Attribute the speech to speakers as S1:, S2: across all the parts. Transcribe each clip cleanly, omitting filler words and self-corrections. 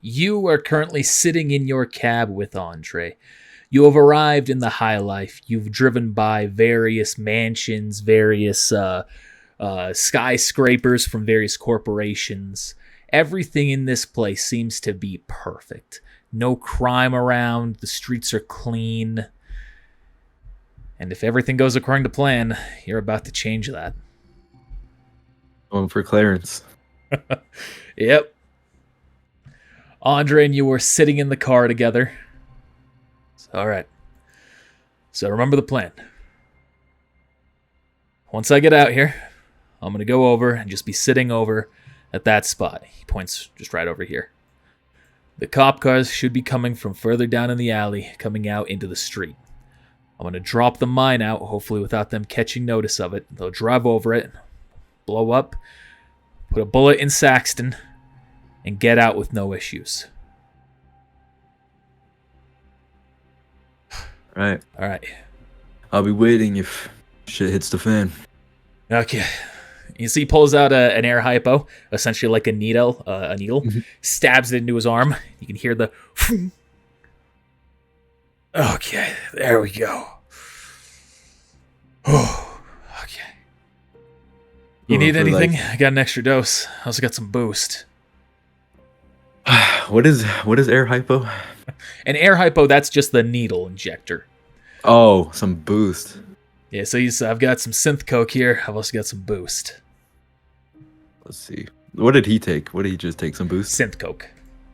S1: You are currently sitting in your cab with Andre. You have arrived in the high life. You've driven by various mansions, various skyscrapers from various corporations. Everything in this place seems to be perfect. No crime around. The streets are clean. And if everything goes according to plan, you're about to change that.
S2: Going for Clarence.
S1: Yep. Andre and you were sitting in the car together. All right. So remember the plan. Once I get out here, I'm going to go over and just be sitting over at that spot. He points just right over here. The cop cars should be coming from further down in the alley, coming out into the street. I'm going to drop the mine out, hopefully without them catching notice of it. They'll drive over it, blow up, put a bullet in Saxton, and get out with no issues.
S2: All
S1: right.
S2: I'll be waiting if shit hits the fan.
S1: Okay. You see, he pulls out an air hypo, essentially like a needle, stabs it into his arm. You can hear the... Okay, there we go. Oh, okay. You need anything? I got an extra dose. I also got some boost.
S2: What is air hypo?
S1: An air hypo, that's just the needle injector.
S2: Oh, some boost.
S1: Yeah, so I've got some synth coke here. I've also got some boost.
S2: Let's see. What did he take? What did he just take? Some boost?
S1: Synth coke.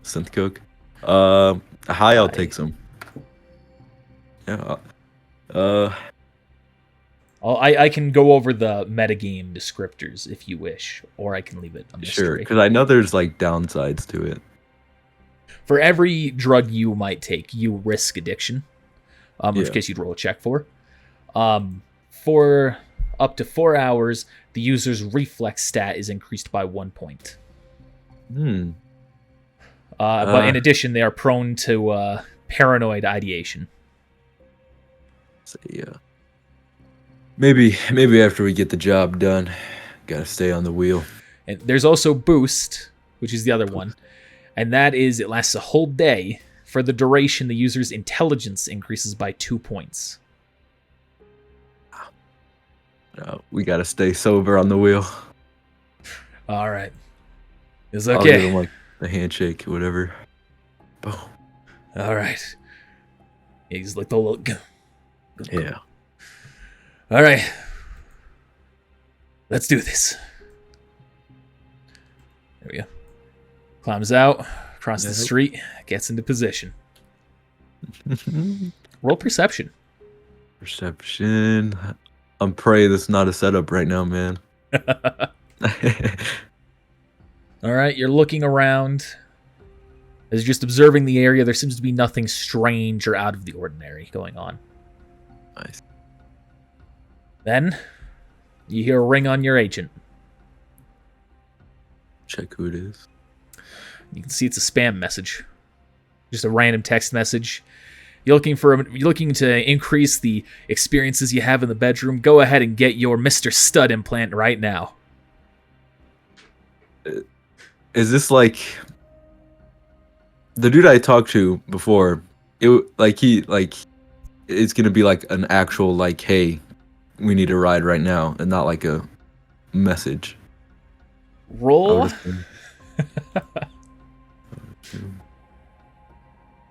S2: Synth coke? I'll take some. Yeah.
S1: I can go over the metagame descriptors if you wish, or I can leave it a mystery.
S2: Sure, because I know there's like downsides to it.
S1: For every drug you might take, you risk addiction, which case you'd roll a check for. For up to 4 hours, the user's reflex stat is increased by 1 point. But in addition, they are prone to paranoid ideation.
S2: So, yeah. Maybe after we get the job done, gotta stay on the wheel.
S1: And there's also boost, which is the other one. And that is, it lasts a whole day. For the duration, the user's intelligence increases by 2 points.
S2: No, we gotta stay sober on the wheel.
S1: All right. It's
S2: I'll
S1: okay.
S2: give him like the handshake, whatever. Boom.
S1: All right. He's like the little...
S2: Yeah.
S1: All right. Let's do this. There we go. Climbs out, across the street, gets into position. Roll perception.
S2: Perception. I'm praying this is not a setup right now, man.
S1: All right, you're looking around. As you're just observing the area, there seems to be nothing strange or out of the ordinary going on.
S2: Nice.
S1: Then, you hear a ring on your agent.
S2: Check who it is.
S1: You can see it's a spam message. Just a random text message. You're looking to increase the experiences you have in the bedroom. Go ahead and get your Mr. Stud implant right now.
S2: Is this like the dude I talked to before? It's gonna be like an actual like, hey, we need a ride right now, and not like a message.
S1: Roll.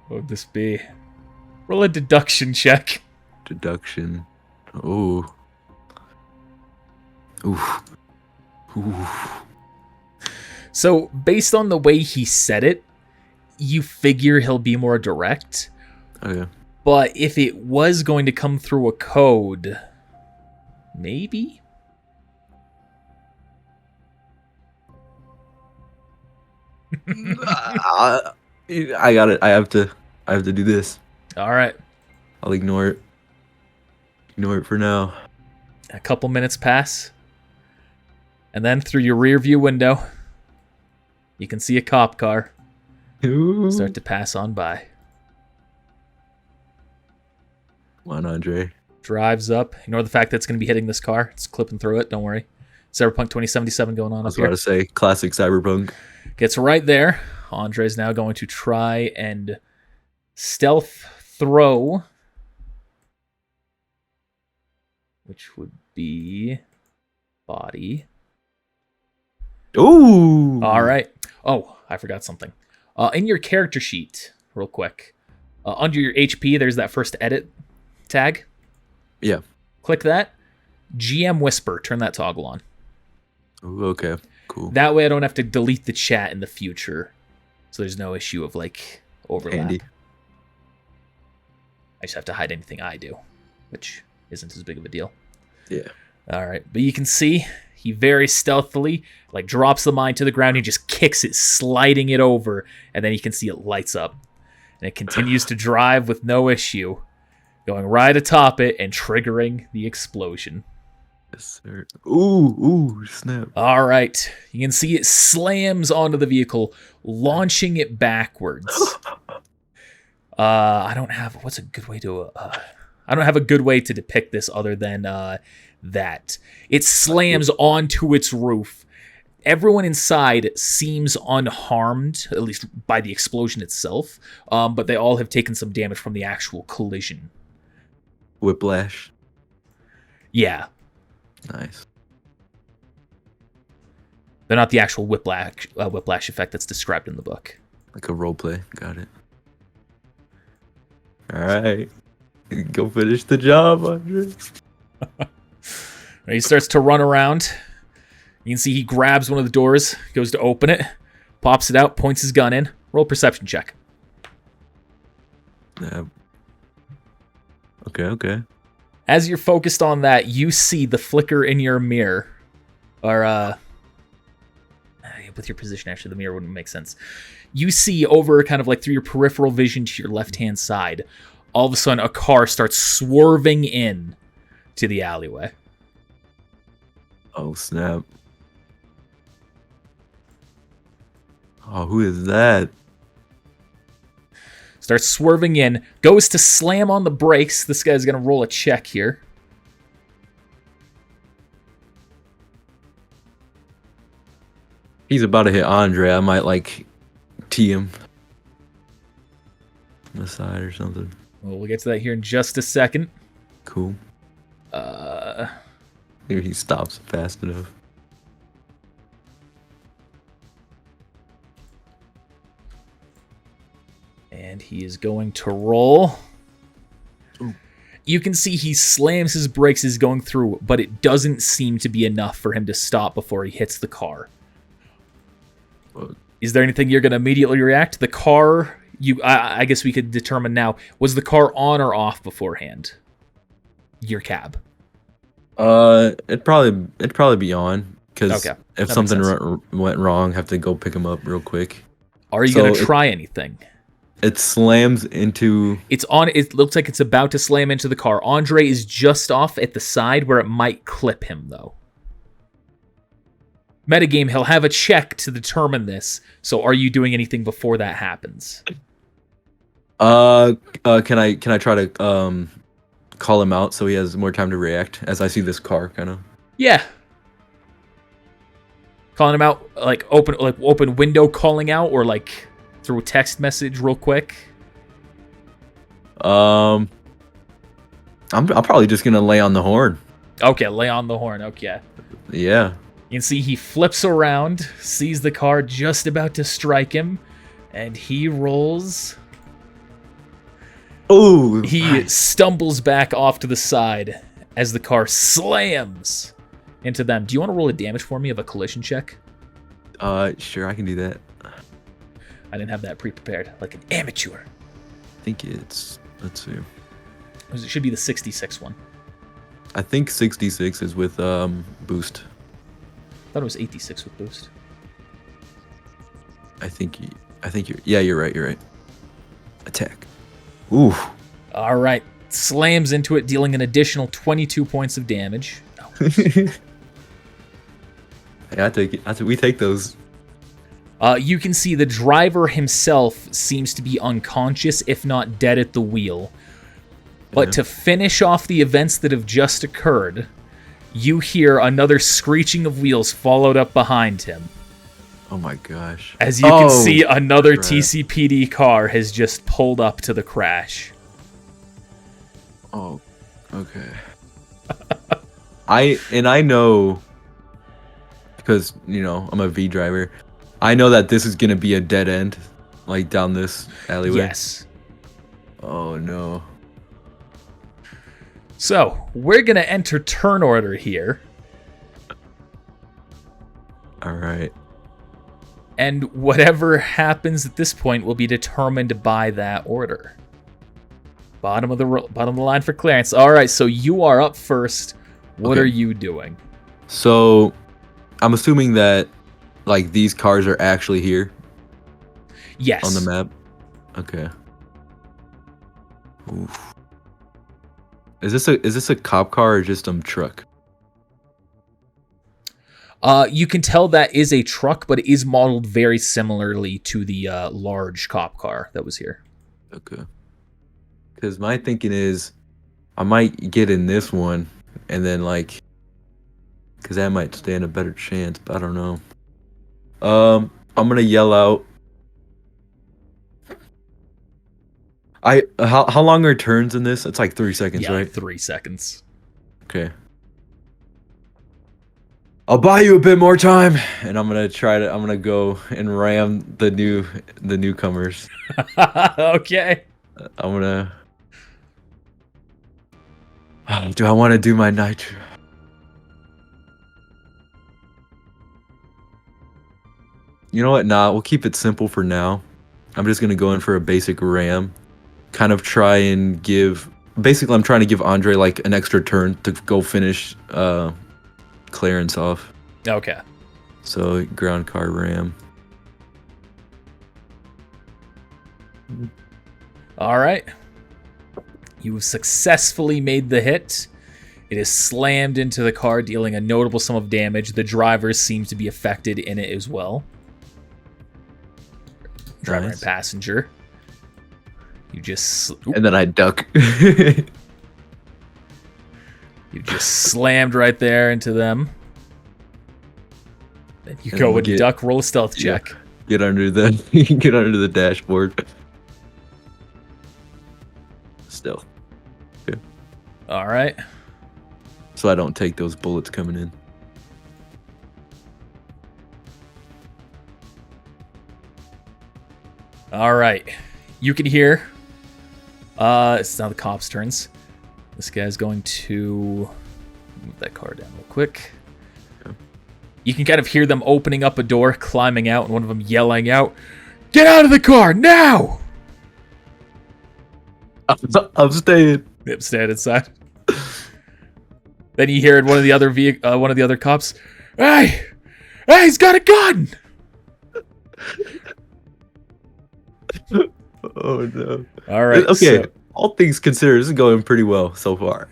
S1: What would this be? Roll a deduction check.
S2: Deduction. Ooh. Oof. Ooh.
S1: So, based on the way he said it, you figure he'll be more direct.
S2: Okay.
S1: But if it was going to come through a code, maybe?
S2: I got it. I have to do this.
S1: All right.
S2: I'll ignore it. Ignore it for now.
S1: A couple minutes pass. And then through your rear view window, you can see a cop car start to pass on by.
S2: Come on, Andre.
S1: Drives up. Ignore the fact that it's going to be hitting this car. It's clipping through it. Don't worry. Cyberpunk 2077 going on up here.
S2: I was about to say, classic Cyberpunk.
S1: Gets right there. Andre is now going to try and stealth throw, which would be body.
S2: Ooh!
S1: All right. Oh, I forgot something. In your character sheet, real quick, under your HP, there's that first edit tag.
S2: Yeah.
S1: Click that. GM Whisper. Turn that toggle on.
S2: Ooh, okay. Cool.
S1: That way I don't have to delete the chat in the future. So there's no issue of, like, overlap.
S2: Handy.
S1: I just have to hide anything I do, which isn't as big of a deal.
S2: Yeah.
S1: All right. But you can see he very stealthily, like, drops the mine to the ground. He just kicks it, sliding it over. And then you can see it lights up. And it continues to drive with no issue, going right atop it and triggering the explosion.
S2: Yes, sir. Ooh, snap.
S1: All right. You can see it slams onto the vehicle, launching it backwards. I don't have a good way to depict this other than that. It slams onto its roof. Everyone inside seems unharmed, at least by the explosion itself, but they all have taken some damage from the actual collision.
S2: Whiplash.
S1: Yeah.
S2: Nice.
S1: They're not the actual whiplash effect that's described in the book.
S2: Like a roleplay. Got it. All right. Go finish the job, Andre.
S1: He starts to run around. You can see he grabs one of the doors, goes to open it, pops it out, points his gun in. Roll perception check.
S2: Okay.
S1: As you're focused on that, you see the flicker in your mirror. Or, with your position, actually, the mirror wouldn't make sense. You see over kind of like through your peripheral vision to your left-hand side, all of a sudden a car starts swerving in to the alleyway.
S2: Oh, snap. Oh, who is that?
S1: Starts swerving in, goes to slam on the brakes. This guy's going to roll a check here.
S2: He's about to hit Andre. I might, like, tee him on the side or something.
S1: Well, we'll get to that here in just a second.
S2: Cool. Maybe he stops fast enough.
S1: And he is going to roll.
S2: Ooh.
S1: You can see he slams his brakes as going through, but it doesn't seem to be enough for him to stop before he hits the car. Is there anything you're going to immediately react? The car, I guess we could determine now, was the car on or off beforehand? Your cab.
S2: It'd probably be on, because if something went wrong, have to go pick him up real quick.
S1: Are you going to try anything?
S2: It slams into...
S1: It's on. It looks like it's about to slam into the car. Andre is just off at the side where it might clip him, though. Metagame, he'll have a check to determine this. So are you doing anything before that happens?
S2: Can I try to call him out so he has more time to react as I see this car kind of?
S1: Yeah. Calling him out, like open window calling out, or like through a text message real quick.
S2: I'm probably just gonna lay on the horn.
S1: Okay, lay on the horn. Okay.
S2: Yeah.
S1: You can see he flips around, sees the car just about to strike him, and he rolls.
S2: Ooh.
S1: He stumbles back off to the side as the car slams into them. Do you want to roll a damage for me of a collision check?
S2: Sure, I can do that.
S1: I didn't have that pre-prepared, like an amateur.
S2: I think it's... Let's see.
S1: It should be the 66 one.
S2: I think 66 is with boost.
S1: I thought it was 86 with boost.
S2: I think you're... Yeah, you're right. Attack. Ooh.
S1: All right. Slams into it, dealing an additional 22 points of damage. No.
S2: Yeah, I take it. We take those.
S1: You can see the driver himself seems to be unconscious, if not dead at the wheel. But to finish off the events that have just occurred, you hear another screeching of wheels followed up behind him.
S2: Oh my gosh.
S1: As you can see, another
S2: crap.
S1: TCPD car has just pulled up to the crash.
S2: Oh, okay. I know, because, you know, I'm a V driver. I know that this is going to be a dead end, like down this alleyway.
S1: Yes.
S2: Oh, no.
S1: So, we're going to enter turn order here.
S2: All right.
S1: And whatever happens at this point will be determined by that order. Bottom of the line for Clarence. All right, so you are up first. What are you doing?
S2: So, I'm assuming that, like, these cars are actually here.
S1: Yes.
S2: On the map. Okay. Oof. Is this a cop car or just a truck?
S1: You can tell that is a truck, but it is modeled very similarly to the large cop car that was here.
S2: Okay. Because my thinking is, I might get in this one, and then like, because that might stand a better chance. But I don't know. I'm gonna yell out. How long are turns in this? It's like 3 seconds, right?
S1: 3 seconds.
S2: Okay. I'll buy you a bit more time, and I'm gonna go and ram the newcomers.
S1: Okay.
S2: I'm gonna. Do I want to do my nitro? You know what? Nah, we'll keep it simple for now. I'm just gonna go in for a basic ram. Kind of try and give. Basically, I'm trying to give Andre like an extra turn to go finish Clarence off.
S1: Okay.
S2: So ground car ram.
S1: All right. You have successfully made the hit. It is slammed into the car, dealing a notable sum of damage. The drivers seem to be affected in it as well. Driver and passenger. You just...
S2: And then I duck.
S1: You just slammed right there into them. Then you go and duck, roll a stealth check.
S2: Get under the dashboard. Stealth. Okay.
S1: All right.
S2: So I don't take those bullets coming in.
S1: All right. You can hear. It's now the cops' turns. This guy's going to move that car down real quick. Okay. You can kind of hear them opening up a door, climbing out, and one of them yelling out, "Get out of the car now!"
S2: I'm staying.
S1: Yep, stand inside. Then you hear one of the other cops, "Hey, he's got a gun!"
S2: Oh no!
S1: All right.
S2: Okay. So, all things considered, this is going pretty well so far.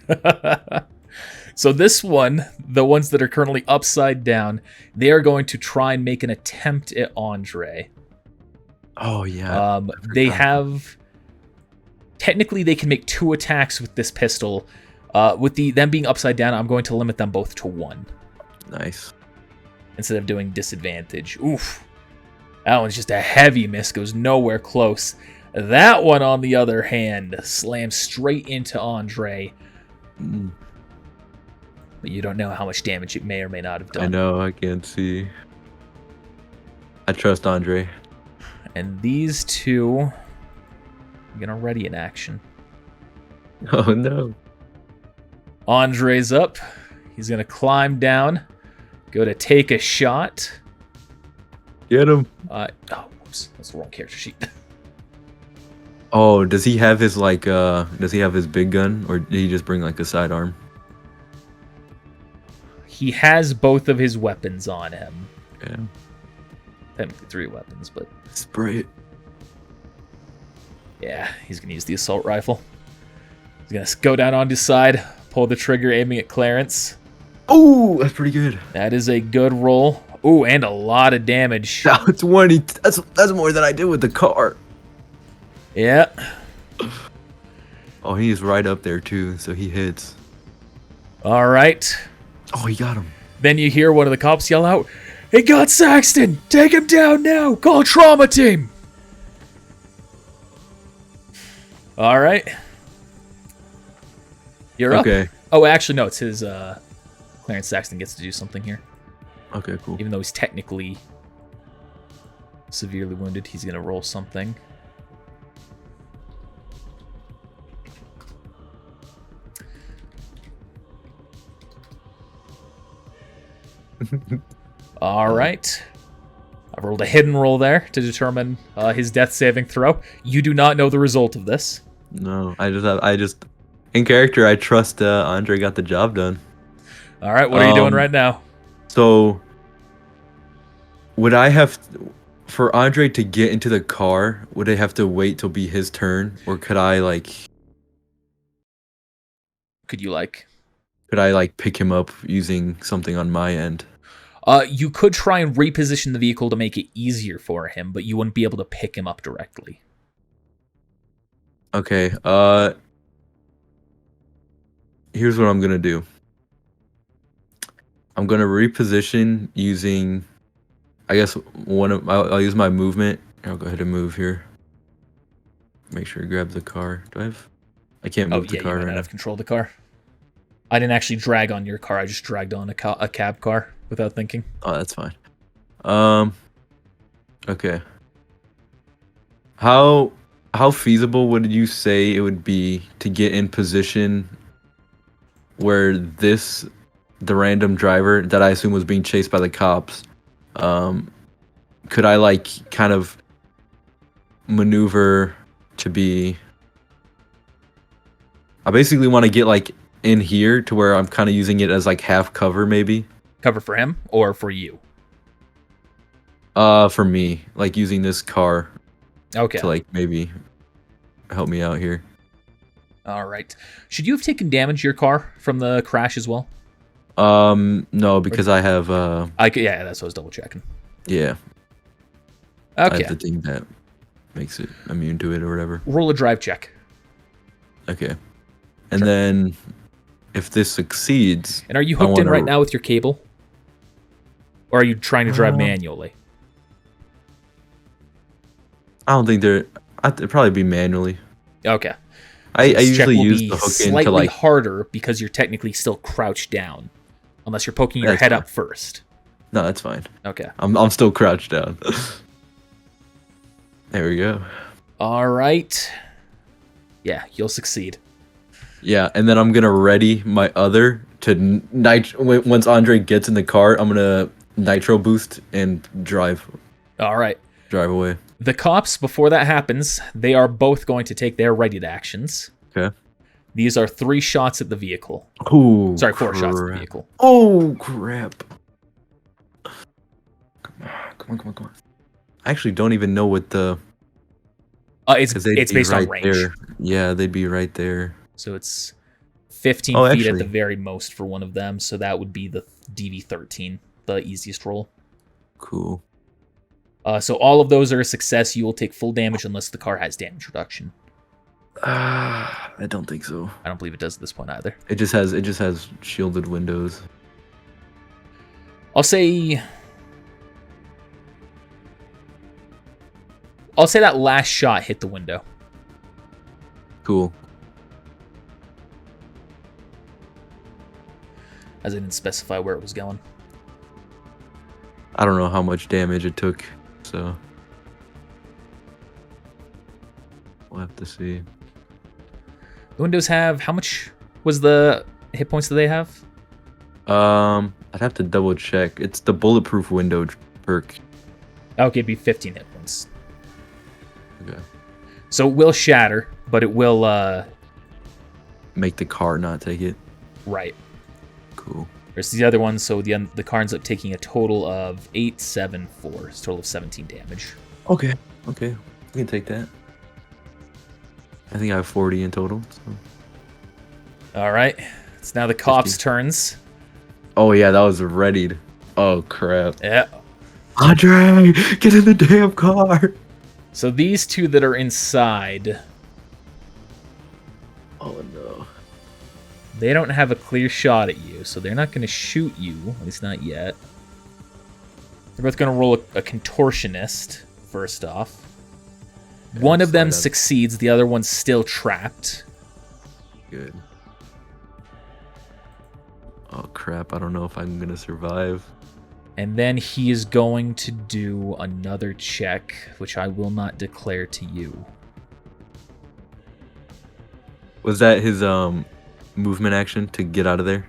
S1: So this one, the ones that are currently upside down, they are going to try and make an attempt at Andre.
S2: Oh yeah.
S1: They have. Technically, they can make 2 attacks with this pistol. With them being upside down, I'm going to limit them both to 1.
S2: Nice.
S1: Instead of doing disadvantage. Oof. That one's just a heavy miss. Goes nowhere close. That one, on the other hand, slams straight into Andre. But you don't know how much damage it may or may not have done.
S2: I know. I can't see. I trust Andre.
S1: And these two are going to ready in action.
S2: Oh, no.
S1: Andre's up. He's going to climb down. Go to take a shot.
S2: Get him.
S1: Oh, whoops. That's the wrong character sheet.
S2: Oh, does he have his, like, does he have his big gun? Or did he just bring, like, a sidearm?
S1: He has both of his weapons on him.
S2: Yeah.
S1: Technically 3 weapons, but...
S2: Spray it.
S1: Yeah, he's going to use the assault rifle. He's going to go down on his side, pull the trigger, aiming at Clarence.
S2: Oh, that's pretty good.
S1: That is a good roll. Ooh, and a lot of damage.
S2: That's 20. That's more than I did with the car.
S1: Yeah.
S2: Oh, he's right up there, too, so he hits.
S1: All right.
S2: Oh, he got him.
S1: Then you hear one of the cops yell out, He got Saxton! Take him down now! Call trauma team! Alright. You're up.
S2: Okay.
S1: Oh, actually, no, it's his, Clarence Saxton gets to do something here.
S2: Okay, cool.
S1: Even though he's technically severely wounded, he's gonna roll something. Alright. I rolled a hidden roll there to determine his death saving throw. You do not know the result of this.
S2: No, I just in character I trust Andre got the job done.
S1: Alright, what are you doing right now?
S2: So would I have for Andre to get into the car, would I have to wait till be his turn? Or could I
S1: Could you like
S2: pick him up using something on my end?
S1: You could try and reposition the vehicle to make it easier for him, but you wouldn't be able to pick him up directly.
S2: Okay, here's what I'm gonna do. I'm gonna reposition using, I guess I'll use my movement. I'll go ahead and move here. Make sure to grab the car. I can't move the car
S1: you
S2: right
S1: might
S2: now.
S1: have control the car. I didn't actually drag on your car. I just dragged on a cab car without thinking.
S2: Oh, that's fine. Okay. How feasible would you say it would be to get in position where the random driver that I assume was being chased by the cops, could I kind of maneuver to be? I basically want to get in here to where I'm kind of using it as half cover maybe.
S1: Cover for him or for you?
S2: For me, using this car.
S1: Okay.
S2: To maybe help me out here.
S1: All right. Should you have taken damage to your car from the crash as well?
S2: No, because I have
S1: yeah, that's what I was double checking.
S2: Yeah.
S1: Okay.
S2: I have the thing that makes it immune to it or whatever.
S1: Roll a drive check.
S2: Okay. And then if this succeeds,
S1: and are you hooked in right now with your cable? Or are you trying to drive manually?
S2: I don't think it'd probably be manually.
S1: Okay.
S2: I usually use the hook in to
S1: slightly harder because you're technically still crouched down, unless you're poking your head up first.
S2: No, that's fine.
S1: Okay.
S2: I'm still crouched down. There we go.
S1: All right. Yeah, you'll succeed.
S2: Yeah, and then I'm gonna ready my other to once Andre gets in the car, I'm gonna nitro boost and drive.
S1: All right.
S2: Drive away.
S1: The cops, before that happens, they are both going to take their readied actions.
S2: Okay.
S1: These are 3 shots at the vehicle.
S2: Ooh,
S1: sorry, 4 shots at the vehicle.
S2: Oh, crap. Come on. I actually don't even know what the...
S1: it's based on range.
S2: There. Yeah, they'd be right there.
S1: So it's 15 feet at the very most for one of them, so that would be the DV13, the easiest roll.
S2: Cool.
S1: So all of those are a success. You will take full damage unless the car has damage reduction.
S2: I don't think so.
S1: I don't believe it does at this point either.
S2: It just has shielded windows.
S1: I'll say that last shot hit the window.
S2: Cool.
S1: As I didn't specify where it was going.
S2: I don't know how much damage it took, so we'll have to see.
S1: The windows have, how much was the hit points do they have?
S2: I'd have to double check. It's the bulletproof window perk.
S1: Okay, it'd be 15 hit points.
S2: Okay.
S1: So it will shatter, but it will
S2: make the car not take it.
S1: Right.
S2: Cool.
S1: Versus the other one, so the car ends up taking a total of 8, 7, 4. It's a total of 17 damage.
S2: Okay. We can take that. I think I have 40 in total. So.
S1: All right. It's now the cops' turns.
S2: Oh, yeah, that was readied. Oh, crap.
S1: Yeah.
S2: Andre, get in the damn car.
S1: So these 2 that are inside...
S2: Oh, no.
S1: They don't have a clear shot at you, so they're not going to shoot you. At least not yet. They're both going to roll a contortionist first off.
S2: Okay,
S1: One of them
S2: slide up.
S1: succeeds, the other one's still trapped.
S2: Good. Oh crap! I don't know if I'm gonna survive.
S1: And then he is going to do another check, which I will not declare to you.
S2: Was that his movement action to get out of there?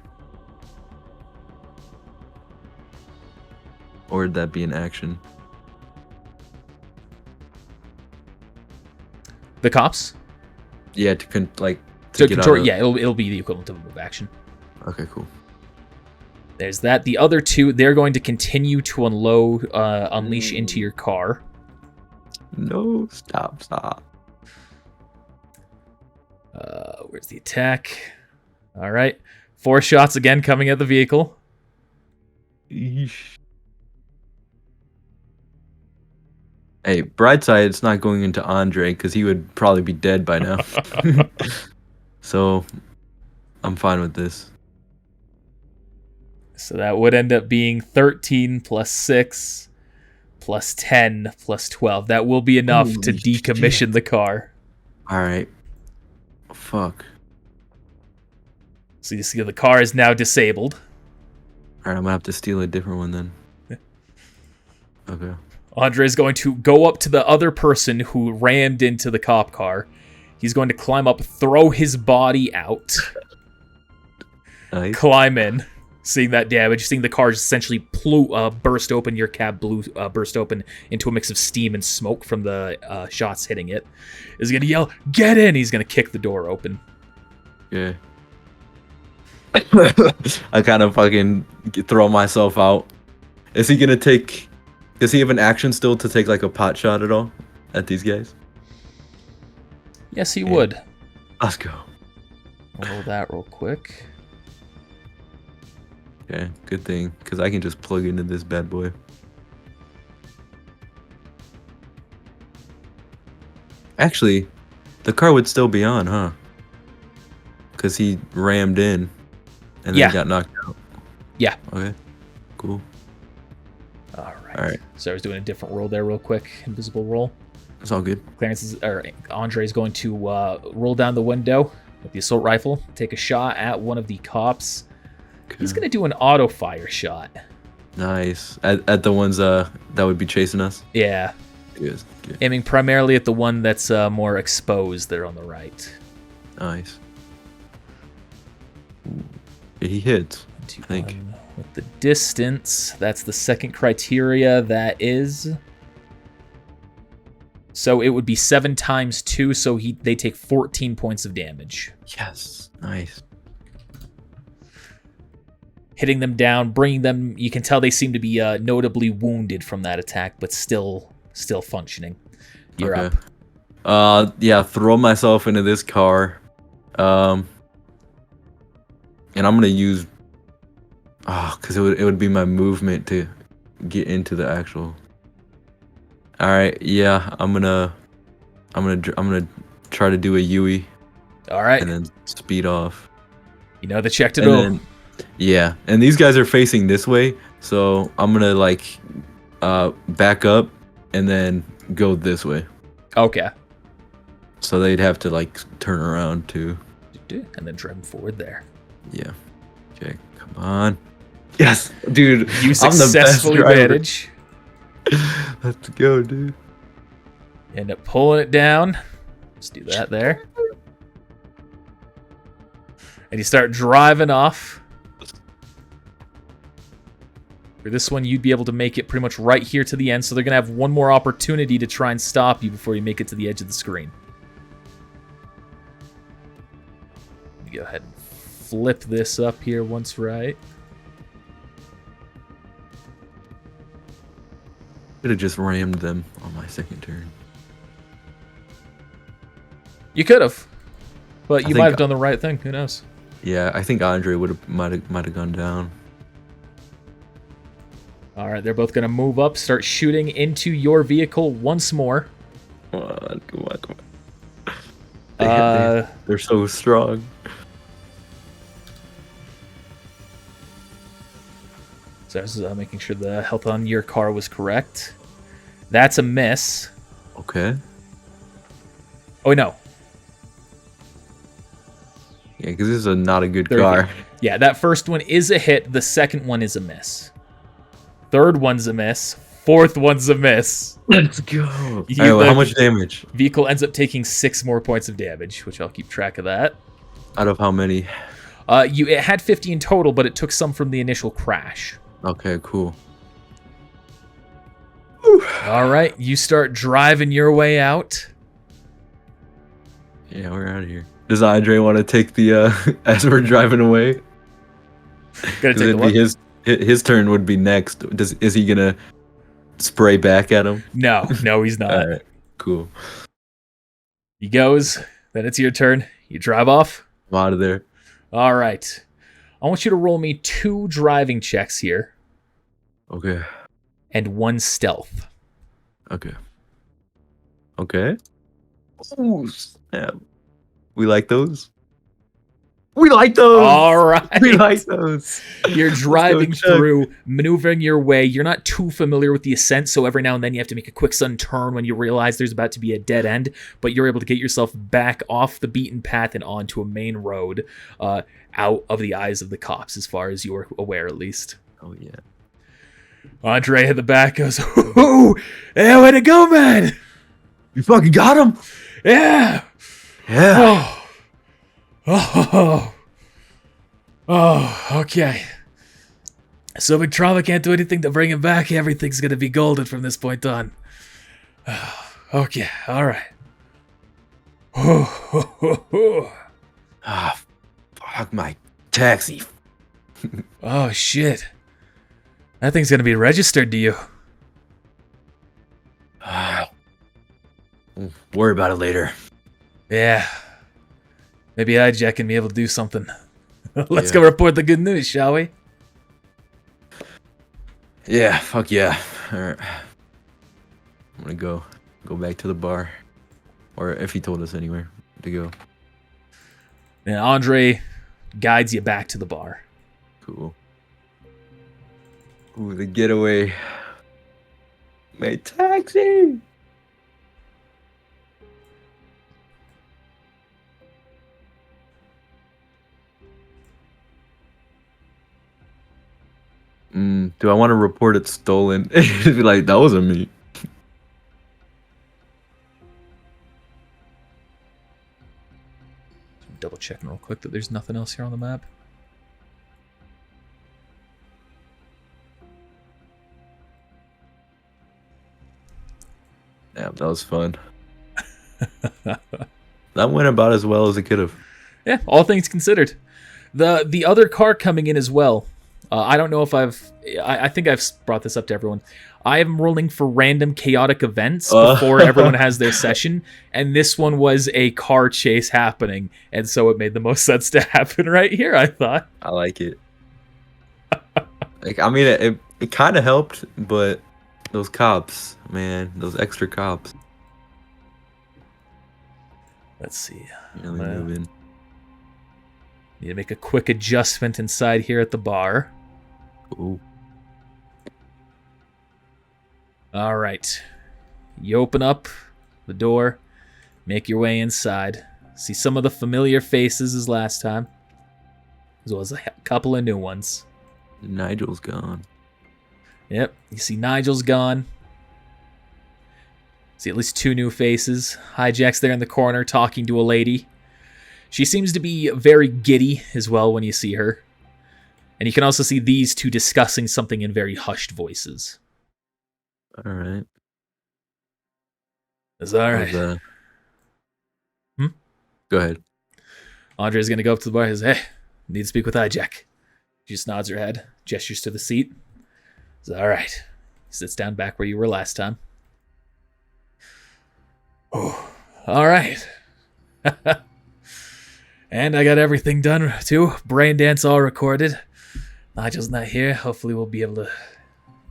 S2: Or would that be an action?
S1: The cops?
S2: Yeah, to
S1: So
S2: get out of.
S1: yeah, it'll be the equivalent of a move action.
S2: Okay, cool.
S1: There's that. The other two, they're going to continue to unleash into your car.
S2: No, stop.
S1: Where's the attack? All right. 4 shots again coming at the vehicle.
S2: Eesh. Hey, bright side, it's not going into Andre because he would probably be dead by now. So, I'm fine with this.
S1: So that would end up being 13 plus 6 plus 10 plus 12. That will be enough to
S2: Holy
S1: decommission
S2: shit.
S1: the car.
S2: All right. Fuck.
S1: So you see the car is now disabled.
S2: All right, I'm gonna have to steal a different one then. Okay.
S1: Andre is going to go up to the other person who rammed into the cop car. He's going to climb up, throw his body out,
S2: Nice.
S1: climb in, seeing that damage, seeing the car essentially burst open, your cab burst open into a mix of steam and smoke from the shots hitting it. Is going to yell, "Get in!" He's going to kick the door open.
S2: Yeah. I kind of fucking throw myself out. Is he gonna take? Does he have an action still to take like a pot shot at all at these guys?
S1: Yes, he would.
S2: Let's go.
S1: Roll that real quick.
S2: Okay, good thing, because I can just plug into this bad boy. Actually, the car would still be on, huh? Because he rammed in and
S1: Yeah.
S2: then got knocked out.
S1: Yeah.
S2: Okay, cool.
S1: All right.
S2: All right.
S1: So I was doing a different roll there real quick. Invisible roll.
S2: It's all good.
S1: Andre is going to roll down the window with the assault rifle, take a shot at one of the cops. He's going to do an auto fire shot.
S2: Nice. At the ones that would be chasing us?
S1: Yeah.
S2: Good. Good.
S1: Aiming primarily at the one that's more exposed there on the right.
S2: Nice. Ooh. Yeah, he hits. I think.
S1: 1, with the distance, that's the second criteria. That is... So it would be 7 times 2, so they take 14 points of damage.
S2: Yes. Nice.
S1: Hitting them down, bringing them... You can tell they seem to be notably wounded from that attack, but still functioning. You're up.
S2: Yeah, throw myself into this car. And I'm gonna use... because it would be my movement to get into the actual... Alright, yeah, I'm gonna try to do a Yui
S1: All right.
S2: and then speed off.
S1: You know the check to
S2: And
S1: do.
S2: then, yeah, and these guys are facing this way, so I'm gonna back up and then go this way.
S1: Okay.
S2: So they'd have to turn around too.
S1: And then drive forward there.
S2: Yeah. Okay, come on. Yes, dude.
S1: You
S2: I'm the best
S1: successfully
S2: driver.
S1: manage.
S2: Let's go, dude.
S1: End up pulling it down. Let's do that there. And you start driving off. For this one, you'd be able to make it pretty much right here to the end, so they're going to have one more opportunity to try and stop you before you make it to the edge of the screen. Let me go ahead and flip this up here once right.
S2: Could have just rammed them on my second turn.
S1: You could have, but
S2: I
S1: you
S2: think-
S1: might have done the right thing. Who knows?
S2: Yeah, I think Andre might have gone down.
S1: All right, they're both going to move up, start shooting into your vehicle once more.
S2: Come on. They're so strong.
S1: So I was making sure the health on your car was correct. That's a miss.
S2: Okay.
S1: Oh, no.
S2: Yeah, because this is not a good
S1: Third
S2: car.
S1: hit. Yeah, that first one is a hit. The second one is a miss. Third one's a miss. Fourth one's a miss.
S2: Let's go. All right,
S1: The
S2: well, how much damage?
S1: vehicle ends up taking 6 more points of damage, which I'll keep track of that.
S2: Out of how many?
S1: It had 50 in total, but it took some from the initial crash.
S2: Okay, cool.
S1: All right, you start driving your way out.
S2: Yeah, we're out of here. Does Andre want to take the as we're driving away?
S1: Gonna take the
S2: It'd
S1: what?
S2: be his turn would be next. Is he gonna spray back at him?
S1: No, he's not.
S2: All right, cool.
S1: He goes. Then it's your turn. You drive off.
S2: I'm out of there.
S1: All right. I want you to roll me 2 driving checks here
S2: Okay.
S1: and 1 stealth.
S2: Okay. Okay. Ooh, snap. We like those. We like those.
S1: All right.
S2: We like those.
S1: You're driving
S2: Let's go, Chuck.
S1: through, maneuvering your way. You're not too familiar with the ascent, so every now and then you have to make a quick sudden turn when you realize there's about to be a dead end, but you're able to get yourself back off the beaten path and onto a main road, out of the eyes of the cops, as far as you're aware, at least.
S2: Oh yeah.
S1: Andre at the back goes, "Ooh, yeah, way to go, man!
S2: You fucking got him.
S1: Yeah!
S2: Yeah.
S1: Oh, okay. So Big Trauma can't do anything to bring him back. Everything's gonna be golden from this point on. Okay, alright.
S2: Ah, fuck my taxi.
S1: Oh, shit. That thing's gonna be registered to you.
S2: Worry about it later.
S1: Yeah. Maybe Hijack can be able to do something. Let's
S2: Yeah.
S1: go report the good news, shall we?
S2: Yeah, fuck yeah. Alright. I'm gonna go back to the bar. Or if he told us anywhere to go.
S1: And Andre guides you back to the bar.
S2: Cool. Ooh, the getaway. My taxi! Do I want to report it stolen? It'd be like, that wasn't me.
S1: Double checking real quick that there's nothing else here on the map.
S2: Yeah, that was fun. That went about as well as it could have.
S1: Yeah, all things considered. The other car coming in as well. I don't know if I think I've brought this up to everyone. I am rolling for random chaotic events before everyone has their session, and this one was a car chase happening, and so it made the most sense to happen right here, I thought.
S2: I like it. Like, I mean, it kind of helped, but those cops, man, those extra cops.
S1: Let's see.
S2: Really moving.
S1: Need to make a quick adjustment inside here at the bar.
S2: Ooh.
S1: All right. You open up the door, make your way inside. See some of the familiar faces as last time, as well as a couple of new ones.
S2: Nigel's gone.
S1: Yep, you see Nigel's gone. See at least 2 new faces. Hijack's there in the corner talking to a lady. She seems to be very giddy as well when you see her. And you can also see these 2 discussing something in very hushed voices.
S2: All right.
S1: That's all right.
S2: Go ahead.
S1: Andre's going to go up to the bar and says, "Hey, need to speak with Hijack." She just nods her head, gestures to the seat. Says, "All right." He sits down back where you were last time. Oh, all right. And I got everything done, too. Brain dance all recorded. Nigel's not here. Hopefully we'll be able to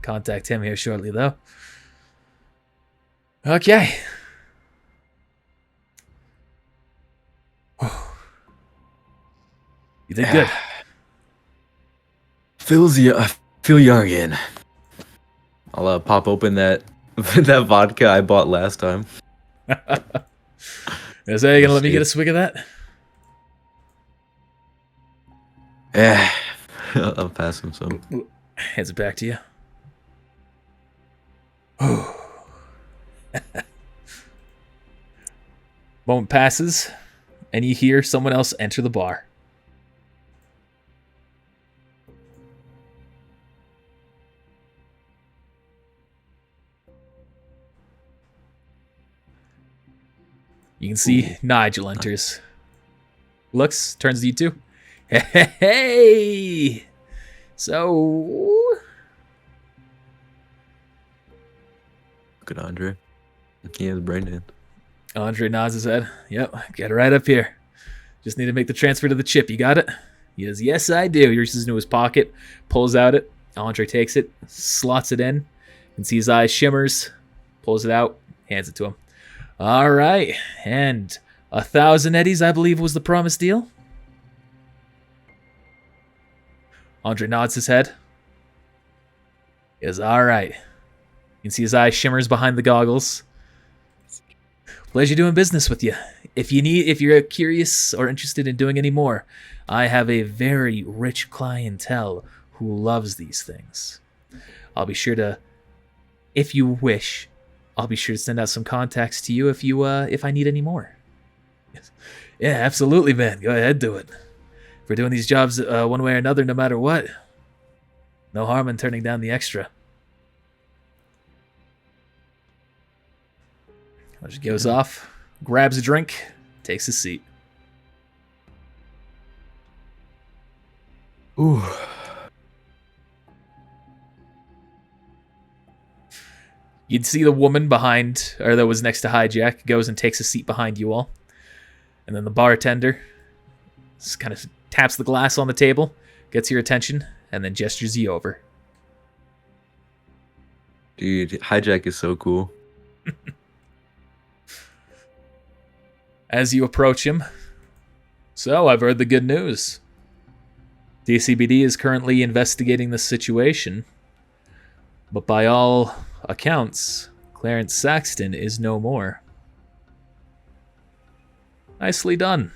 S1: contact him here shortly, though. Okay. You did good.
S2: Feels Feel young again. I'll pop open that that vodka I bought last time.
S1: Is that you gonna let me get a swig of that?
S2: Yeah, I'll pass him some.
S1: Hands it back to you. Moment passes, and you hear someone else enter the bar. You can see Nigel enters. Looks, turns to you two. Hey! So...
S2: Look at Andre. He has brain hand.
S1: Andre nods his head. Yep, get it right up here. Just need to make the transfer to the chip. You got it? He goes, yes, I do. He reaches into his pocket, pulls out it. Andre takes it, slots it in. You can see his eyes shimmers, pulls it out, hands it to him. All right, and 1,000 eddies, I believe, was the promised deal. Andre nods his head. He goes, all right. You can see his eyes shimmers behind the goggles. Pleasure doing business with you. If you're curious or interested in doing any more, I have a very rich clientele who loves these things. I'll be sure to, if you wish, I'll be sure to send out some contacts to you if I need any more. Yeah, absolutely, man. Go ahead, do it. If we're doing these jobs one way or another, no matter what, no harm in turning down the extra. Just goes off, grabs a drink, takes a seat.
S2: Ooh.
S1: You'd see the woman behind, or that was next to Hijack, goes and takes a seat behind you all. And then the bartender just kind of taps the glass on the table, gets your attention, and then gestures you over.
S2: Dude, Hijack is so cool.
S1: As you approach him, so I've heard the good news. DCBD is currently investigating the situation, but by all accounts, Clarence Saxton is no more. Nicely done.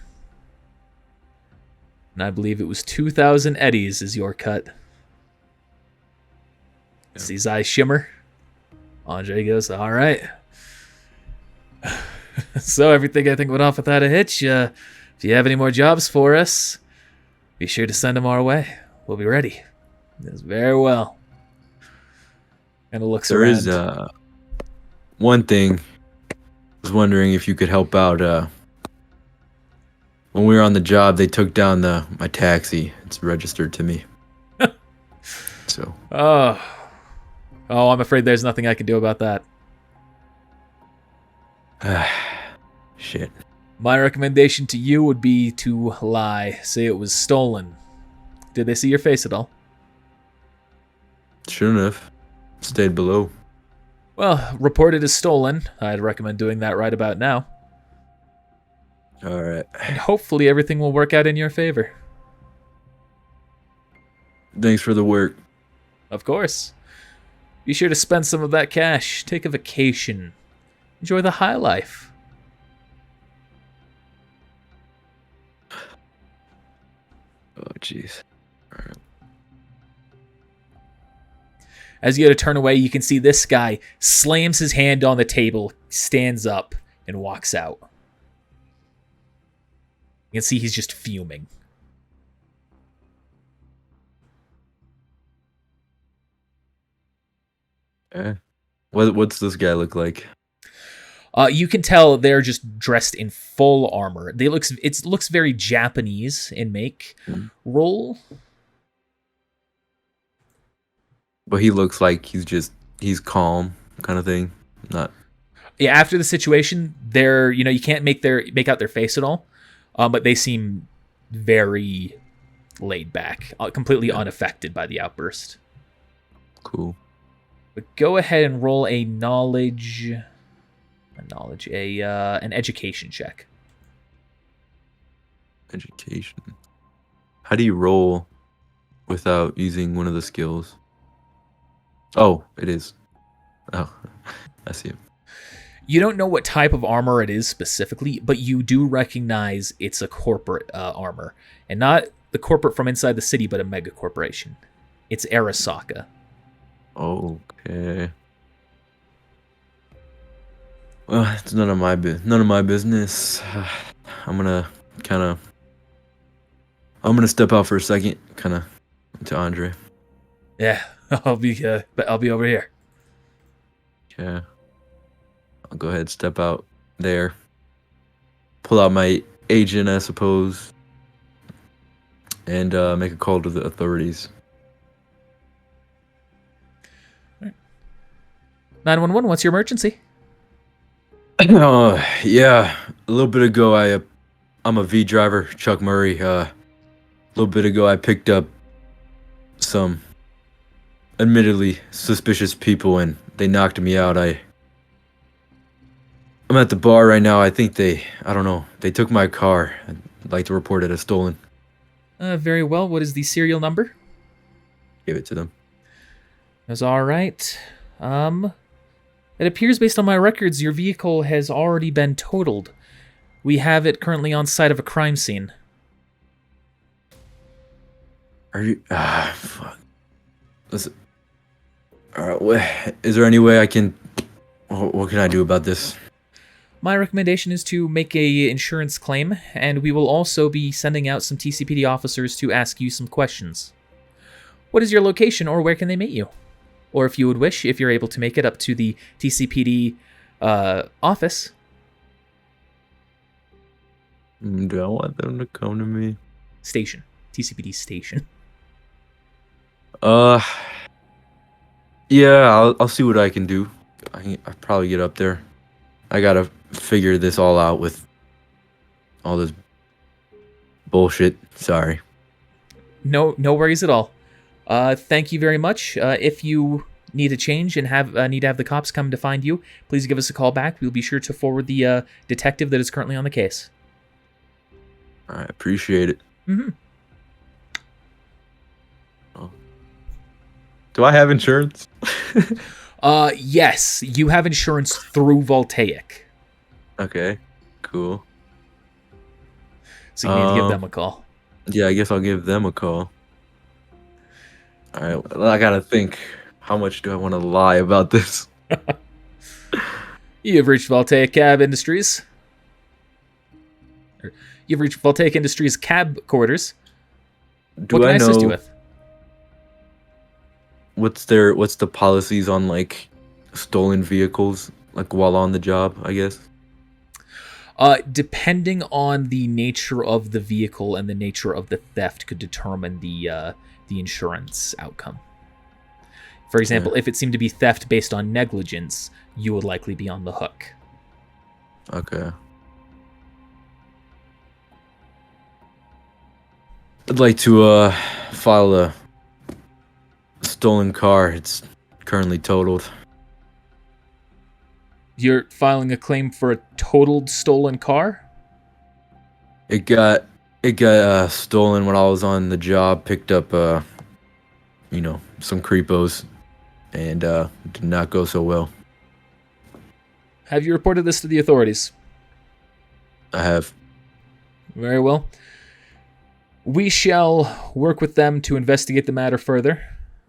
S1: And I believe it was 2,000 eddies is your cut. Yeah. See his eyes shimmer. Andre goes, all right. So everything I think went off without a hitch. If you have any more jobs for us, be sure to send them our way. We'll be ready. Yes, very well. And it looks around.
S2: There is one thing. I was wondering if you could help out. When we were on the job, they took down my taxi. It's registered to me. So.
S1: Oh, I'm afraid there's nothing I can do about that.
S2: Shit.
S1: My recommendation to you would be to lie. Say it was stolen. Did they see your face at all?
S2: Shouldn't have. Stayed below.
S1: Well, report it as stolen. I'd recommend doing that right about now.
S2: Alright.
S1: And hopefully everything will work out in your favor.
S2: Thanks for the work.
S1: Of course. Be sure to spend some of that cash. Take a vacation. Enjoy the high life.
S2: Oh, jeez. Alright.
S1: As you go to turn away, you can see this guy slams his hand on the table, stands up, and walks out. You can see he's just fuming.
S2: What's this guy look like?
S1: You can tell they're just dressed in full armor. It looks very Japanese in make. Roll.
S2: But he looks like he's calm kind of thing. Not.
S1: Yeah, after the situation, you can't make out their face at all. But they seem very laid back, completely unaffected by the outburst.
S2: Cool.
S1: But go ahead and roll an education check.
S2: Education. How do you roll without using one of the skills? Oh, it is. Oh, I see it.
S1: You don't know what type of armor it is specifically, but you do recognize it's a corporate armor. And not the corporate from inside the city, but a mega corporation. It's Arasaka.
S2: Okay. Well, it's none of my business. I'm gonna kind of. I'm gonna step out for a second, kind of, to Andre.
S1: Yeah, I'll be over here.
S2: Yeah. I'll go ahead and step out there. Pull out my agent, I suppose, and make a call to the authorities.
S1: 911, what's your emergency?
S2: Yeah. A little bit ago, I'm a V driver, Chuck Murray. A little bit ago, I picked up some admittedly suspicious people, and they knocked me out. I'm at the bar right now. I think I don't know, they took my car. I'd like to report it as stolen.
S1: Very well. What is the serial number?
S2: Give it to them.
S1: That's all right. It appears based on my records, your vehicle has already been totaled. We have it currently on site of a crime scene.
S2: Are you? Fuck. Listen. Alright, is there any way I can... What can I do about this?
S1: My recommendation is to make a insurance claim, and we will also be sending out some TCPD officers to ask you some questions. What is your location, or where can they meet you? Or if you would wish, if you're able to make it up to the TCPD office.
S2: Do I want them to come to me?
S1: Station. TCPD station.
S2: Yeah, I'll see what I can do. I'll probably get up there. I gotta figure this all out with all this bullshit. Sorry.
S1: No worries at all. Thank you very much. If you need a change and need to have the cops come to find you, please give us a call back. We'll be sure to forward the detective that is currently on the case.
S2: I appreciate it.
S1: Mm-hmm.
S2: Oh. Do I have insurance?
S1: Yes, you have insurance through Voltaic.
S2: Okay, cool.
S1: So you need to give them a call.
S2: Yeah, I guess I'll give them a call. All right, well, I gotta think. How much do I want to lie about this?
S1: You've reached Voltaic Cab Industries. You've reached Voltaic Industries cab quarters. What can I assist you with?
S2: What's the policies on like stolen vehicles, like while on the job, I guess?
S1: Depending on the nature of the vehicle and the nature of the theft could determine the insurance outcome. For example, if it seemed to be theft based on negligence, you would likely be on the hook.
S2: Okay. I'd like to file a stolen car. It's currently totaled.
S1: You're filing a claim for a totaled stolen car?
S2: It got stolen when I was on the job. Picked up some creepos, and did not go so well.
S1: Have you reported this to the authorities?
S2: I have.
S1: Very well. We shall work with them to investigate the matter further,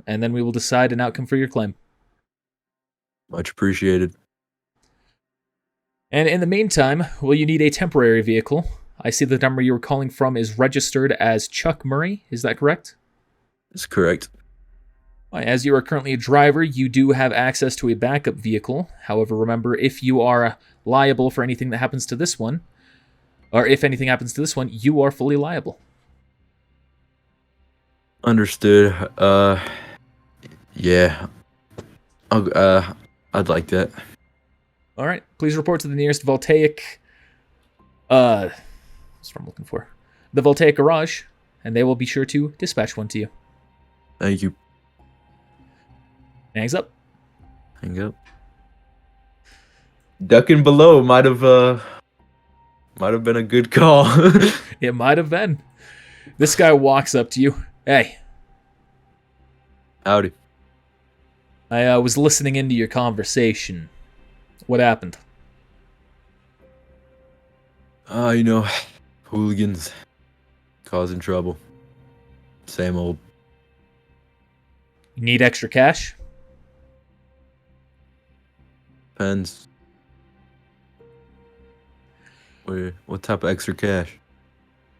S1: and then we will decide an outcome for your claim.
S2: Much appreciated.
S1: And in the meantime, will you need a temporary vehicle? I see the number you were calling from is registered as Chuck Murray. Is that correct?
S2: That's correct.
S1: As you are currently a driver, you do have access to a backup vehicle. However, remember, if you are liable for anything that happens to this one, or if anything happens to this one, you are fully liable.
S2: Understood. Yeah. I'd like that.
S1: All right. Please report to the nearest Voltaic. What's what I'm looking for? The Voltaic garage, and they will be sure to dispatch one to you.
S2: Thank you.
S1: Hangs up.
S2: Hang up. Ducking below might have been a good call.
S1: It might have been. This guy walks up to you. Hey.
S2: Howdy.
S1: I was listening into your conversation. What happened?
S2: You know, hooligans causing trouble. Same old.
S1: You need extra cash?
S2: Depends. What type of extra cash?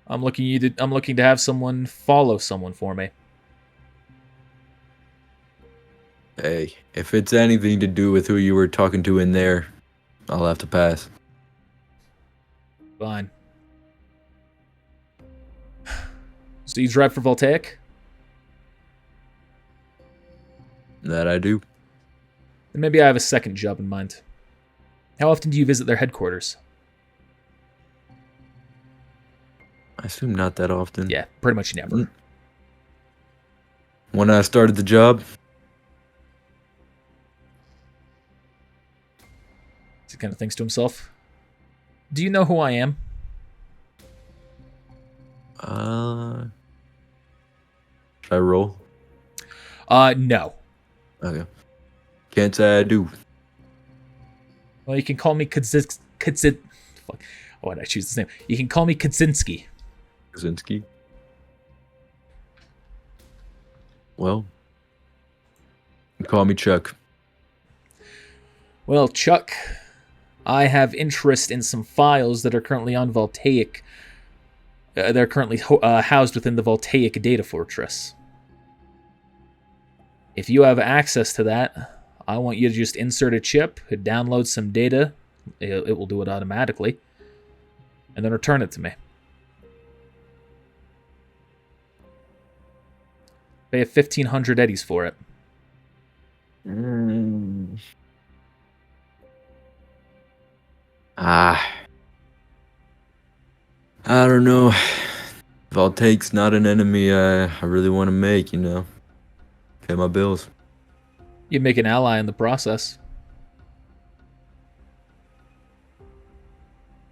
S1: I'm looking to have someone follow someone for me.
S2: Hey, if it's anything to do with who you were talking to in there, I'll have to pass.
S1: Fine. So you drive for Voltaic?
S2: That I do.
S1: Then maybe I have a second job in mind. How often do you visit their headquarters?
S2: I assume not that often.
S1: Yeah, pretty much never.
S2: When I started the job,
S1: He kind of thinks to himself. Do you know who I am?
S2: should I roll?
S1: No.
S2: Okay. Can't say I do.
S1: Well, you can call me Fuck. Why did I choose this name? You can call me Kaczynski.
S2: Krasinski. Well, you can call me Chuck.
S1: Well, Chuck, I have interest in some files that are currently on Voltaic. They're currently housed within the Voltaic data fortress. If you have access to that, I want you to just insert a chip, download some data, it will do it automatically, and then return it to me. Pay 1,500 eddies for it.
S2: I don't know. Voltaic's not an enemy I really want to make, you know. Pay my bills.
S1: You make an ally in the process.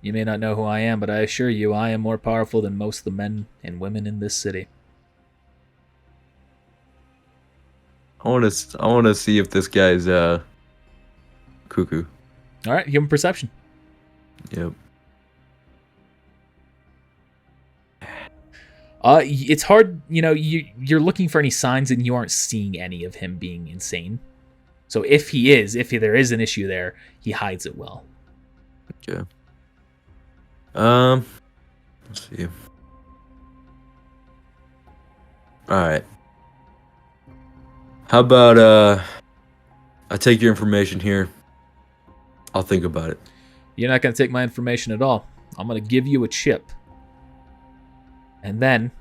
S1: You may not know who I am, but I assure you I am more powerful than most of the men and women in this city.
S2: I want to see if this guy's cuckoo.
S1: All right, human perception.
S2: Yep.
S1: It's hard, you're looking for any signs and you aren't seeing any of him being insane. So if there is an issue there, he hides it well.
S2: Okay. Let's see. All right. How about I take your information here. I'll think about it.
S1: You're not going to take my information at all. I'm going to give you a chip. And then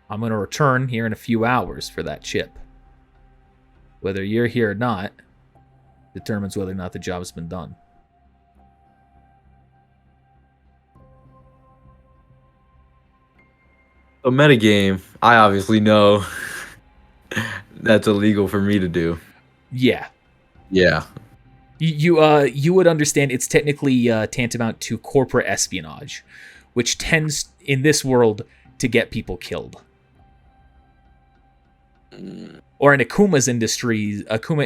S1: I'm going to return here in a few hours for that chip. Whether you're here or not determines whether or not the job has been done.
S2: A metagame, I obviously know that's illegal for me to do.
S1: Yeah.
S2: Yeah.
S1: You would understand it's technically tantamount to corporate espionage, which tends in this world to get people killed. Or in Akuma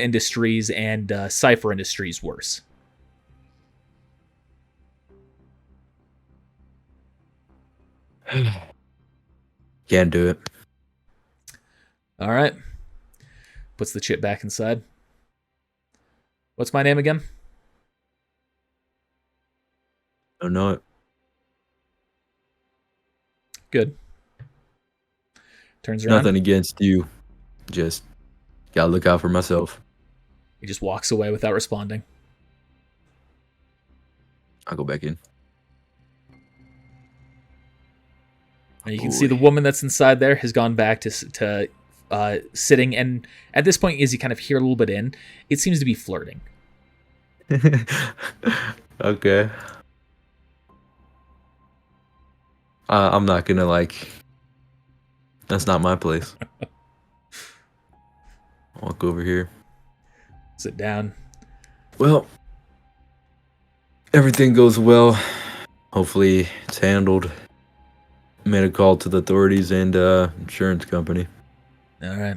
S1: Industries and Cypher Industries worse.
S2: Can't do it.
S1: All right. Puts the chip back inside. What's my name again?
S2: Don't know it.
S1: Good. Turns around.
S2: Nothing against you. Just gotta look out for myself.
S1: He just walks away without responding.
S2: I'll go back in.
S1: And you can see the woman that's inside there has gone back to sitting, and at this point, as you kind of hear a little bit in, it seems to be flirting.
S2: Okay. I'm not gonna that's not my place. Walk over here.
S1: Sit down.
S2: Well, everything goes well. Hopefully it's handled. Made a call to the authorities and insurance company.
S1: All right.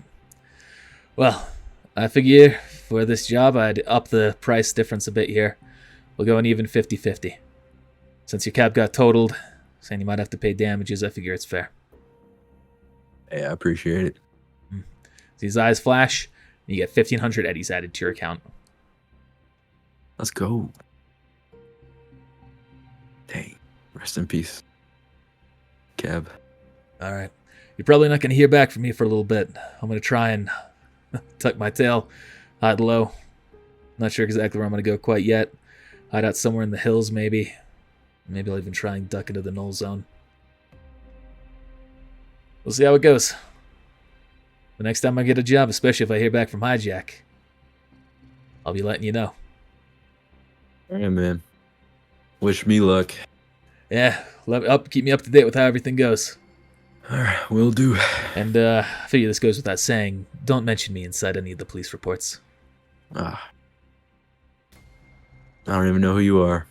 S1: Well, I figure for this job, I'd up the price difference a bit here. We'll go an even 50-50. Since your cab got totaled, saying you might have to pay damages, I figure it's fair.
S2: Hey, I appreciate it.
S1: See his eyes flash, and you get 1,500 eddies added to your account.
S2: Let's go. Dang. Rest in peace, cab.
S1: All right. You're probably not going to hear back from me for a little bit. I'm going to try and tuck my tail, hide low. Not sure exactly where I'm going to go quite yet. Hide out somewhere in the hills, maybe. Maybe I'll even try and duck into the null zone. We'll see how it goes. The next time I get a job, especially if I hear back from Hijack, I'll be letting you know.
S2: Yeah, man. Wish me luck.
S1: Yeah, keep me up to date with how everything goes.
S2: Alright, will do.
S1: And I figure this goes without saying, don't mention me inside any of the police reports.
S2: I don't even know who you are.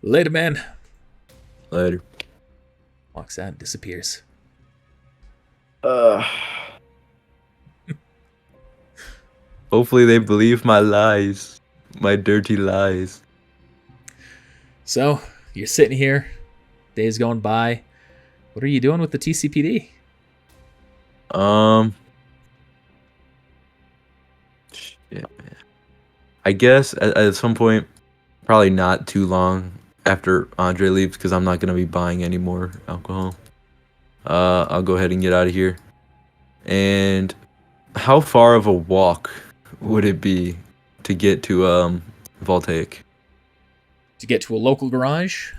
S1: Later, man.
S2: Later.
S1: Walks out and disappears.
S2: Hopefully they believe my lies. My dirty lies.
S1: So, you're sitting here, days going by. What are you doing with the TCPD?
S2: Shit, man. I guess at some point, probably not too long after Andre leaves, because I'm not going to be buying any more alcohol. I'll go ahead and get out of here. And how far of a walk would it be to get to Voltaic?
S1: To get to a local garage?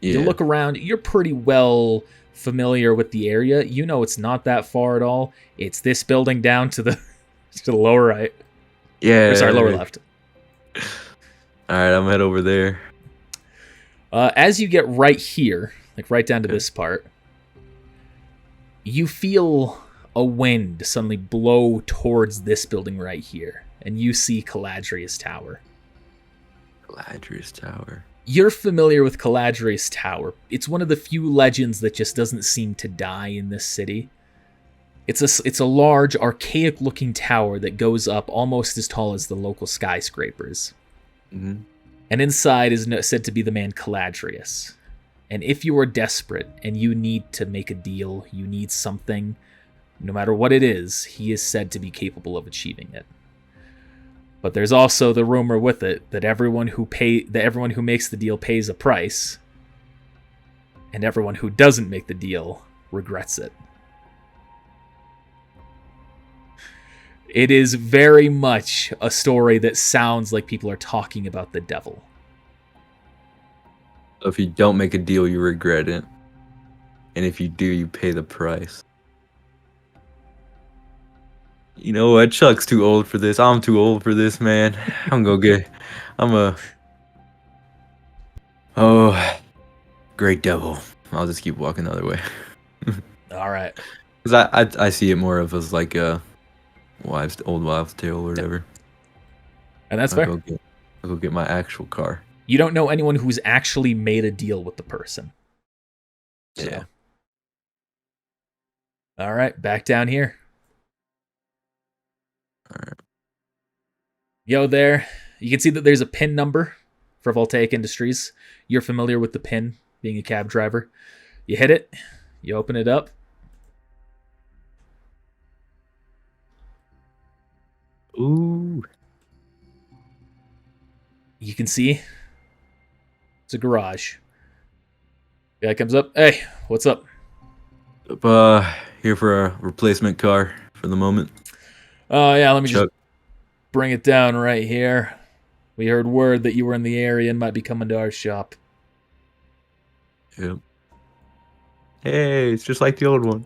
S2: Yeah.
S1: You look around, you're pretty well familiar with the area. You know it's not that far at all. It's this building down to the lower right.
S2: Yeah.
S1: Or sorry, lower left.
S2: Alright, I'm gonna head over there.
S1: As you get right here, like right down to this part, you feel a wind suddenly blow towards this building right here, and you see Caladrius Tower.
S2: Caladrius Tower.
S1: You're familiar with Caladrius Tower. It's one of the few legends that just doesn't seem to die in this city. It's a large, archaic-looking tower that goes up almost as tall as the local skyscrapers.
S2: Mm-hmm.
S1: And inside is said to be the man Caladrius. And if you are desperate and you need to make a deal, you need something, no matter what it is, he is said to be capable of achieving it. But there's also the rumor with it that everyone who makes the deal pays a price, and everyone who doesn't make the deal regrets it. It is very much a story that sounds like people are talking about the devil.
S2: So if you don't make a deal, you regret it. And if you do, you pay the price. You know what? Chuck's too old for this. I'm too old for this, man. Oh, great devil. I'll just keep walking the other way.
S1: All right.
S2: Because I see it more of as like a old wives' tale or whatever.
S1: And that's fair.
S2: I'll go get my actual car.
S1: You don't know anyone who's actually made a deal with the person. So.
S2: Yeah.
S1: All right, back down here.
S2: All right.
S1: Yo, there. You can see that there's a PIN number for Voltaic Industries. You're familiar with the PIN, being a cab driver. You hit it. You open it up.
S2: Ooh.
S1: You can see it's a garage. Guy comes up. Hey, what's up?
S2: Here for a replacement car for the moment.
S1: Oh, yeah, let me
S2: Chuck.
S1: just bring it down right here. We heard word that you were in the area and might be coming to our shop.
S2: Yep. Hey, it's just like the old one.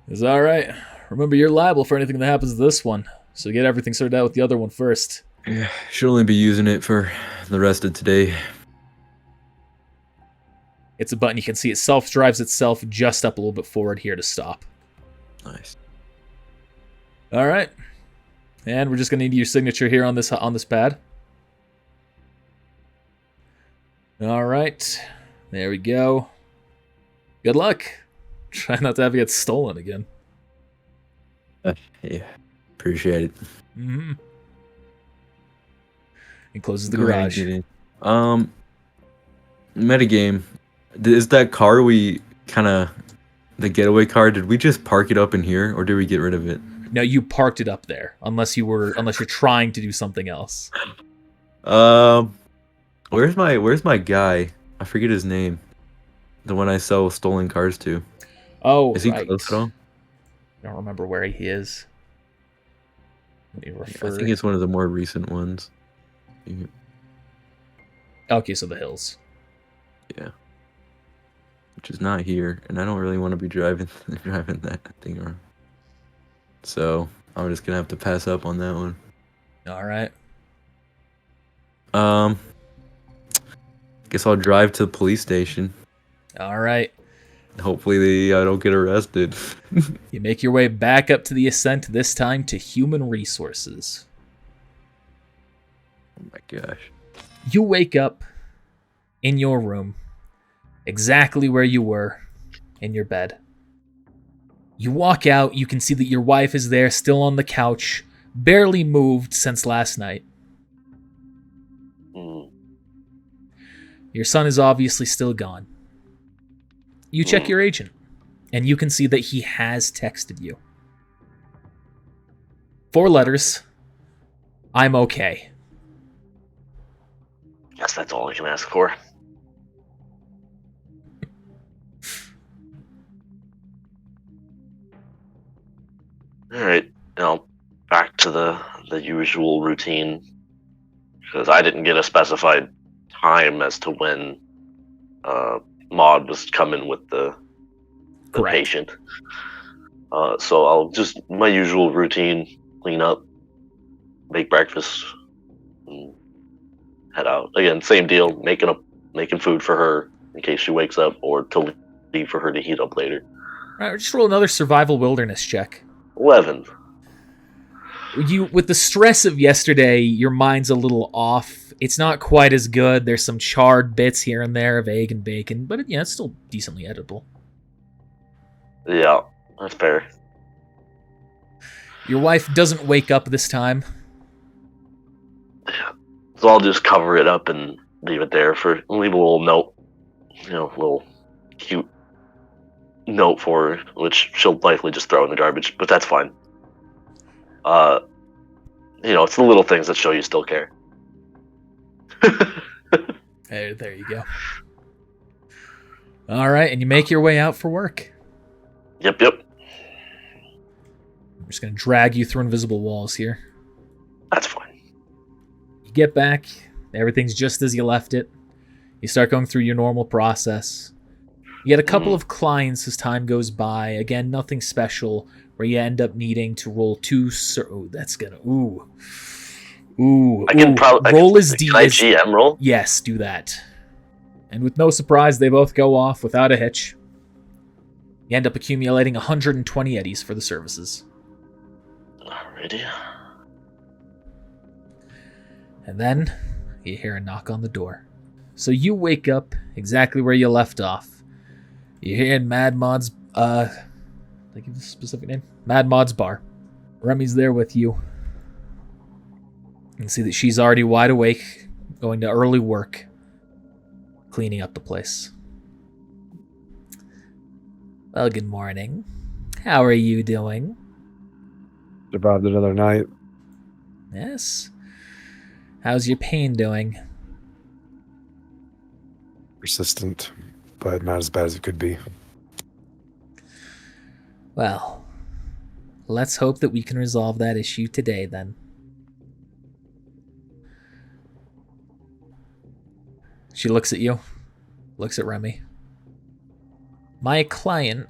S1: It's all right. Remember, you're liable for anything that happens to this one, so get everything sorted out with the other one first.
S2: Yeah, should only be using it for the rest of today.
S1: It's a button. You can see it self-drives itself just up a little bit forward here to stop.
S2: Nice.
S1: All right. And we're just going to need your signature here on this pad. All right. There we go. Good luck. Try not to have it get stolen again.
S2: Yeah, appreciate it.
S1: Mm-hmm. He closes the
S2: Go ahead and
S1: garage.
S2: get in. Metagame. Is that car we kind of the getaway car? Did we just park it up in here, or did we get rid of it?
S1: No, you parked it up there, unless you're trying to do something else.
S2: Um, where's my guy? I forget his name. The one I sell stolen cars to.
S1: Oh,
S2: Is he
S1: right.
S2: close at all?
S1: I don't remember where he is. Let me
S2: I
S1: refer.
S2: think it's one of the more recent ones.
S1: Okay, so the hills.
S2: Yeah. Which is not here, and I don't really want to be driving that thing around. So I'm just gonna have to pass up on that one.
S1: All right.
S2: Guess I'll drive to the police station.
S1: All right.
S2: Hopefully I don't get arrested.
S1: You make your way back up to the ascent, this time to human resources.
S2: Oh my gosh.
S1: You wake up in your room, exactly where you were, in your bed. You walk out, you can see that your wife is there, still on the couch, barely moved since last night. Your son is obviously still gone. You check your agent, and you can see that he has texted you. 4 letters. I'm okay.
S3: Guess that's all I can ask for. Alright, now back to the usual routine. Because I didn't get a specified time as to when Maud was coming with the
S1: Correct.
S3: patient. So I'll just my usual routine, clean up, make breakfast, and head out. Again, same deal, making food for her in case she wakes up, or to leave for her to heat up later.
S1: All right, just roll another survival wilderness check.
S3: 11.
S1: With the stress of yesterday, your mind's a little off. It's not quite as good. There's some charred bits here and there of egg and bacon, but it's still decently edible.
S3: Yeah, that's fair.
S1: Your wife doesn't wake up this time.
S3: So I'll just cover it up and leave it there leave a little note, little cute note for her, which she'll likely just throw in the garbage, but that's fine. It's the little things that show you still care.
S1: There you go. All right, and you make your way out for work.
S3: Yep.
S1: I'm just going to drag you through invisible walls here.
S3: That's fine.
S1: You get back, everything's just as you left it. You start going through your normal process. You get a couple of clients as time goes by. Again, nothing special, where you end up needing to roll 2... that's gonna... Ooh.
S3: I can probably...
S1: Roll is D.
S3: Can I GM roll?
S1: Yes, do that. And with no surprise, they both go off without a hitch. You end up accumulating 120 eddies for the services.
S3: Alrighty.
S1: And then you hear a knock on the door. So you wake up exactly where you left off. You hear in Mad Mod's, did I give a specific name? Mad Mod's bar. Remy's there with you. You can see that she's already wide awake, going to early work, cleaning up the place. Well, good morning. How are you doing?
S4: Survived another night.
S1: Yes. How's your pain doing?
S4: Persistent, but not as bad as it could be.
S1: Well, let's hope that we can resolve that issue today, then. She looks at you, looks at Remy. My companion,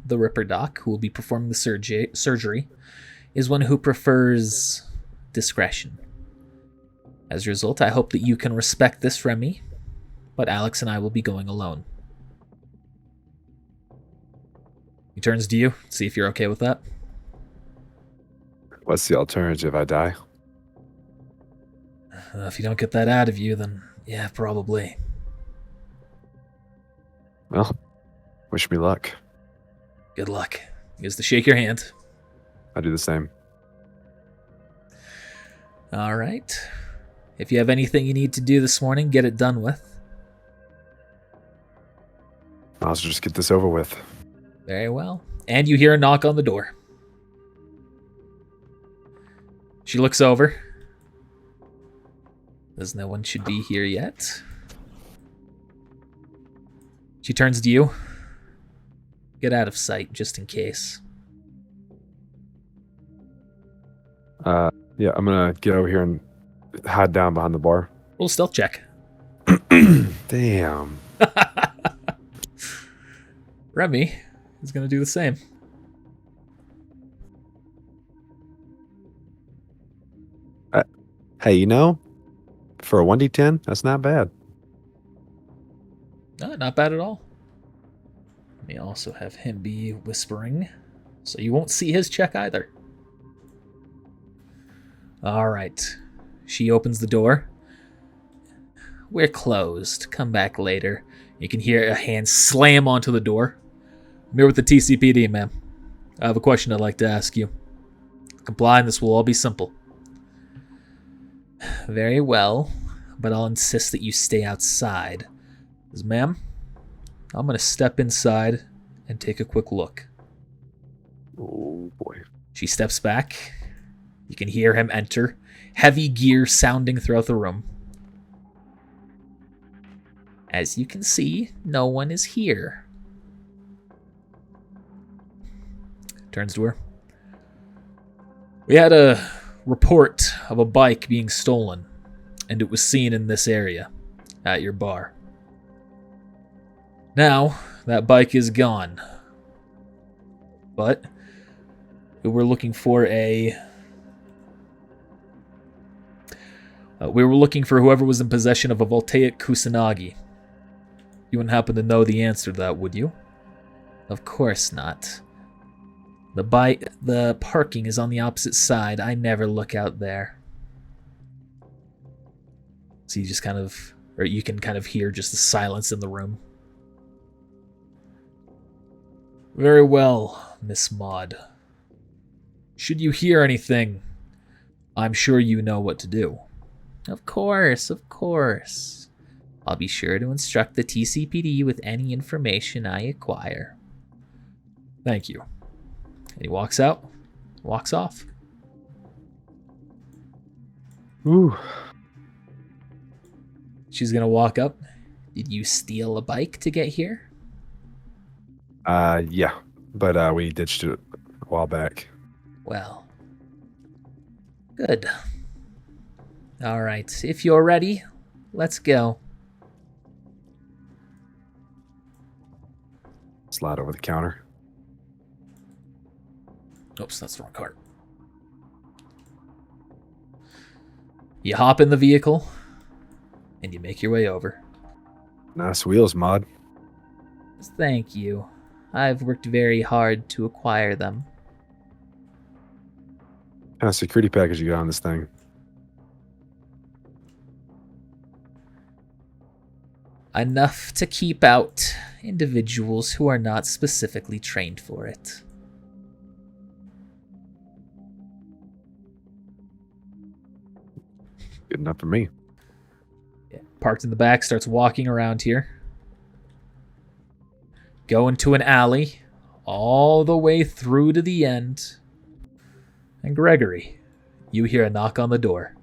S1: the Ripper Doc, who will be performing the surgery, is one who prefers discretion. As a result, I hope that you can respect this, Remy, but Alex and I will be going alone. He turns to you, see if you're okay with that.
S4: What's the alternative? I die?
S1: If you don't get that out of you, then yeah, probably.
S4: Well, Wish me luck.
S1: Good luck. He goes to shake your hand.
S4: I do the same.
S1: All right. If you have anything you need to do this morning, get it done with.
S4: I'll just get this over with.
S1: Very well. And you hear a knock on the door. She looks over. As no one should be here yet. She turns to you. Get out of sight, just in case.
S4: Yeah, I'm gonna get over here and hide down behind the bar.
S1: Roll stealth check.
S4: Damn.
S1: Remy is going to do the same.
S4: Hey, you know, for a 1d10, that's not bad.
S1: No, not bad at all. Let me also have him be whispering, so you won't see his check either. All right. She opens the door. We're closed. Come back later. You can hear a hand slam onto the door. I'm here with the TCPD, ma'am. I have a question I'd like to ask you. Comply and this will all be simple. Very well, but I'll insist that you stay outside. Because, ma'am, I'm going to step inside and take a quick look.
S4: Oh, boy.
S1: She steps back. You can hear him enter. Heavy gear sounding throughout the room. As you can see, no one is here. Turns to her. We had a report of a bike being stolen, and it was seen in this area, at your bar. Now, that bike is gone. But we were looking for whoever was in possession of a voltaic kusanagi. You wouldn't happen to know the answer to that, would you? Of course not. The parking is on the opposite side. I never look out there. So you can kind of hear just the silence in the room. Very well, Miss Maud. Should you hear anything, I'm sure you know what to do. Of course, of course. I'll be sure to instruct the TCPD with any information I acquire. Thank you. And he walks out, walks off.
S4: Ooh.
S1: She's gonna walk up. Did you steal a bike to get here?
S4: Yeah. But we ditched it a while back.
S1: Well, good. All right, if you're ready, let's go.
S4: Slide over the counter.
S1: Oops, that's the wrong cart. You hop in the vehicle, and you make your way over.
S4: Nice wheels, Mod.
S1: Thank you. I've worked very hard to acquire them.
S4: What kind of security package you got on this thing?
S1: Enough to keep out individuals who are not specifically trained for it.
S4: Good enough for me.
S1: Yeah, parked in the back, starts walking around here. Go into an alley, all the way through to the end. And Gregory, you hear a knock on the door.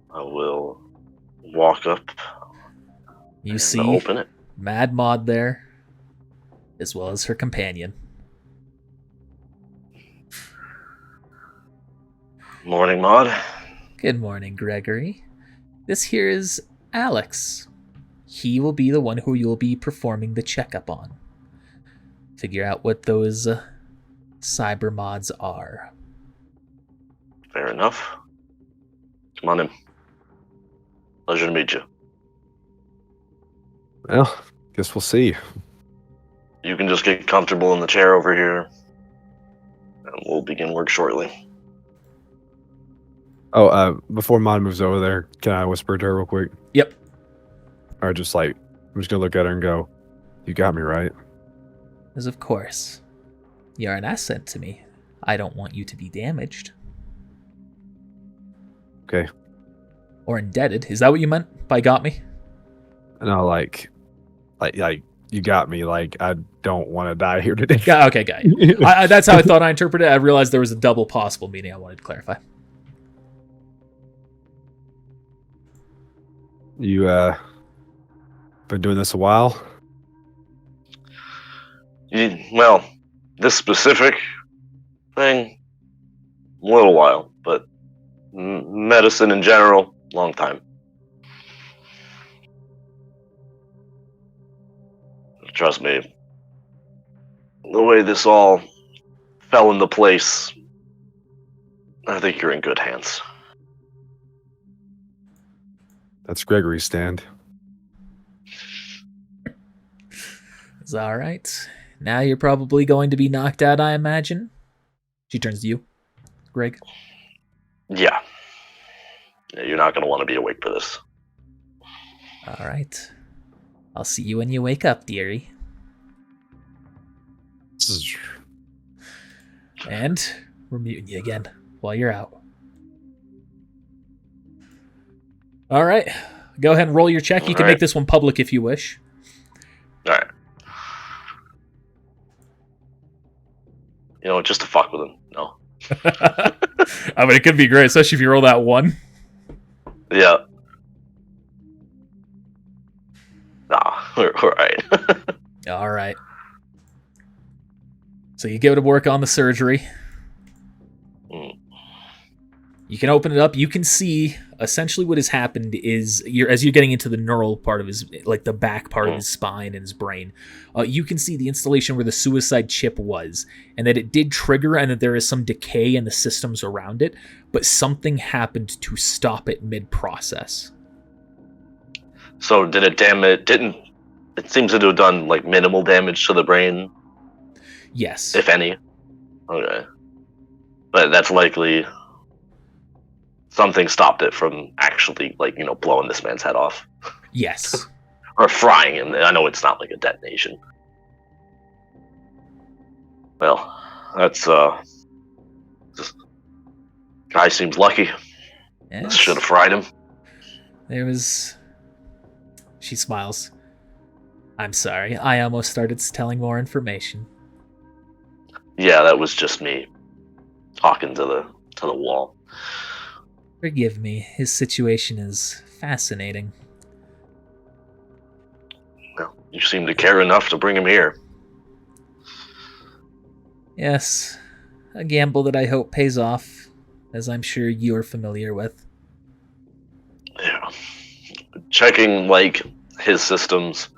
S3: I will walk up.
S1: You
S3: and
S1: see
S3: open it.
S1: Mad Maud there, as well as her companion.
S3: Morning, Maud.
S1: Good morning, Gregory. This here is Alex. He will be the one who you'll be performing the checkup on. Figure out what those cyber mods are.
S3: Fair enough. Come on in. Pleasure to meet you.
S4: Well, guess we'll see.
S3: You can just get comfortable in the chair over here, and we'll begin work shortly.
S4: Oh, before Mod moves over there, can I whisper to her real quick?
S1: Yep.
S4: Or just like, I'm just gonna look at her and go, You got me right.
S1: Because of course, you're an asset to me. I don't want you to be damaged.
S4: Okay.
S1: Or indebted. Is that what you meant by got me?
S4: No, like you got me. Like, I don't want to die here today.
S1: Yeah, okay, got you. That's how I thought I interpreted it. I realized there was a double possible meaning I wanted to clarify.
S4: You been doing this a while?
S3: Well, this specific thing, a little while, but medicine in general, long time. Trust me, the way this all fell into place, I think you're in good hands.
S4: That's Gregory's stand.
S1: It's all right. Now you're probably going to be knocked out, I imagine. She turns to you, Greg.
S3: Yeah, you're not going to want to be awake for this.
S1: All right. I'll see you when you wake up, dearie. And we're muting you again while you're out. All right. Go ahead and roll your check. You can make this one public if you wish.
S3: All right. You know, just to fuck with him. No.
S1: I mean, it could be great, especially if you roll that one.
S3: Yeah. Nah, we're alright.
S1: All right. So you go to work on the surgery. You can open it up. You can see essentially what has happened is as you're getting into the neural part of his, like the back part of his spine and his brain, you can see the installation where the suicide chip was, and that it did trigger, and that there is some decay in the systems around it, but something happened to stop it mid-process.
S3: So did it damage? It seems to have done like minimal damage to the brain?
S1: Yes.
S3: If any. Okay. But that's likely something stopped it from actually, like, you know, blowing this man's head off.
S1: Yes.
S3: Or frying him. I know it's not like a detonation. Well, that's, just, guy seems lucky.
S1: Yes.
S3: Should have fried him.
S1: There was... She smiles. I'm sorry. I almost started telling more information.
S3: Yeah, that was just me talking to the wall.
S1: Forgive me. His situation is fascinating.
S3: Well, you seem to care enough to bring him here.
S1: Yes. A gamble that I hope pays off, as I'm sure you're familiar with.
S3: Yeah. Checking, like, his systems.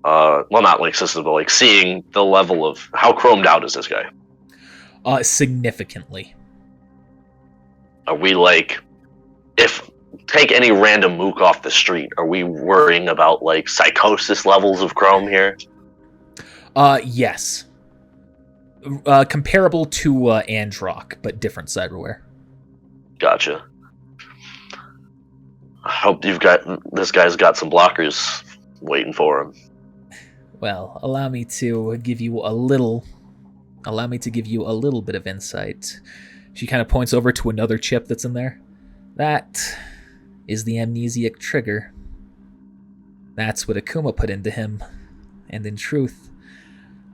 S3: Well, not like systems, but like seeing the level of how chromed out is this guy.
S1: Significantly.
S3: Are we like, if take any random mook off the street, are we worrying about like psychosis levels of chrome here?
S1: Yes. Comparable to Androck, but different cyberware.
S3: Gotcha. I hope this guy's got some blockers waiting for him.
S1: Well, allow me to give you a little bit of insight. She kind of points over to another chip that's in there. That is the amnesiac trigger. That's what Akuma put into him. And in truth,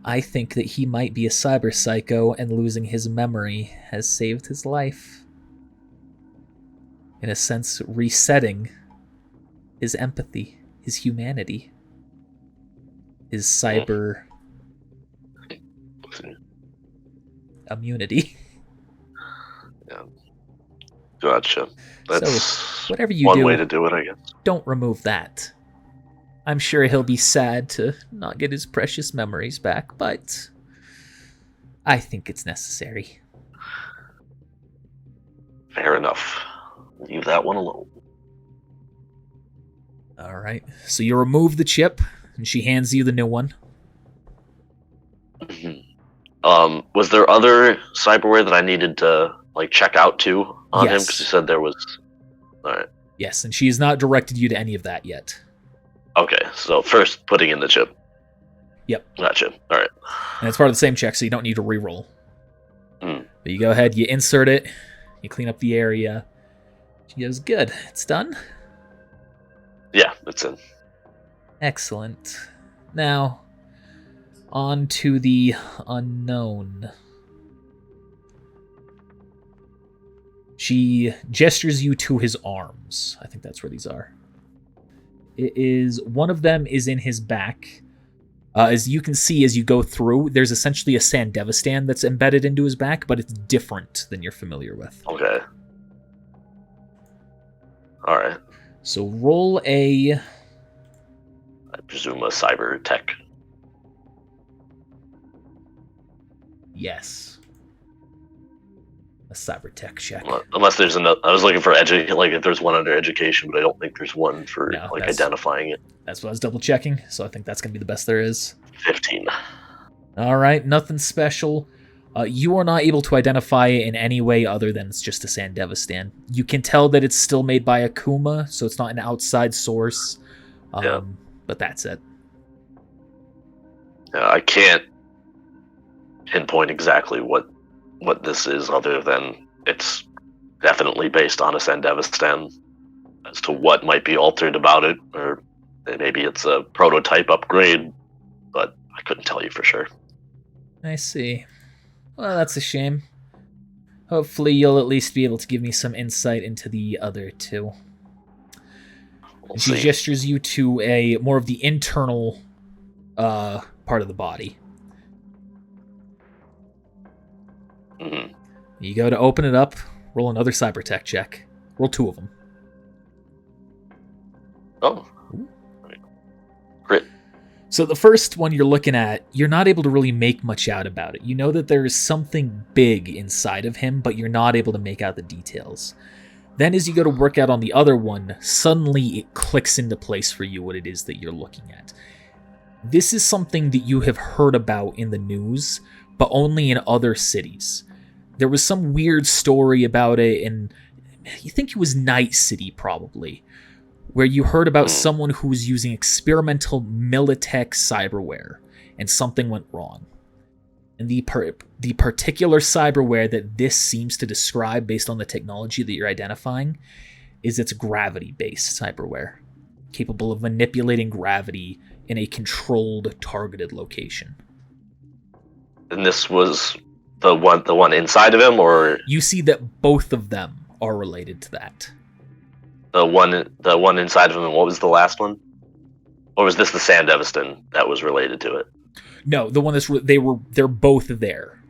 S1: I think that he might be a cyber psycho, and losing his memory has saved his life. In a sense, resetting his empathy, his humanity, his cyber immunity.
S3: Yeah. Gotcha. That's
S1: so, whatever you
S3: one
S1: do,
S3: way to do it, I guess.
S1: Don't remove that. I'm sure he'll be sad to not get his precious memories back, but I think it's necessary.
S3: Fair enough. Leave that one alone.
S1: All right. So you remove the chip, and she hands you the new one.
S3: Was there other cyberware that I needed to like check out too on him? Because you said there was. All right.
S1: Yes, and she has not directed you to any of that yet.
S3: Okay, so first putting in the chip.
S1: Yep.
S3: Gotcha. All right.
S1: And it's part of the same check, so you don't need to re-roll.
S3: Mm.
S1: But you go ahead, you insert it, you clean up the area. She goes, good, it's done.
S3: Yeah, it's in.
S1: Excellent. Now, on to the unknown. She gestures you to his arms. I think that's where these are. It is, one of them is in his back. As you can see as you go through, there's essentially a Sandevistan that's embedded into his back, but it's different than you're familiar with.
S3: Okay. All right.
S1: So roll a...
S3: I presume a cyber tech.
S1: Yes. A cyber tech check.
S3: Unless there's another. I was looking for like if there's one under education, but I don't think there's one for
S1: No,
S3: like
S1: that's-
S3: identifying it.
S1: That's what I was double checking, so I think that's going to be the best there is.
S3: 15.
S1: All right, nothing special. You are not able to identify it in any way other than it's just a Sandevistan. You can tell that it's still made by Akuma, so it's not an outside source.
S3: Yeah.
S1: But that's it.
S3: I can't pinpoint exactly what this is, other than it's definitely based on a Sandevistan. As to what might be altered about it, or maybe it's a prototype upgrade, but I couldn't tell you for sure.
S1: I see. Well, that's a shame. Hopefully you'll at least be able to give me some insight into the other two.
S3: We'll
S1: She
S3: see.
S1: gestures you to a more of the internal part of the body.
S3: Mhm.
S1: You go to open it up, roll another cyber tech check. Roll 2 of them.
S3: Oh. Crit.
S1: So the first one you're looking at, you're not able to really make much out about it. You know that there is something big inside of him, but you're not able to make out the details. Then as you go to work out on the other one, suddenly it clicks into place for you what it is that you're looking at. This is something that you have heard about in the news, but only in other cities. There was some weird story about it in, you think it was Night City probably, where you heard about someone who was using experimental Militech cyberware, and something went wrong. And the particular cyberware that this seems to describe, based on the technology that you're identifying, is its gravity-based cyberware, capable of manipulating gravity in a controlled, targeted location.
S3: And this was the one inside of him, or
S1: You see that both of them are related to that.
S3: the one inside of him, and what was the last one? Or was this the Sandevistan that was related to it?
S1: No, the one they're both there.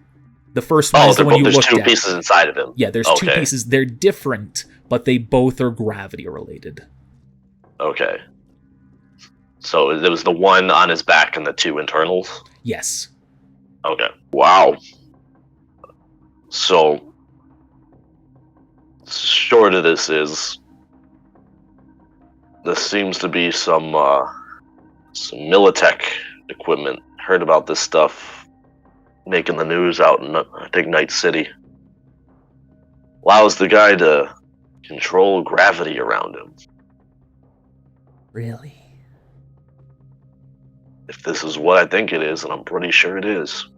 S1: The first one is the one you
S3: there's
S1: looked
S3: two
S1: at.
S3: pieces inside of him.
S1: Yeah, there's two
S3: Okay.
S1: pieces. They're different, but they both are gravity related.
S3: Okay. So there was the one on his back and the two internals?
S1: Yes.
S3: Okay. Wow. So, short of this seems to be some Militech equipment. Heard about this stuff making the news out in, I think, Night City. Allows the guy to control gravity around him.
S1: Really?
S3: If this is what I think it is, and I'm pretty sure it is.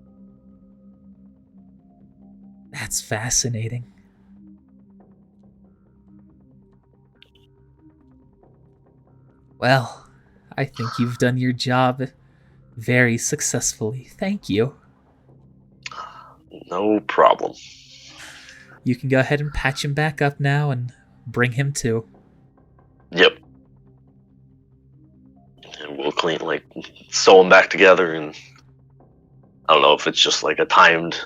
S1: That's fascinating. Well, I think you've done your job very successfully. Thank you.
S3: No problem.
S1: You can go ahead and patch him back up now and bring him to.
S3: Yep. And we'll sew them back together, and I don't know if it's just like a timed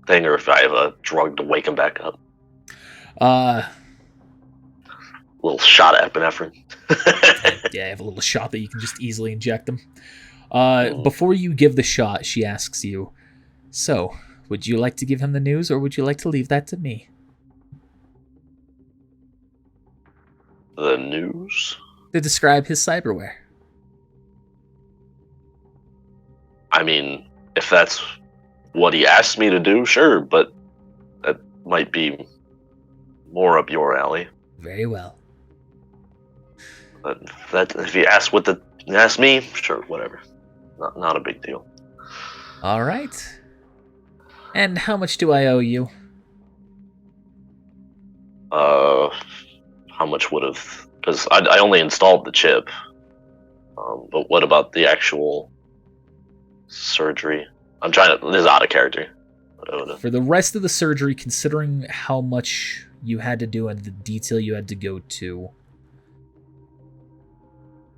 S3: thing, or if I have a drug to wake him back up. Little shot of epinephrine.
S1: Yeah, I have a little shot that you can just easily inject them. Before you give the shot, she asks you, so, would you like to give him the news, or would you like to leave that to me?
S3: The news?
S1: To describe his cyberware.
S3: I mean, if that's what he asked me to do, sure, but that might be more up your alley.
S1: Very well.
S3: But if he asked me, sure, whatever. Not a big deal.
S1: All right. And how much do I owe you?
S3: How much would have? Because I only installed the chip. But what about the actual surgery? I'm trying to. This is out of character.
S1: For the rest of the surgery, considering how much you had to do and the detail you had to go to,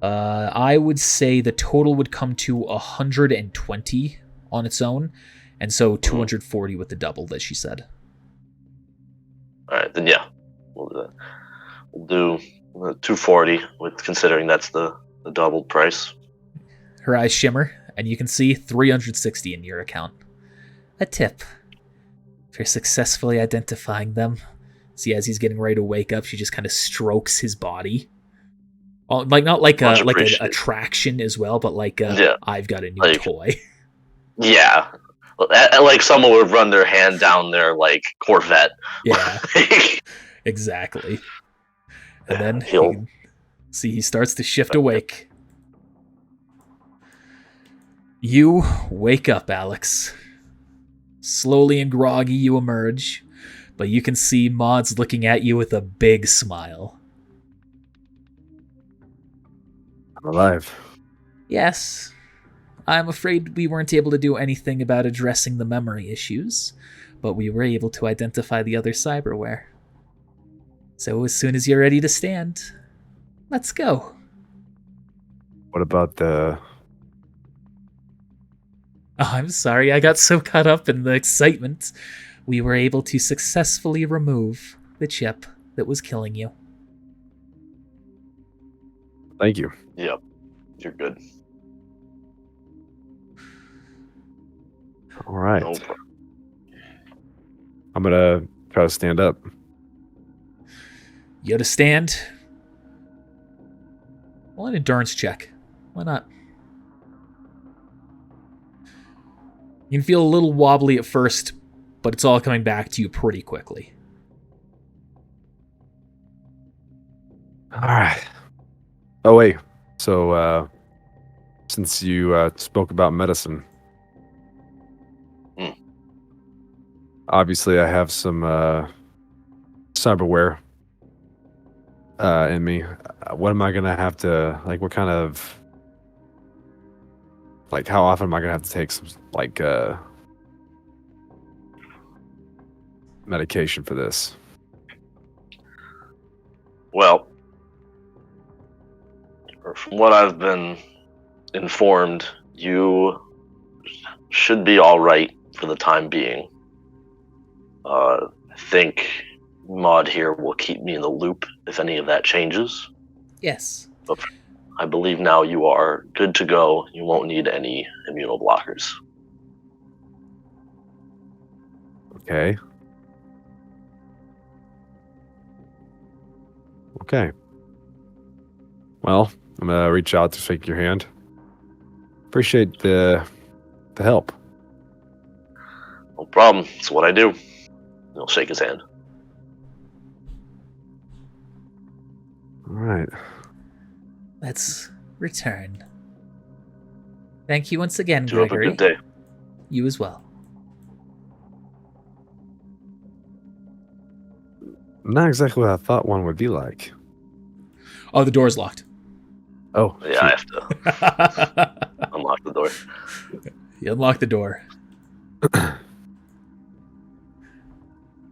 S1: I would say the total would come to 120 on its own, and so 240 with the double that she said.
S3: All right, then yeah, we'll do that. We'll do 240 with considering that's the double price.
S1: Her eyes shimmer, and you can see 360 in your account. A tip for successfully identifying them. See, as he's getting ready to wake up, she just kind of strokes his body. Like not like a attraction as well, but like I've got a new toy.
S3: Yeah, like someone would run their hand down their like Corvette.
S1: Yeah, exactly. And then he starts to shift awake. You wake up, Alex. Slowly and groggy you emerge, but you can see Maud's looking at you with a big smile.
S4: I'm alive.
S1: Yes. I'm afraid we weren't able to do anything about addressing the memory issues, but we were able to identify the other cyberware. So as soon as you're ready to stand, let's go.
S4: What about the...
S1: Oh, I'm sorry, I got so caught up in the excitement. We were able to successfully remove the chip that was killing you.
S4: Thank you.
S3: Yep, you're good.
S4: All right.
S3: No problem.
S4: I'm gonna try to stand up.
S1: You gotta stand. Well, an endurance check. Why not? You can feel a little wobbly at first, but it's all coming back to you pretty quickly.
S4: All right. Oh, wait. So, since you spoke about medicine, obviously I have some cyberware in me. What am I going to have to, like, what kind of, like, how often am I going to have to take some, like, medication for this?
S3: Well, from what I've been informed, you should be all right for the time being. I think Maud here will keep me in the loop if any of that changes.
S1: Yes.
S3: But I believe now you are good to go. You won't need any immunoblockers.
S4: Okay. Okay. Well, I'm gonna reach out to shake your hand. Appreciate the help.
S3: No problem. It's what I do. He'll shake his hand.
S4: All right.
S1: Let's return. Thank you once again,
S3: Do have a
S1: Gregory.
S3: good day.
S1: You as well.
S4: Not exactly what I thought one would be like.
S1: Oh, the door's locked.
S4: Oh,
S3: Yeah, I have to unlock the door.
S1: You unlock the door.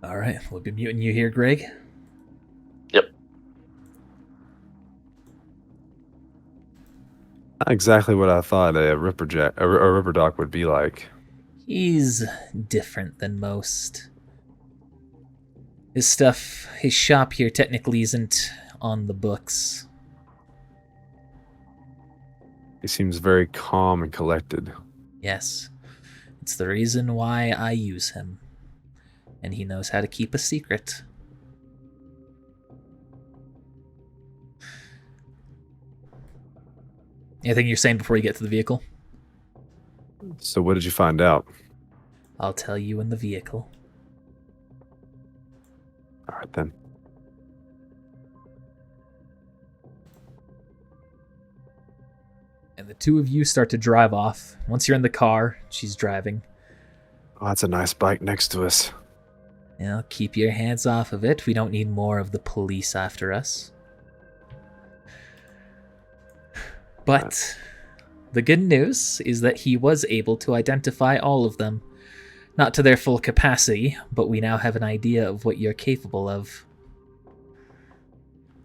S1: All right, we'll be muting you here, Greg.
S3: Yep.
S4: not exactly what I thought a Ripper Doc would be like.
S1: He's different than most. His stuff, his shop here technically isn't on the books.
S4: He seems very calm and collected.
S1: Yes. It's the reason why I use him. And he knows how to keep a secret. Anything you're saying before you get to the vehicle?
S4: So what did you find out?
S1: I'll tell you in the vehicle.
S4: All right, then.
S1: And the two of you start to drive off. Once you're in the car, she's driving.
S4: Oh, that's a nice bike next to us.
S1: Keep your hands off of it. We don't need more of the police after us. But the good news is that he was able to identify all of them. Not to their full capacity, but we now have an idea of what you're capable of.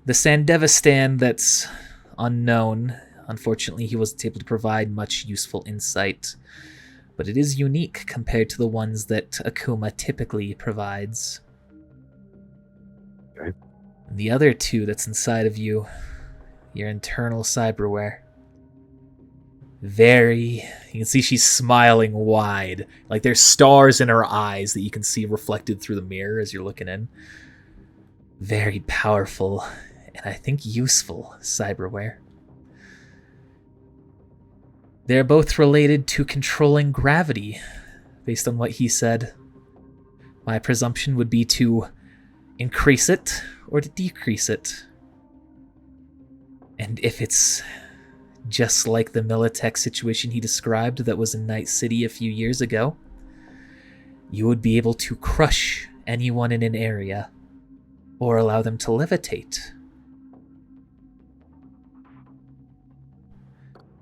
S1: The Sandevistan that's unknown, unfortunately he wasn't able to provide much useful insight, but it is unique compared to the ones that Akuma typically provides.
S4: Okay.
S1: And the other two that's inside of you, your internal cyberware. You can see she's smiling wide. Like there's stars in her eyes that you can see reflected through the mirror as you're looking in. Very powerful, and I think useful cyberware. They're both related to controlling gravity, based on what he said. My presumption would be to increase it or to decrease it. And if it's just like the Militech situation he described that was in Night City a few years ago, you would be able to crush anyone in an area or allow them to levitate.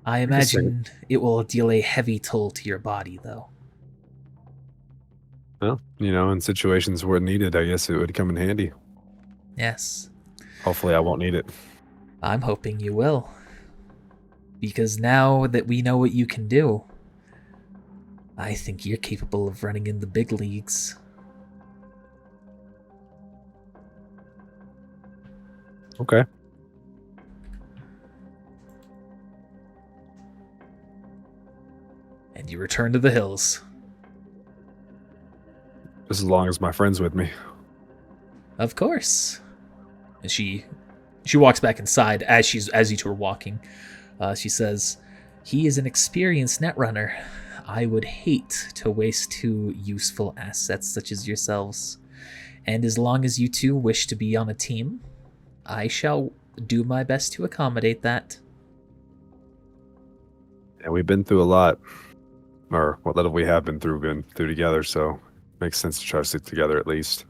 S1: I imagine it will deal a heavy toll to your body, though.
S4: Well, in situations where needed, I guess it would come in handy.
S1: Yes.
S4: Hopefully I won't need it.
S1: I'm hoping you will. Because now that we know what you can do, I think you're capable of running in the big leagues.
S4: Okay.
S1: And you return to the hills.
S4: Just as long as my friend's with me.
S1: Of course. And she walks back inside as you two are walking. She says, "He is an experienced netrunner. I would hate to waste two useful assets such as yourselves. And as long as you two wish to be on a team, I shall do my best to accommodate that."
S4: Yeah, we've been through a lot. Or what little we have been through together, so makes sense to try to stick together at least.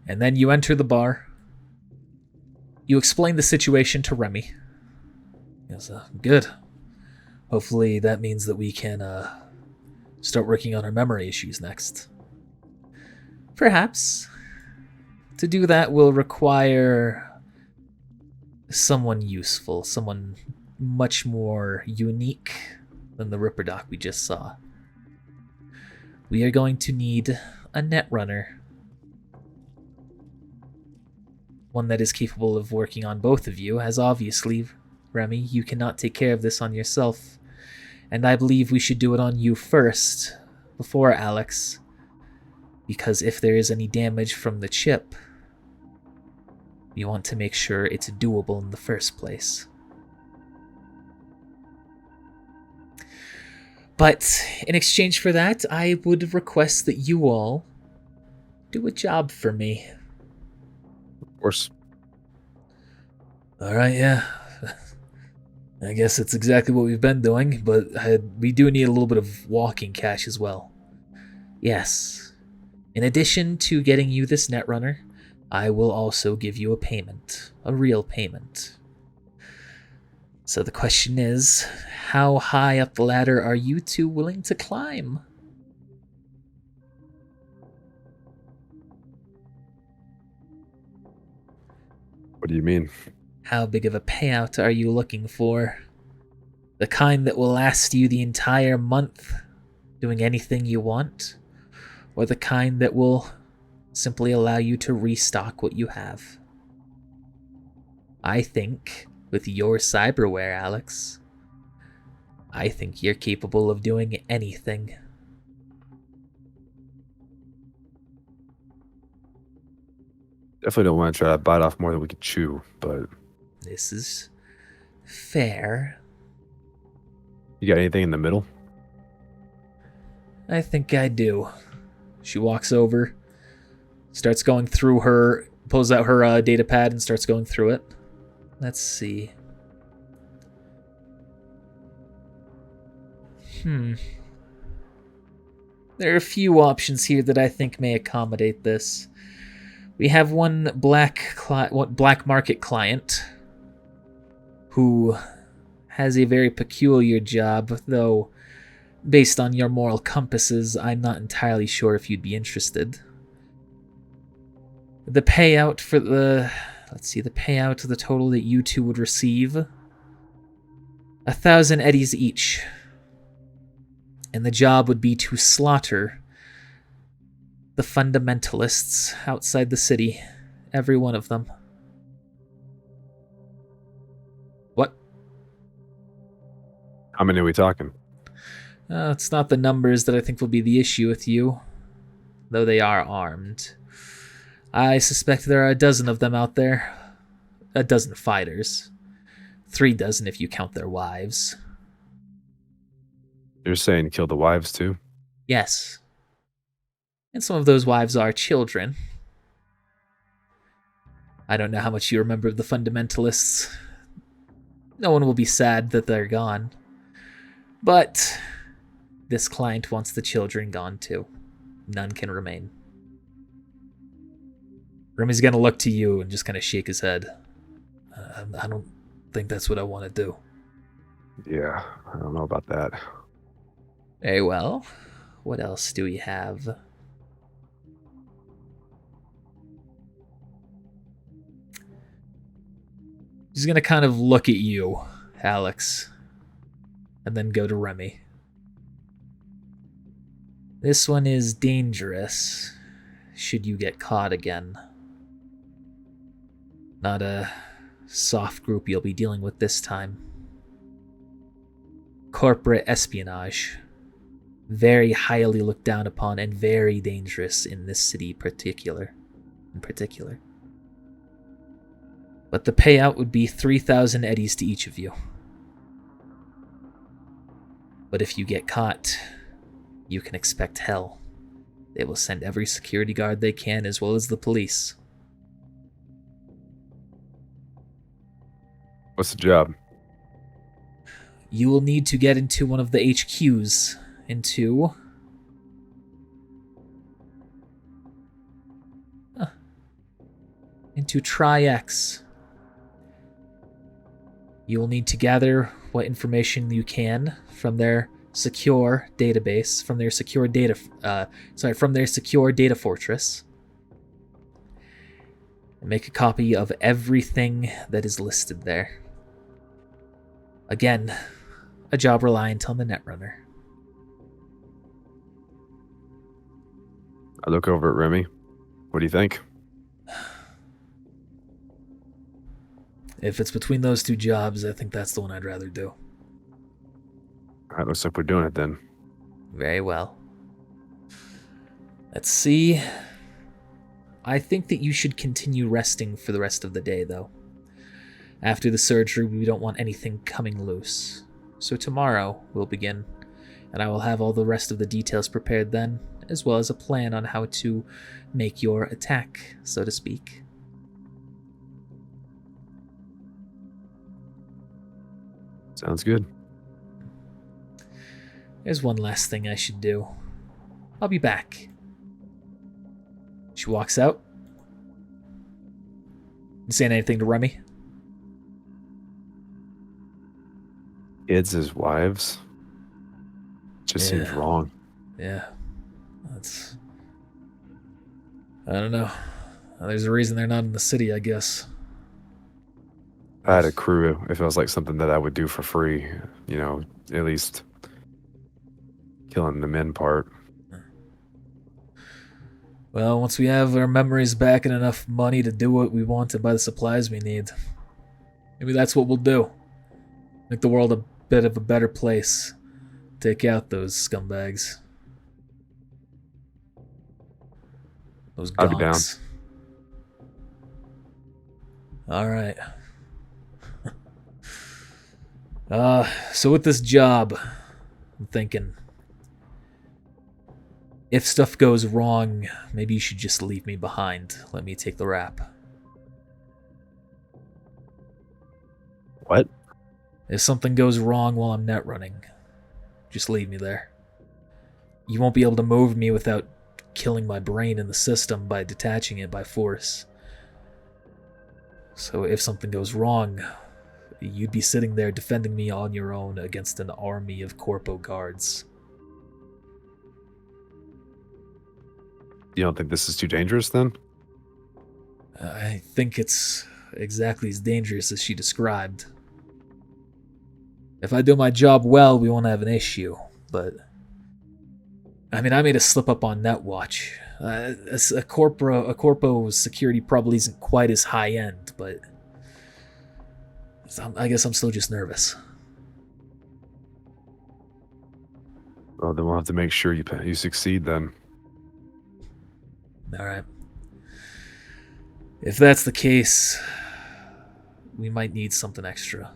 S1: And then you enter the bar. You explain the situation to Remy. He goes, "Good. Hopefully that means that we can start working on our memory issues next." "Perhaps. To do that will require someone useful, someone much more unique than the Ripperdoc we just saw. We are going to need a netrunner. One that is capable of working on both of you, as obviously, Remy, you cannot take care of this on yourself. And I believe we should do it on you first, before Alex. Because if there is any damage from the chip, we want to make sure it's doable in the first place. But in exchange for that, I would request that you all do a job for me."
S4: Of course.
S1: "All right, yeah. I guess it's exactly what we've been doing, but we do need a little bit of walking cash as well." "Yes. In addition to getting you this netrunner, I will also give you a payment, a real payment. So the question is, how high up the ladder are you two willing to climb?"
S4: What do you mean?
S1: How big of a payout are you looking for? The kind that will last you the entire month doing anything you want? Or the kind that will simply allow you to restock what you have? I think, with your cyberware, Alex, I think you're capable of doing anything.
S4: Definitely don't want to try to bite off more than we can chew, but...
S1: This is fair.
S4: You got anything in the middle?
S1: I think I do. She walks over, starts going through pulls out her data pad and starts going through it. Let's see. There are a few options here that I think may accommodate this. We have one black market client who has a very peculiar job, though based on your moral compasses, I'm not entirely sure if you'd be interested. The payout for the payout, the total that you two would receive, 1,000 eddies each. And the job would be to slaughter the fundamentalists outside the city. Every one of them. What?
S4: How many are we talking?
S1: It's not the numbers that I think will be the issue with you, though they are armed. I suspect there are a dozen of them out there. A dozen fighters. 3 dozen if you count their wives.
S4: You're saying kill the wives too?
S1: Yes. And some of those wives are children. I don't know how much you remember of the fundamentalists. No one will be sad that they're gone. But this client wants the children gone too. None can remain. Remy's gonna look to you and just kind of shake his head. I don't think that's what I want to do.
S4: Yeah, I don't know about that.
S1: Very well. What else do we have? He's gonna kind of look at you, Alex, and then go to Remy. This one is dangerous, should you get caught again. Not a soft group you'll be dealing with this time. Corporate espionage. Very highly looked down upon and very dangerous in this city in particular. But the payout would be 3,000 eddies to each of you. But if you get caught, you can expect hell. They will send every security guard they can, as well as the police.
S4: What's the job?
S1: You will need to get into one of the HQs. Into Tri-X. You will need to gather what information you can from their secure database, from their secure data fortress, and make a copy of everything that is listed there. Again, a job reliant on the Netrunner.
S4: I look over at Remy. What do you think?
S1: If it's between those 2 jobs, I think that's the one I'd rather do.
S4: All right, looks like we're doing it then.
S1: Very well. Let's see. I think that you should continue resting for the rest of the day, though. After the surgery, we don't want anything coming loose. So tomorrow, we'll begin, and I will have all the rest of the details prepared then, as well as a plan on how to make your attack, so to speak.
S4: Sounds good.
S1: There's one last thing I should do. I'll be back. She walks out. You saying anything to Remy?
S4: Kids as wives? Just seems wrong.
S1: Yeah. That's... I don't know. There's a reason they're not in the city, I guess.
S4: If I had a crew, it feels like something that I would do for free. You know, at least killing the men part.
S1: Well, once we have our memories back and enough money to do what we want and buy the supplies we need, maybe that's what we'll do. Make the world a bit of a better place. Take out those scumbags. Those
S4: I'll be down.
S1: gonks. Alright. So with this job, I'm thinking, if stuff goes wrong, maybe you should just leave me behind. Let me take the rap.
S4: What?
S1: If something goes wrong while I'm net running, just leave me there. You won't be able to move me without killing my brain in the system by detaching it by force. So if something goes wrong, you'd be sitting there defending me on your own against an army of corpo guards.
S4: You don't think this is too dangerous then?
S1: I think it's exactly as dangerous as she described. If I do my job well, we won't have an issue, but... I mean, I made a slip up on Netwatch. A corpo's security probably isn't quite as high end, but... I guess I'm still just nervous.
S4: Well, then we'll have to make sure you succeed then.
S1: Alright. If that's the case, we might need something extra.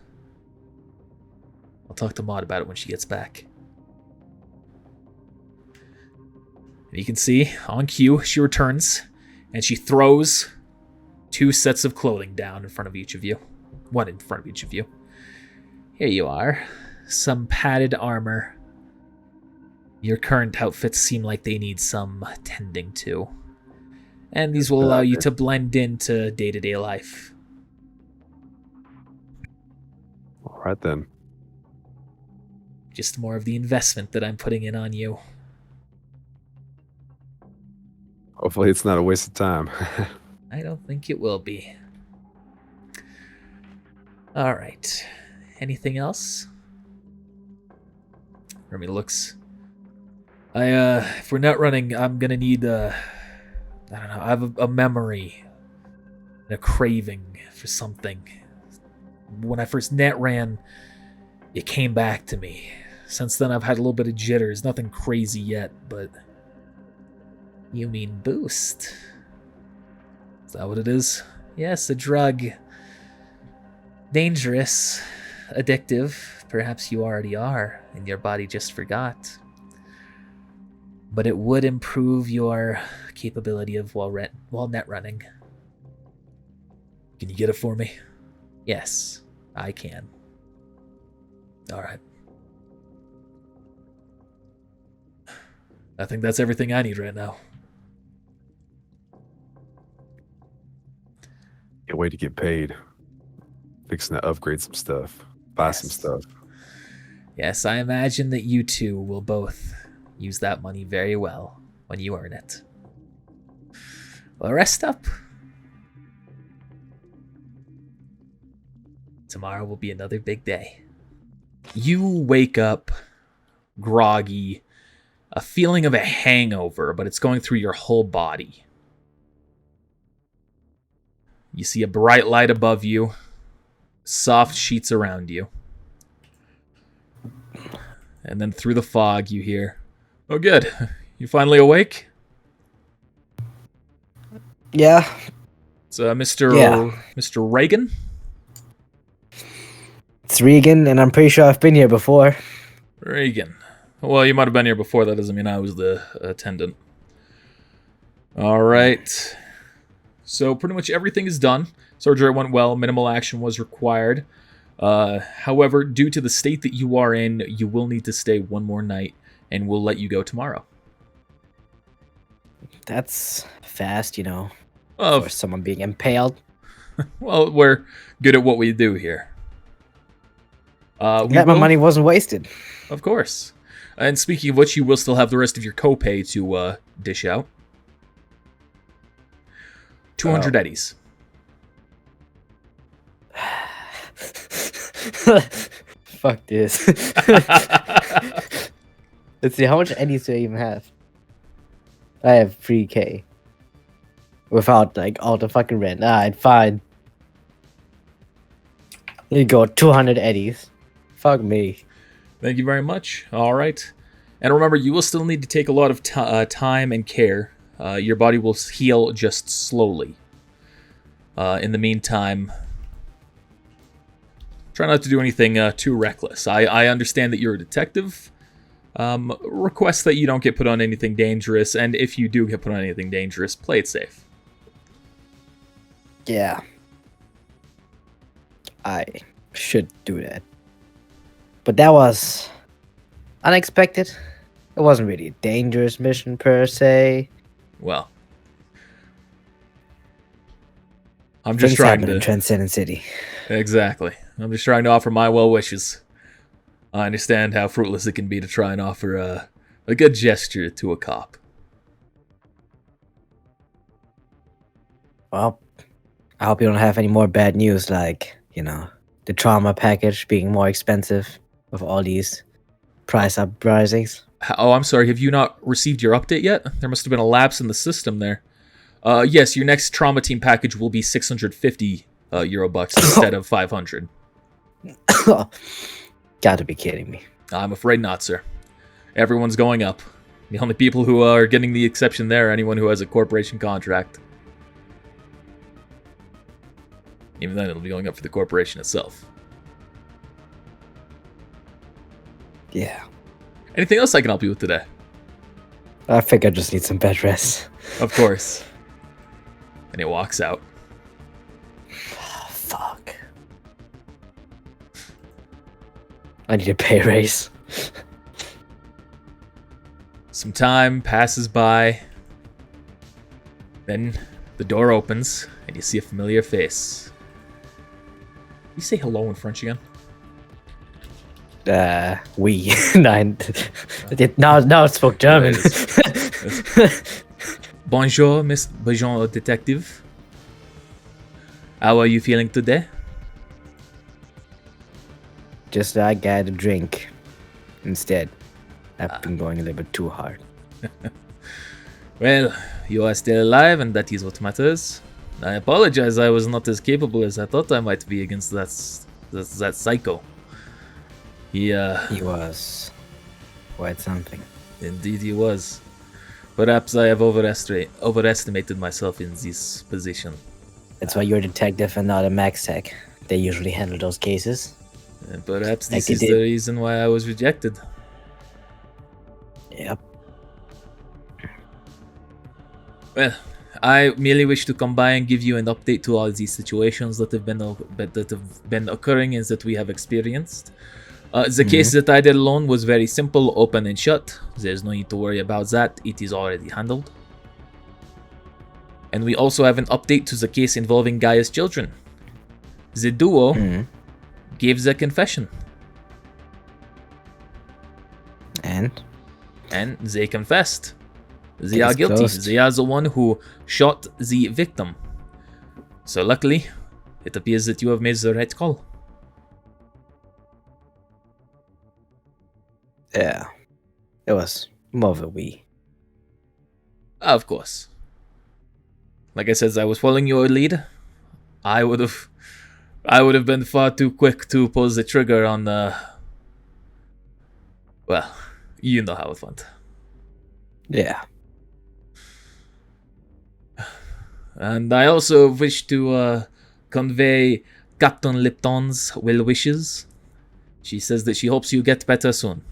S1: I'll talk to Maud about it when she gets back. And you can see, on cue, she returns, and she throws 2 sets of clothing down in front of each of you. One in front of each of you. Here you are. Some padded armor. Your current outfits seem like they need some tending to. And these will allow you to blend into day-to-day life.
S4: All right then.
S1: Just more of the investment that I'm putting in on you.
S4: Hopefully it's not a waste of time.
S1: I don't think it will be. Alright. Anything else? Remy looks. If we're not running, I'm gonna need, I don't know, I have a memory. And a craving for something. When I first net ran, it came back to me. Since then, I've had a little bit of jitters. Nothing crazy yet, but... You mean boost? Is that what it is? Yes, a drug. Dangerous. Addictive. Perhaps you already are, and your body just forgot. But it would improve your capability of while net running. Can you get it for me? Yes, I can. Alright. I think that's everything I need right now.
S4: Can't wait to get paid. Fixing to upgrade some stuff. Buy some stuff.
S1: Yes, I imagine that you two will both use that money very well when you earn it. Well, rest up. Tomorrow will be another big day. You wake up groggy, a feeling of a hangover, but it's going through your whole body. You see a bright light above you, soft sheets around you. And then through the fog you hear, "Oh good, you finally awake?"
S5: Yeah.
S1: It's Mr. Reagan?
S5: It's Regan, and I'm pretty sure I've been here before.
S1: Reagan. Well, you might have been here before. That doesn't mean I was the attendant. All right. So pretty much everything is done. Surgery went well. Minimal action was required. However, due to the state that you are in, you will need to stay one more night, and we'll let you go tomorrow.
S5: That's fast, you know,
S1: Oh,
S5: for someone being impaled.
S1: well, we're good at what we do here.
S5: My money wasn't wasted.
S1: Of course. And speaking of which, you will still have the rest of your copay to dish out. 200 eddies.
S5: Fuck this. Let's see, how much eddies do I even have? I have 3k. Without, like, all the fucking rent. Alright, fine. There you go, 200 eddies. Fuck me.
S1: Thank you very much. All right. And remember, you will still need to take a lot of time and care. Your body will heal just slowly. In the meantime, try not to do anything too reckless. I understand that you're a detective. Request that you don't get put on anything dangerous, and if you do get put on anything dangerous, play it safe.
S5: Yeah. I should do that. But that was... unexpected. It wasn't really a dangerous mission per se.
S1: Well, I'm just
S5: Things
S1: trying
S5: happen in
S1: to...
S5: Transcendent City.
S1: Exactly. I'm just trying to offer my well wishes. I understand how fruitless it can be to try and offer a good gesture to a cop.
S5: Well, I hope you don't have any more bad news, like, the trauma package being more expensive with all these price uprisings.
S1: Oh, I'm sorry. Have you not received your update yet? There must have been a lapse in the system there. Yes, your next trauma team package will be 650 euro bucks instead of 500.
S5: Gotta be kidding me.
S1: I'm afraid not, sir. Everyone's going up. The only people who are getting the exception there are anyone who has a corporation contract. Even then, it'll be going up for the corporation itself.
S5: Yeah.
S1: Anything else I can help you with today?
S5: I think I just need some bed rest.
S1: Of course. And he walks out.
S5: Oh, fuck. I need a pay raise.
S1: Some time passes by. Then the door opens, and you see a familiar face. You say hello in French again?
S5: We. Nein. Now it spoke German.
S1: Bonjour, Miss Bonjour, Detective. How are you feeling today?
S5: Just I got a drink instead. I've been going a little bit too hard.
S1: Well, you are still alive, and that is what matters. I apologize, I was not as capable as I thought I might be against that psycho. He
S5: was quite something.
S1: Indeed he was. Perhaps I have overestimated myself in this position.
S5: That's why you're a detective and not a max tech. They usually handle those cases.
S1: And perhaps
S5: Like
S1: this
S5: they
S1: is
S5: did.
S1: the reason why I was rejected.
S5: Yep.
S1: Well, I merely wish to come by and give you an update to all these situations that have been occurring and that we have experienced. The case that I did alone was very simple, open and shut. There's no need to worry about that. It is already handled. And we also have an update to the case involving Gaia's children. The duo gave the confession.
S5: And
S1: They confessed. They
S5: Case
S1: are guilty.
S5: closed.
S1: They are the one who shot the victim. So luckily, it appears that you have made the right call.
S5: yeah, it was more of a we.
S1: Of course. Like I said, I was following your lead. I would have been far too quick to pull the trigger on the... Well, you know how it went.
S5: Yeah.
S1: And I also wish to convey Captain Lipton's well wishes. She says that she hopes you get better soon.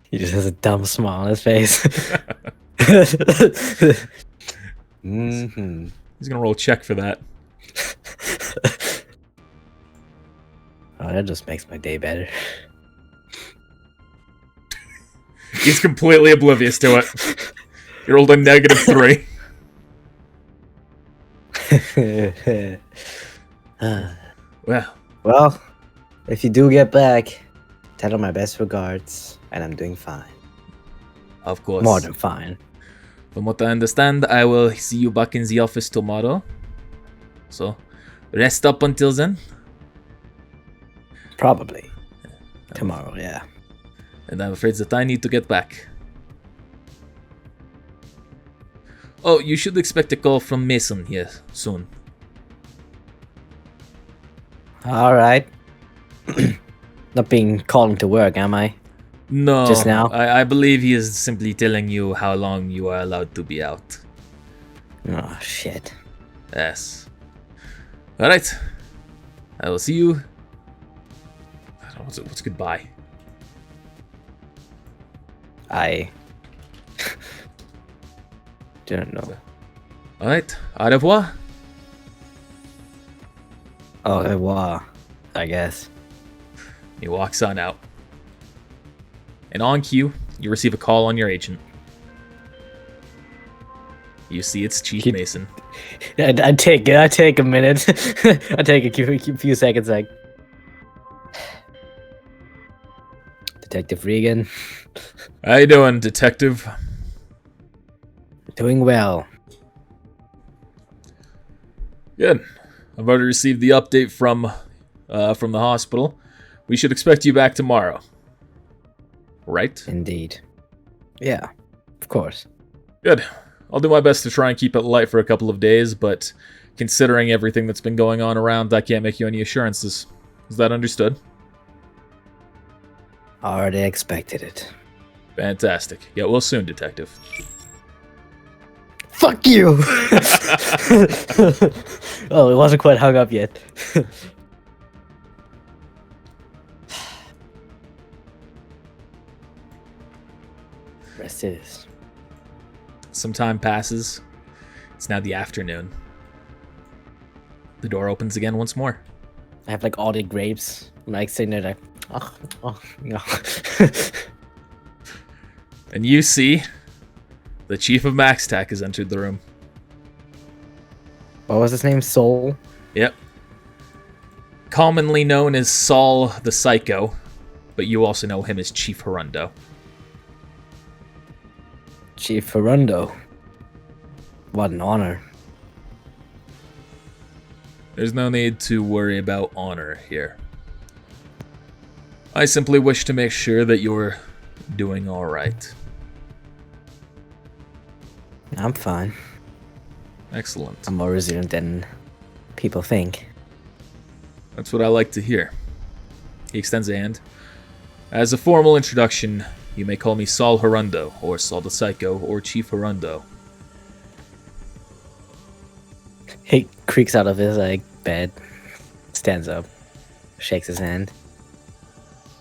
S5: He just has a dumb smile on his face. Mm-hmm.
S1: He's gonna roll a check for that.
S5: Oh, that just makes my day better.
S1: He's completely oblivious to it. You rolled a -3. Well,
S5: if you do get back, tell her my best regards, and I'm doing fine.
S1: of course.
S5: More than fine.
S1: From what I understand, I will see you back in the office tomorrow. So, rest up until then.
S5: Probably. Tomorrow, yeah.
S1: And I'm afraid that I need to get back. Oh, you should expect a call from Mason here soon.
S5: Alright. Not being called into work, am I?
S1: No,
S5: Just now?
S1: I believe he is simply telling you how long you are allowed to be out.
S5: Oh, shit.
S1: Yes. Alright. I will see you. I don't know, what's goodbye?
S5: I don't know.
S1: Alright. Au revoir.
S5: Au revoir, I guess.
S1: He walks on out. And on cue, you receive a call on your agent. You see it's Chief Mason.
S5: I take a minute. I take a few seconds. Like, Detective Regan,
S1: How you doing, Detective?
S5: doing well.
S1: Good. I've already received the update from the hospital. We should expect you back tomorrow. Right?
S5: Indeed. Yeah, of course.
S1: Good. I'll do my best to try and keep it light for a couple of days, but considering everything that's been going on around, I can't make you any assurances. Is that understood?
S5: Already expected it.
S1: Fantastic. Get well soon, Detective.
S5: Fuck you! Oh, it wasn't quite hung up yet. Rest is.
S1: Some time passes. It's now the afternoon. The door opens again once more.
S5: I have like all the grapes. I'm like sitting there like, no.
S1: And you see the Chief of MaxTac has entered the room.
S5: What was his name? Soul?
S1: Yep. Commonly known as Saul the Psycho, but you also know him as Chief Hirundo.
S5: Chief Hirundo. What an honor.
S1: There's no need to worry about honor here. I simply wish to make sure that you're doing alright.
S5: I'm fine.
S1: Excellent.
S5: I'm more resilient than people think.
S1: That's what I like to hear. He extends a hand. As a formal introduction, you may call me Saul Hirundo, or Saul the Psycho, or Chief Hirundo.
S5: He creaks out of his like bed, stands up, shakes his hand.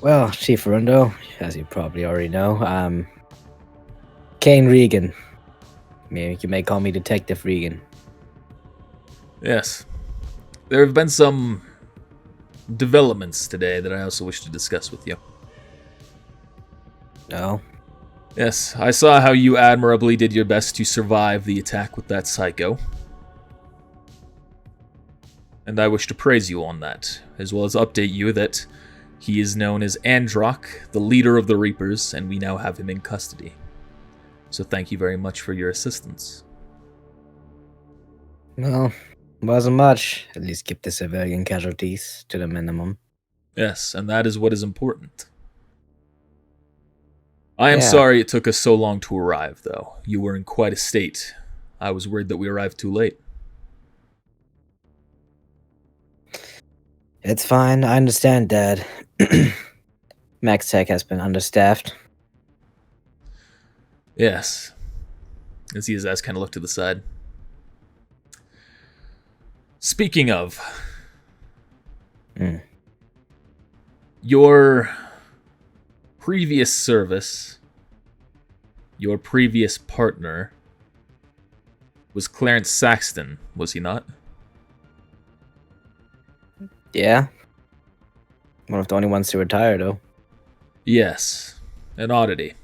S5: Well, Chief Hirundo, as you probably already know, Kane Regan. You may call me Detective Regan.
S1: Yes. There have been some developments today that I also wish to discuss with you.
S5: No?
S1: Yes, I saw how you admirably did your best to survive the attack with that psycho. And I wish to praise you on that, as well as update you that he is known as Androck, the leader of the Reapers, and we now have him in custody. So thank you very much for your assistance.
S5: Well, wasn't much. At least keep the civilian casualties to the minimum.
S1: Yes, and that is what is important. I am
S5: Yeah.
S1: sorry it took us so long to arrive, though. You were in quite a state. I was worried that we arrived too late.
S5: It's fine. I understand, Dad. Max Tech has been understaffed.
S1: Yes. As his eyes kind of look to the side. Speaking of, your previous service, your previous partner, was Clarence Saxton, was he not?
S5: Yeah. One of the only ones to retire, though.
S1: Yes, an oddity.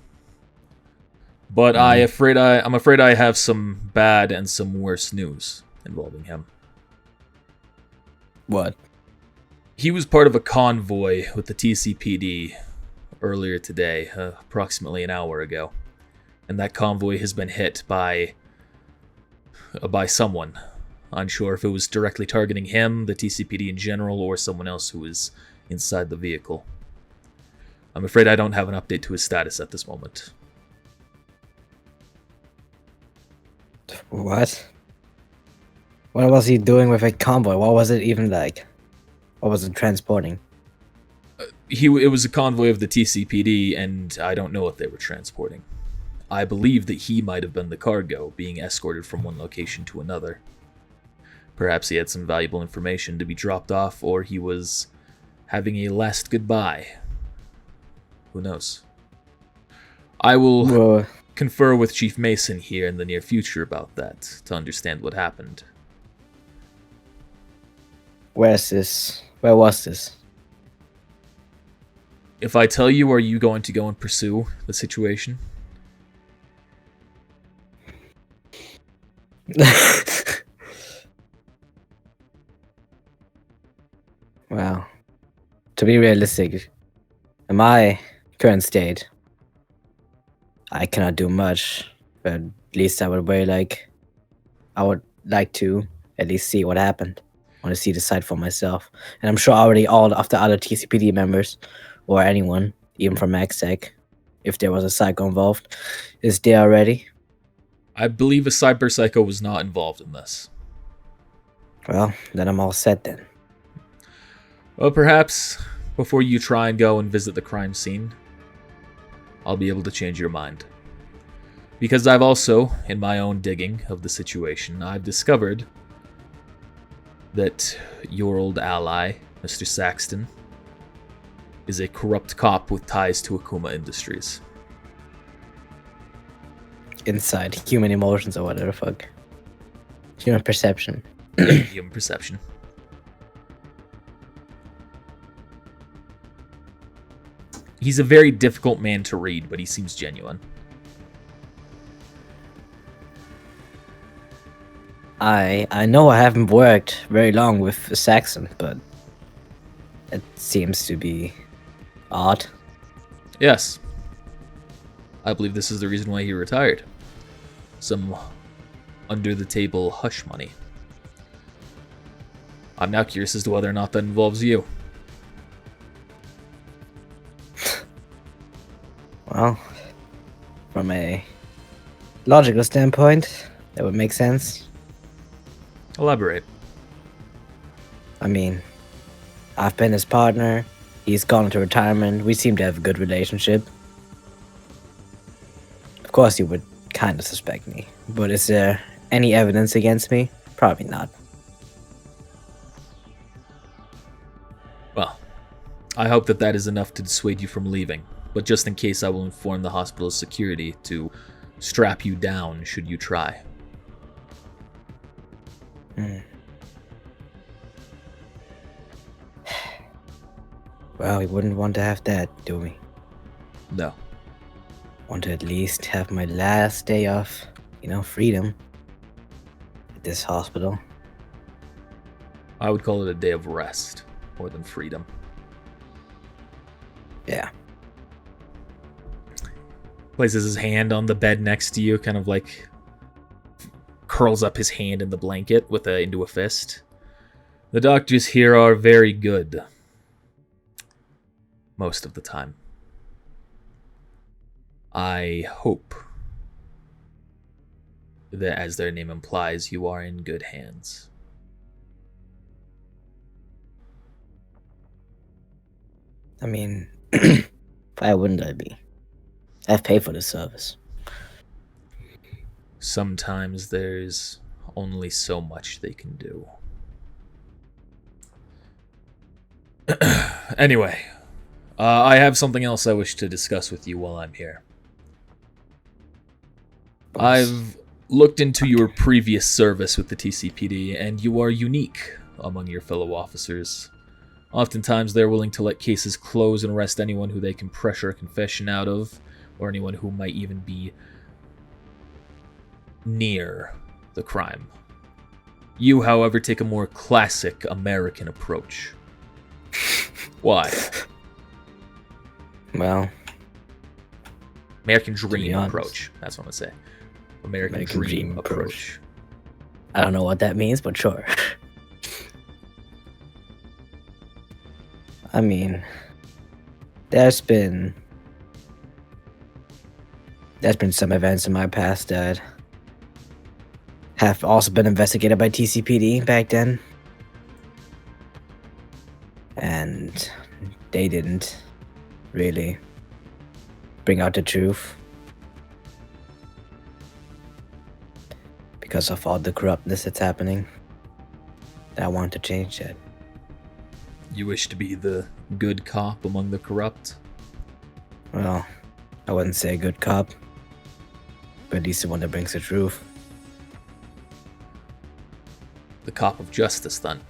S1: But I'm afraid I have some bad and some worse news involving him.
S5: What?
S1: He was part of a convoy with the TCPD earlier today, approximately an hour ago. And that convoy has been hit by someone. Unsure if it was directly targeting him, the TCPD in general, or someone else who was inside the vehicle. I'm afraid I don't have an update to his status at this moment.
S5: What? What was he doing with a convoy? What was it even like? What was it transporting?
S1: It was a convoy of the TCPD, and I don't know what they were transporting. I believe that he might have been the cargo, being escorted from one location to another. Perhaps he had some valuable information to be dropped off, or he was having a last goodbye. Who knows? I will confer with Chief Mason here in the near future about that, to understand what happened.
S5: Where's this? Where was this?
S1: If I tell you, are you going to go and pursue the situation?
S5: Well, to be realistic, in my current state, I cannot do much, but at least I would like to at least see what happened. I want to see the site for myself. And I'm sure already all of the other TCPD members, or anyone, even from MaxTech, if there was a psycho involved, is there already.
S1: I believe a cyber psycho was not involved in this.
S5: Well, then I'm all set then.
S1: Well, perhaps before you try and go and visit the crime scene, I'll be able to change your mind. Because I've also, in my own digging of the situation, I've discovered that your old ally, Mr. Saxton, is a corrupt cop with ties to Akuma Industries.
S5: Inside human emotions or whatever the fuck. Human perception.
S1: Yeah, human perception. He's a very difficult man to read, but he seems genuine.
S5: I know I haven't worked very long with Saxon, but it seems to be odd.
S1: Yes. I believe this is the reason why he retired. Some under-the-table hush money. I'm now curious as to whether or not that involves you.
S5: Well, from a logical standpoint, that would make sense.
S1: Elaborate.
S5: I mean, I've been his partner. He's gone into retirement. We seem to have a good relationship. Of course, you would kind of suspect me. But is there any evidence against me? Probably not.
S1: Well, I hope that is enough to dissuade you from leaving. But just in case, I will inform the hospital's security to strap you down should you try.
S5: Well, we wouldn't want to have that, do we?
S1: No.
S5: Want to at least have my last day of, freedom at this hospital.
S1: I would call it a day of rest more than freedom.
S5: Yeah.
S1: Places his hand on the bed next to you, kind of like curls up his hand in the blanket into a fist. The doctors here are very good. Most of the time. I hope that, as their name implies, you are in good hands.
S5: I mean, why wouldn't I be? I've paid for the service.
S1: Sometimes there's only so much they can do. Anyway, I have something else I wish to discuss with you while I'm here. I've looked into your previous service with the TCPD, and you are unique among your fellow officers. Oftentimes, they're willing to let cases close and arrest anyone who they can pressure a confession out of, or anyone who might even be near the crime. You, however, take a more classic American approach. Why?
S5: Well,
S1: American dream
S5: honest.
S1: approach. That's what I'm gonna say. American dream approach.
S5: I don't know what that means, but sure. I mean, there's been some events in my past that have also been investigated by TCPD back then. And they didn't really bring out the truth. Because of all the corruptness that's happening. I want to change that.
S1: You wish to be the good cop among the corrupt?
S5: Well, I wouldn't say a good cop. But at least the one that brings the truth.
S1: The cop of justice, then.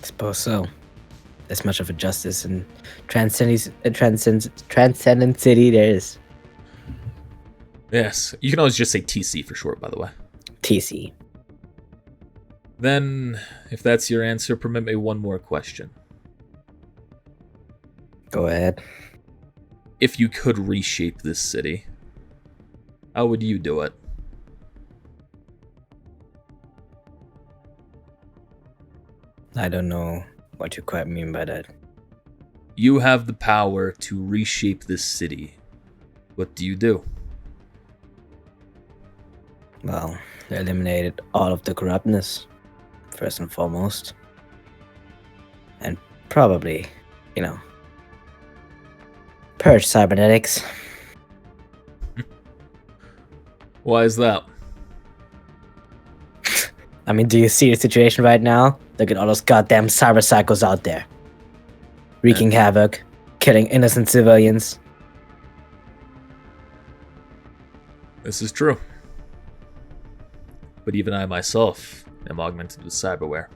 S5: Suppose so. as much of a justice and transcendent city there is.
S1: Yes, you can always just say TC for short, by the way.
S5: TC.
S1: Then, if that's your answer, permit me one more question.
S5: Go ahead.
S1: If you could reshape this city, how would you do it?
S5: I don't know what you quite mean by that.
S1: You have the power to reshape this city. What do you do?
S5: Well, they eliminated all of the corruptness, first and foremost. And probably, purge cybernetics.
S1: Why is that?
S5: I mean, do you see the situation right now? Look at all those goddamn cyber psychos out there. Wreaking havoc, killing innocent civilians.
S1: This is true. But even I myself am augmented with cyberware.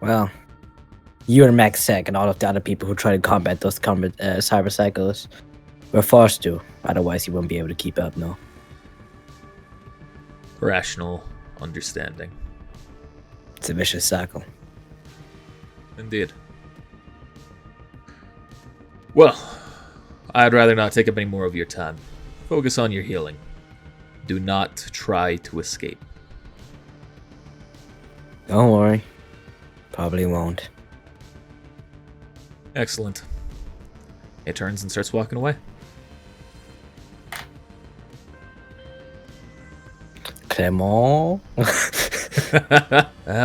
S5: Well, you and Max Sec and all of the other people who try to combat those cyber psychos were forced to. Otherwise, you won't be able to keep up, no.
S1: Rational understanding.
S5: It's a vicious cycle.
S1: Indeed. Well, I'd rather not take up any more of your time. Focus on your healing. Do not try to escape.
S5: Don't worry. Probably won't.
S1: Excellent. He turns and starts walking away.
S5: Clement?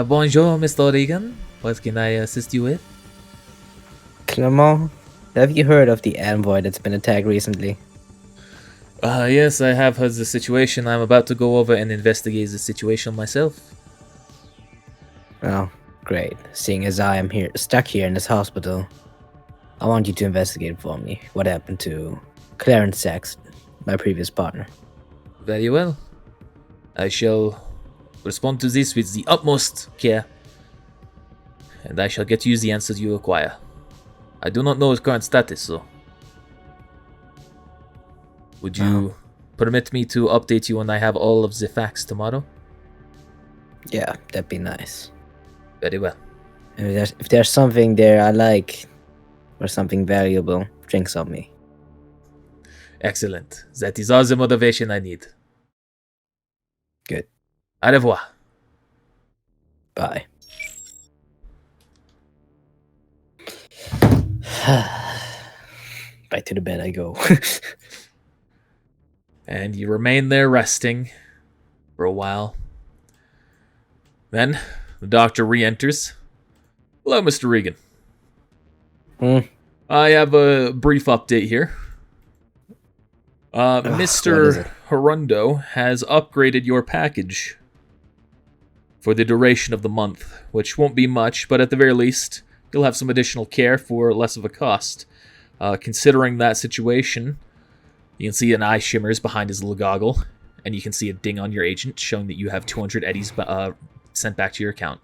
S1: Bonjour, Mr. Regan. What can I assist you with?
S5: Clement? Have you heard of the envoy that's been attacked recently?
S1: Yes, I have heard the situation. I'm about to go over and investigate the situation myself.
S5: Well, great. Seeing as I am stuck here in this hospital, I want you to investigate for me what happened to Clarence Saxton, my previous partner.
S1: Very well. I shall respond to this with the utmost care, and I shall get you the answers you require. I do not know his current status, so... Would you permit me to update you when I have all of the facts tomorrow?
S5: Yeah, that'd be nice.
S1: Very well.
S5: And if there's something there I like, or something valuable, drinks on me.
S1: Excellent. That is all the motivation I need.
S5: Good.
S1: Au revoir.
S5: Bye. Back to the bed I go.
S1: And you remain there resting for a while. Then the doctor re-enters. Hello, Mr. Regan. I have a brief update here. Mr. Hirundo has upgraded your package for the duration of the month, which won't be much, but at the very least, you'll have some additional care for less of a cost. Considering that situation, you can see an eye shimmers behind his little goggle, and you can see a ding on your agent showing that you have 200 eddies sent back to your account.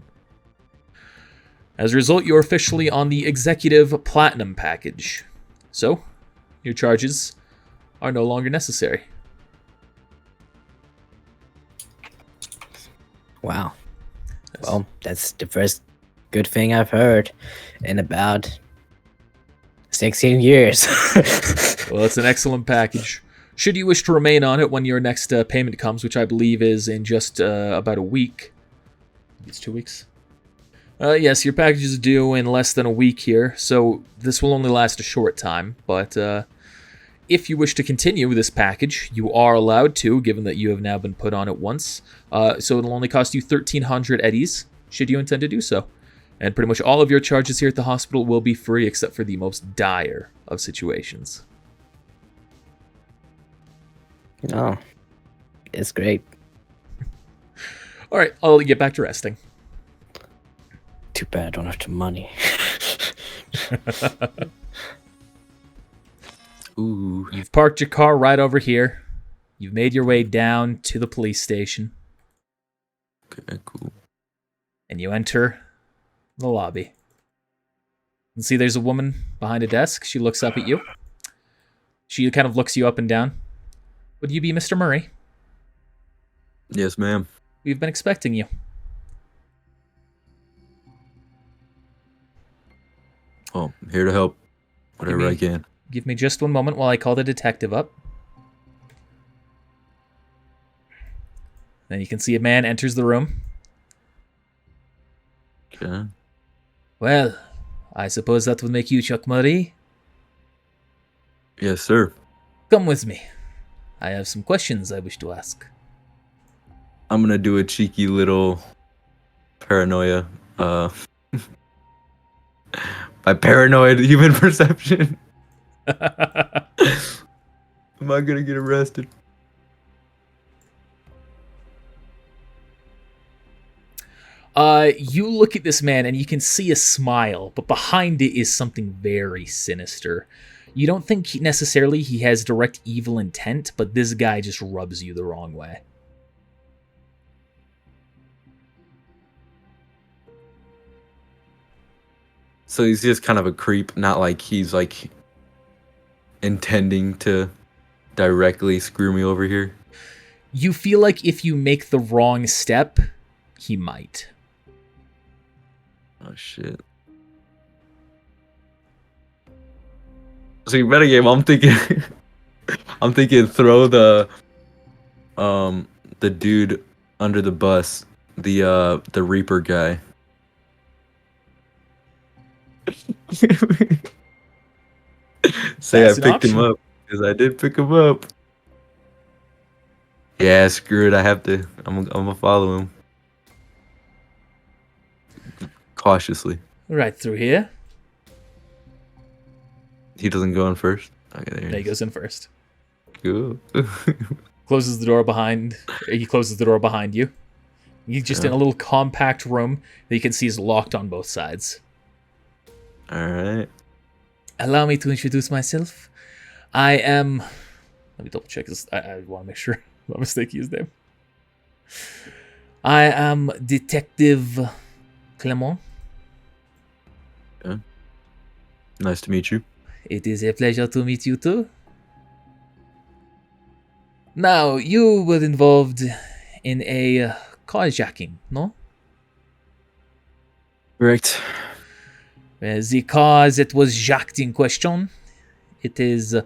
S1: As a result, you're officially on the Executive Platinum package. So, your charges are no longer necessary.
S5: Wow. Well, that's the first good thing I've heard in about 16 years.
S1: Well, it's an excellent package. Should you wish to remain on it when your next payment comes, which I believe is in just about a week. It's 2 weeks. Yes, your package is due in less than a week here, so this will only last a short time, but if you wish to continue this package, you are allowed to, given that you have now been put on it once. So it'll only cost you 1,300 eddies, should you intend to do so. And pretty much all of your charges here at the hospital will be free, except for the most dire of situations.
S5: Oh, it's great.
S1: All right, I'll get back to resting.
S5: Too bad I don't have the money.
S2: Ooh.
S1: You've parked your car right over here. You've made your way down to the police station.
S2: Okay, cool.
S1: And you enter the lobby. And see, there's a woman behind a desk. She looks up at you. She kind of looks you up and down. Would you be Mr. Murray?
S2: Yes, ma'am.
S1: We've been expecting you.
S2: Oh, I'm here to help. Whatever I can.
S1: Give me just one moment while I call the detective up. Then you can see a man enters the room.
S2: Okay.
S1: Well, I suppose that would make you Chuck Murray.
S2: Yes, sir.
S1: Come with me. I have some questions I wish to ask.
S2: I'm gonna do a cheeky little paranoia. My paranoid human perception. Am I gonna get arrested?
S1: You look at this man and you can see a smile, but behind it is something very sinister. You don't think necessarily he has direct evil intent, but this guy just rubs you the wrong way.
S2: So he's just kind of a creep, not like he's like intending to directly screw me over here.
S1: You feel like if you make the wrong step, he might.
S2: Oh shit. So you better game. I'm thinking I'm thinking throw the dude under the bus, the Reaper guy. Say
S1: That's
S2: I
S1: an
S2: picked him
S1: option.
S2: up because I did pick him up. Yeah, screw it. I have to. I'm gonna follow him cautiously.
S1: Right through here.
S2: He doesn't go in first. Okay, there
S1: He goes in first.
S2: Cool.
S1: Closes the door behind. He closes the door behind you. He's just in a little compact room that you can see is locked on both sides.
S2: All right.
S1: Allow me to introduce myself. I am... Let me double check this. I want to make sure I'm not mistaking his name. I am Detective Clement.
S2: Okay. Nice to meet you.
S1: It is a pleasure to meet you too. Now, you were involved in a carjacking, no?
S2: Correct.
S1: The car that was jacked in question, it is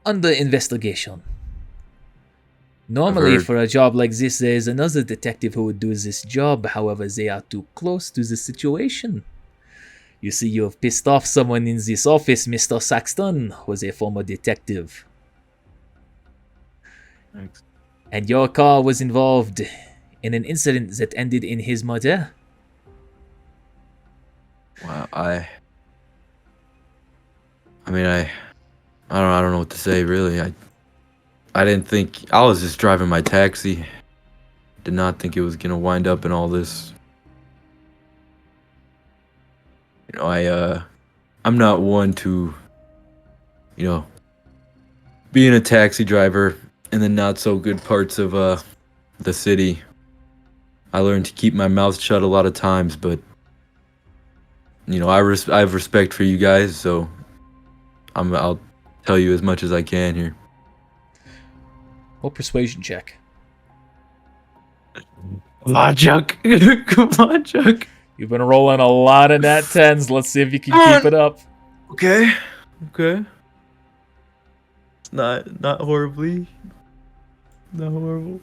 S1: under investigation. Normally,
S2: heard.
S1: for a job like this, there is another detective who would do this job. However, they are too close to the situation. You see, you have pissed off someone in this office. Mr. Saxton was a former detective.
S2: Thanks.
S1: And your car was involved in an incident that ended in his murder.
S2: Wow. I mean, I don't know what to say really. I didn't think I was just driving my taxi. Did not think it was gonna wind up in all this. You know, I'm not one to, you know, being a taxi driver in the not so good parts of the city. I learned to keep my mouth shut a lot of times, but you know, I have respect for you guys, so I'll tell you as much as I can here.
S1: Well, persuasion check.
S2: Come on, Chuck. Come on, Chuck.
S1: You've been rolling a lot of nat 10s. Let's see if you can keep it up.
S2: Okay. It's not horribly. Not horrible.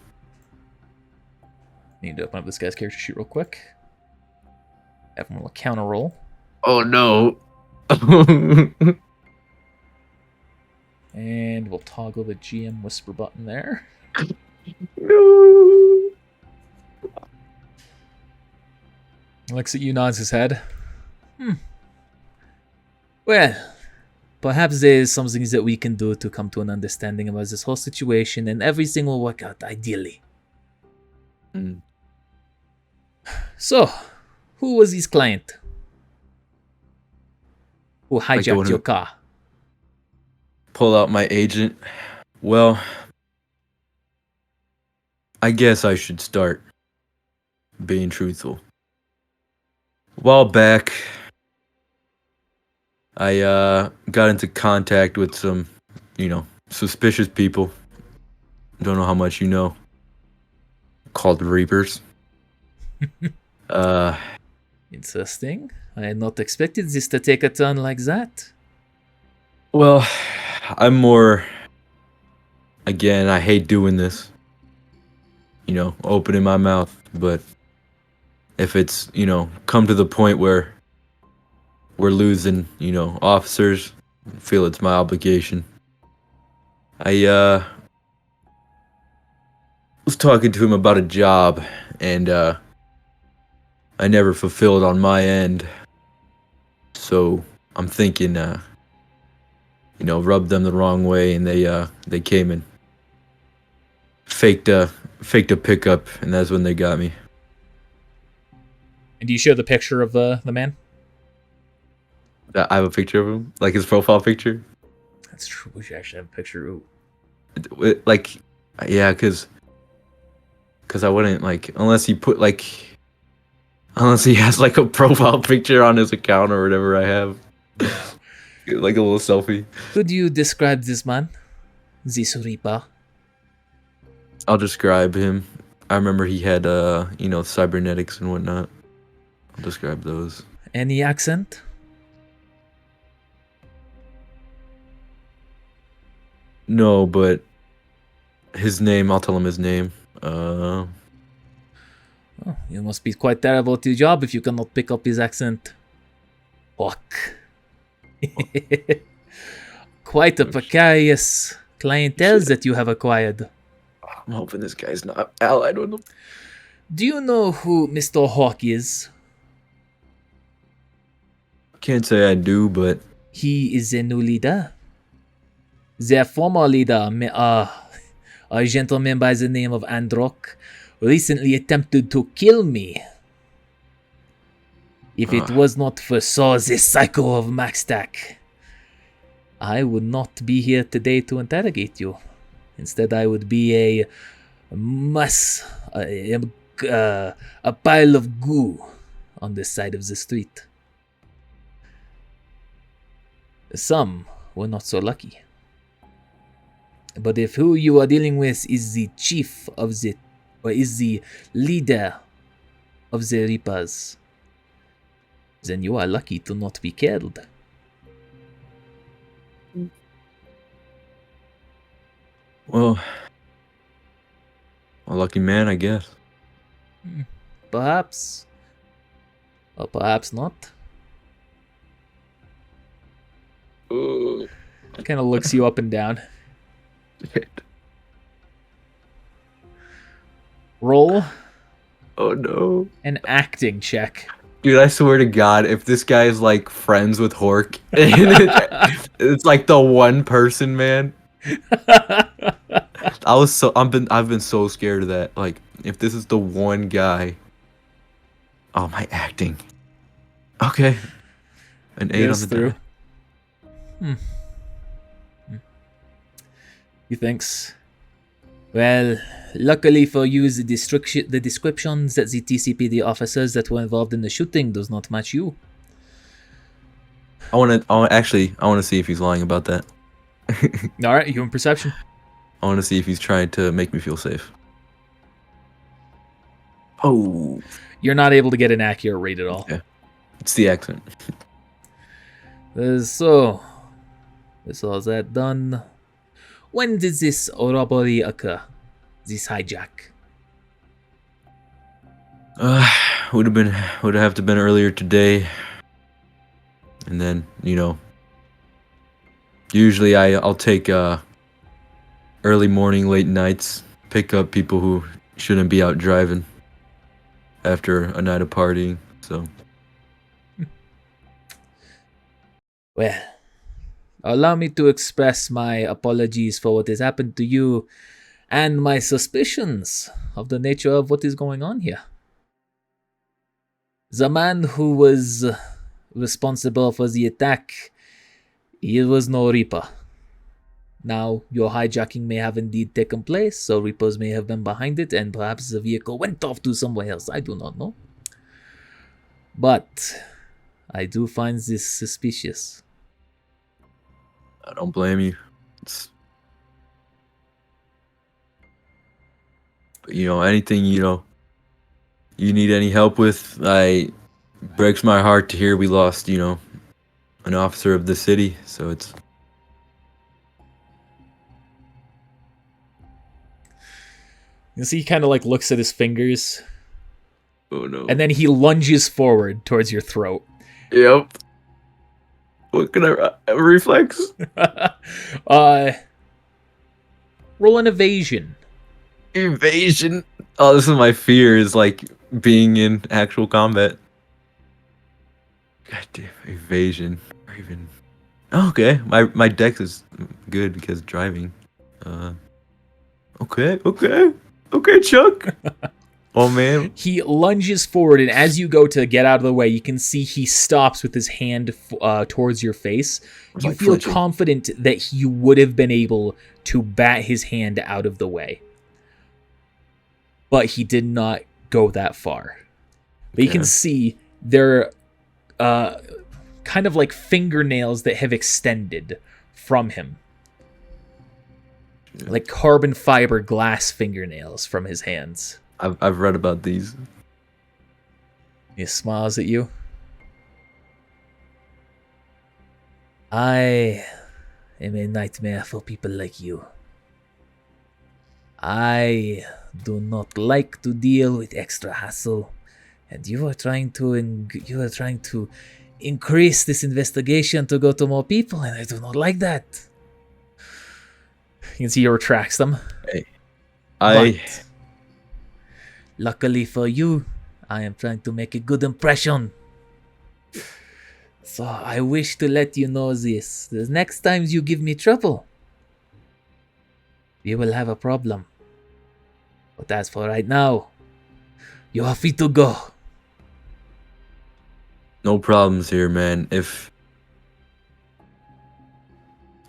S1: Need to open up this guy's character sheet real quick. Have him roll a counter roll.
S2: Oh no.
S1: And we'll toggle the GM whisper button there.
S2: No.
S1: Looks at you, nods his head. Well, perhaps there is something that we can do to come to an understanding about this whole situation and everything will work out ideally.
S2: Mm.
S1: So, who was his client? Who
S2: Like the one
S1: hijacked
S2: who-
S1: your car?
S2: Pull out my agent. Well, I guess I should start being truthful. A while back, I got into contact with some, suspicious people. Don't know how much you know. Called Reapers. uh,
S1: Interesting. I had not expected this to take a turn like that.
S2: well, I'm more. Again, I hate doing this. Opening my mouth, but if it's come to the point where we're losing, officers, I feel it's my obligation. I was talking to him about a job, and I never fulfilled on my end. So I'm thinking, rubbed them the wrong way, and they came and faked a pickup, and that's when they got me.
S1: And do you show the picture of the man?
S2: I have a picture of him, like his profile picture.
S1: That's true. We should actually have a picture. Ooh.
S2: Like, yeah, because I wouldn't unless he has like a profile picture on his account or whatever I have, like a little selfie.
S1: Could you describe this man? This Reaper?
S2: I'll describe him. I remember he had cybernetics and whatnot. I'll describe those.
S1: Any accent?
S2: No, but his name, I'll tell him his name.
S1: Oh, you must be quite terrible at your job if you cannot pick up his accent. Hawk. Quite a precarious clientele that you have acquired.
S2: I'm hoping this guy's not allied with him.
S1: Do you know who Mr. Hawk is?
S2: Can't say I do, but
S1: He is a new leader. Their former leader, a gentleman by the name of Androck, recently attempted to kill me. If it was not for this cycle of Maxtac, I would not be here today to interrogate you. Instead, I would be a pile of goo on the side of the street. Some were not so lucky. But if who you are dealing with is the chief of the, or is the leader of the Reapers, then you are lucky to not be killed.
S2: well, a lucky man, I guess.
S1: Perhaps. Or perhaps not. Kind of looks you up and down. Roll
S2: Oh no.
S1: an acting check.
S2: Dude, I swear to God, if this guy is like friends with Hork, it's like the one person, man. I've been so scared of that. Like, if this is the one guy. Oh, my acting. Okay. An 8 on
S1: Goes
S2: the
S1: through.
S2: die.
S1: He thinks, well, luckily for you, the descriptions that the TCPD officers that were involved in the shooting does not match you.
S2: I want to see if he's lying about that.
S1: All right, human perception.
S2: I want to see if he's trying to make me feel safe. Oh,
S1: You're not able to get an accurate read at all.
S2: okay. It's the accent.
S1: So, with all that done, when did this robbery occur? This hijack?
S2: Would have to been earlier today. And then, usually I'll take early morning, late nights, pick up people who shouldn't be out driving after a night of partying. So,
S1: Well, allow me to express my apologies for what has happened to you and my suspicions of the nature of what is going on here. The man who was responsible for the attack, he was no Reaper. Now, your hijacking may have indeed taken place, so Reapers may have been behind it, and perhaps the vehicle went off to somewhere else. I do not know. But I do find this suspicious.
S2: I don't blame you. It's, but, anything, you need any help with, breaks my heart to hear we lost, an officer of the city. So it's
S1: You see, he kind of like looks at his fingers,
S2: oh no.
S1: and then he lunges forward towards your throat.
S2: Yep. What can I reflex?
S1: Roll an evasion.
S2: Evasion. Oh, this is my fear, is like being in actual combat. God damn, evasion. Or even okay. My dex is good because of driving. Okay, Chuck. Oh man.
S1: He lunges forward, and as you go to get out of the way, you can see he stops with his hand towards your face. You
S2: Like
S1: feel
S2: flinching.
S1: confident that he would have been able to bat his hand out of the way. But he did not go that far. But you can
S2: Okay.
S1: see there are kind of like fingernails that have extended from him.
S2: Yeah.
S1: Like carbon fiber glass fingernails from his hands.
S2: I've read about these.
S1: He smiles at you. I am a nightmare for people like you. I do not like to deal with extra hassle, and you are trying to increase this investigation to go to more people, and I do not like that. You can see he retracts them.
S2: I
S1: But luckily for you, I am trying to make a good impression. So I wish to let you know this. The next time you give me trouble, we will have a problem. But as for right now, you are free to go.
S2: no problems here, man. If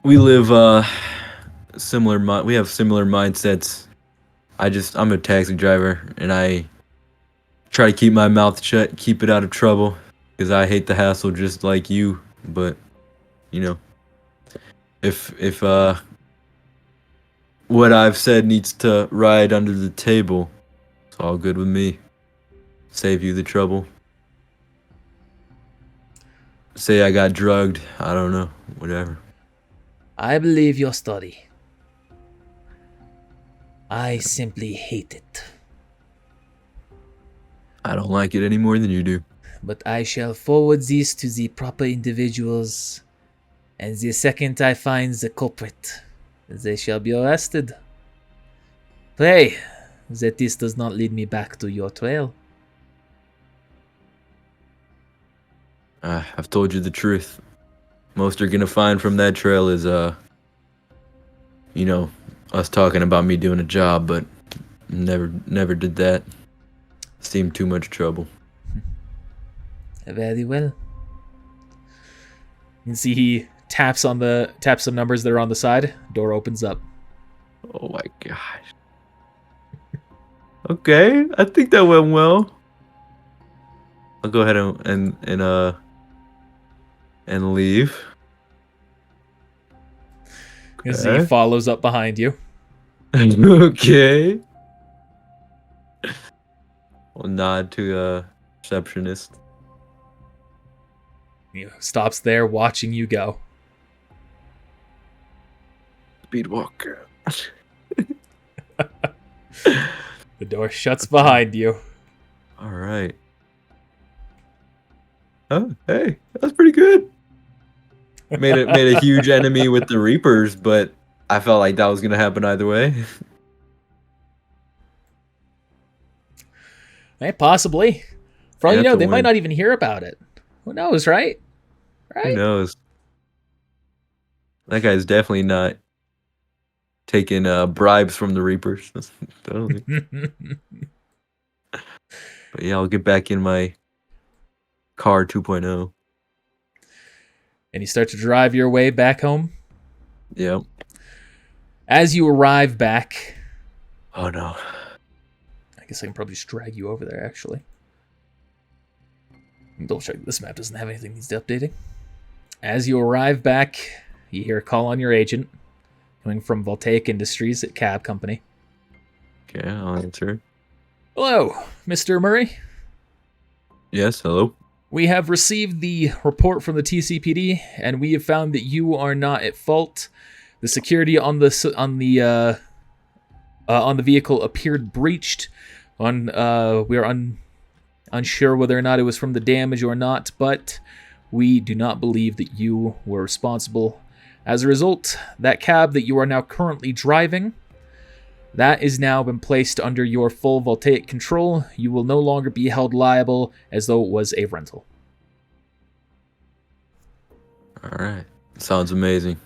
S2: we live we have similar mindsets. I'm a taxi driver, and I try to keep my mouth shut, keep it out of trouble, because I hate the hassle just like you. But if what I've said needs to ride under the table, it's all good with me. Save you the trouble. Say I got drugged, I don't know, whatever.
S1: I believe your story. I simply hate it.
S2: I don't like it any more than you do.
S1: But I shall forward this to the proper individuals, and the second I find the culprit, they shall be arrested. Pray that this does not lead me back to your trail.
S2: I've told you the truth. Most you're gonna find from that trail is us talking about me doing a job, but never did that. Seemed too much trouble.
S1: Very well. You can see he taps some numbers that are on the side. Door opens up.
S2: Oh my gosh. Okay, I think that went well. I'll go ahead and leave.
S1: You can see he follows up behind you.
S2: Okay. We'll nod to receptionist.
S1: He stops there watching you go.
S2: Speedwalker.
S1: The door shuts behind you.
S2: All right. Oh, hey, that's pretty good. Made a huge enemy with the Reapers, but I felt like that was gonna happen either way.
S1: Hey, possibly. For all
S2: Yeah,
S1: you know,
S2: to
S1: they might
S2: win.
S1: not even hear about it. Who knows, right?
S2: Who
S1: Right?
S2: knows? That guy's definitely not taking bribes from the Reapers. Totally. But yeah, I'll get back in my car 2.0.
S1: And you start to drive your way back home.
S2: Yep.
S1: As you arrive back,
S2: Oh no.
S1: I guess I can probably just drag you over there, actually. Double check this map doesn't have anything that needs updating. As you arrive back, you hear a call on your agent coming from Voltaic Industries at Cab Company.
S2: Okay, I'll answer.
S1: Hello, Mr. Murray.
S2: Yes, hello.
S1: We have received the report from the TCPD, and we have found that you are not at fault. The security on the vehicle appeared breached. We are unsure whether or not it was from the damage or not, but we do not believe that you were responsible. As a result, that cab that you are now currently driving, that has now been placed under your full Voltaic control. You will no longer be held liable as though it was a rental.
S2: All right. Sounds amazing.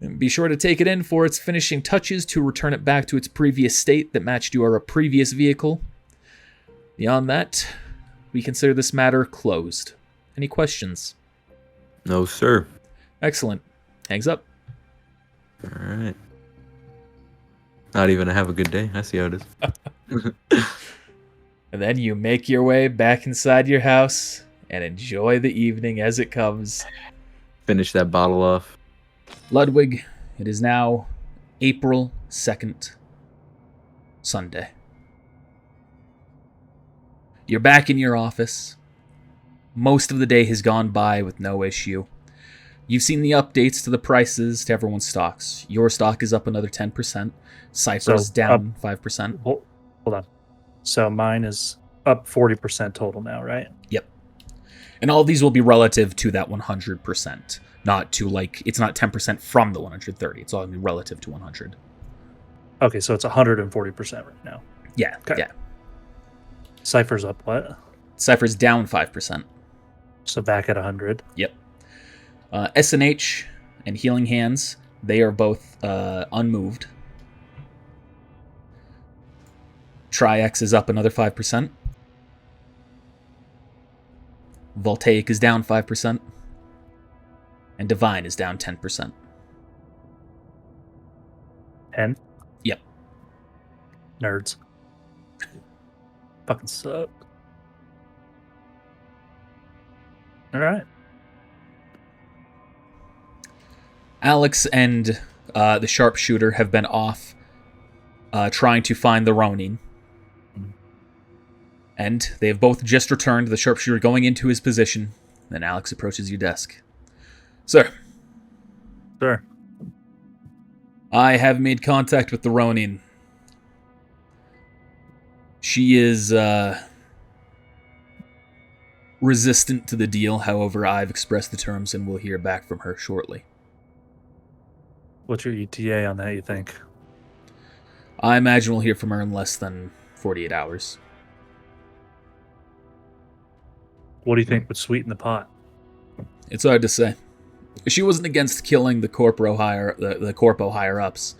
S1: And be sure to take it in for its finishing touches to return it back to its previous state that matched your previous vehicle. Beyond that, we consider this matter closed. Any questions?
S2: No, sir.
S1: Excellent. Hangs up.
S2: All right. Not even a have a good day. I see how it is.
S1: And then you make your way back inside your house and enjoy the evening as it comes.
S2: Finish that bottle off.
S1: Ludwig, it is now April 2nd, Sunday. You're back in your office. Most of the day has gone by with no issue. You've seen the updates to the prices to everyone's stocks. Your stock is up another 10%. Cypher's
S6: So,
S1: down 5%.
S6: Hold on. So mine is up 40% total now, right?
S1: Yep. And all these will be relative to that 100%. Not to, like, it's not 10% from the 130. It's all going to be relative to 100.
S6: Okay, so it's 140% right now.
S1: Yeah,
S6: Okay.
S1: yeah.
S6: Cypher's up what?
S1: Cypher's down 5%.
S6: So back at 100.
S1: Yep. S&H and Healing Hands, they are both unmoved. Tri-X is up another 5%. Voltaic is down 5%. And Divine is down 10%.
S6: 10?
S1: Yep.
S6: Nerds. Fucking suck. All right.
S1: Alex and the sharpshooter have been off trying to find the Ronin. And they have both just returned, the sharpshooter going into his position. Then Alex approaches your desk. Sir,
S6: Sure.
S1: I have made contact with the Ronin. She is resistant to the deal. However, I've expressed the terms and we'll hear back from her shortly.
S6: What's your ETA on that, you think?
S1: I imagine we'll hear from her in less than 48 hours.
S6: What do you think would sweeten the pot?
S1: It's hard to say. She wasn't against killing the corpo higher ups,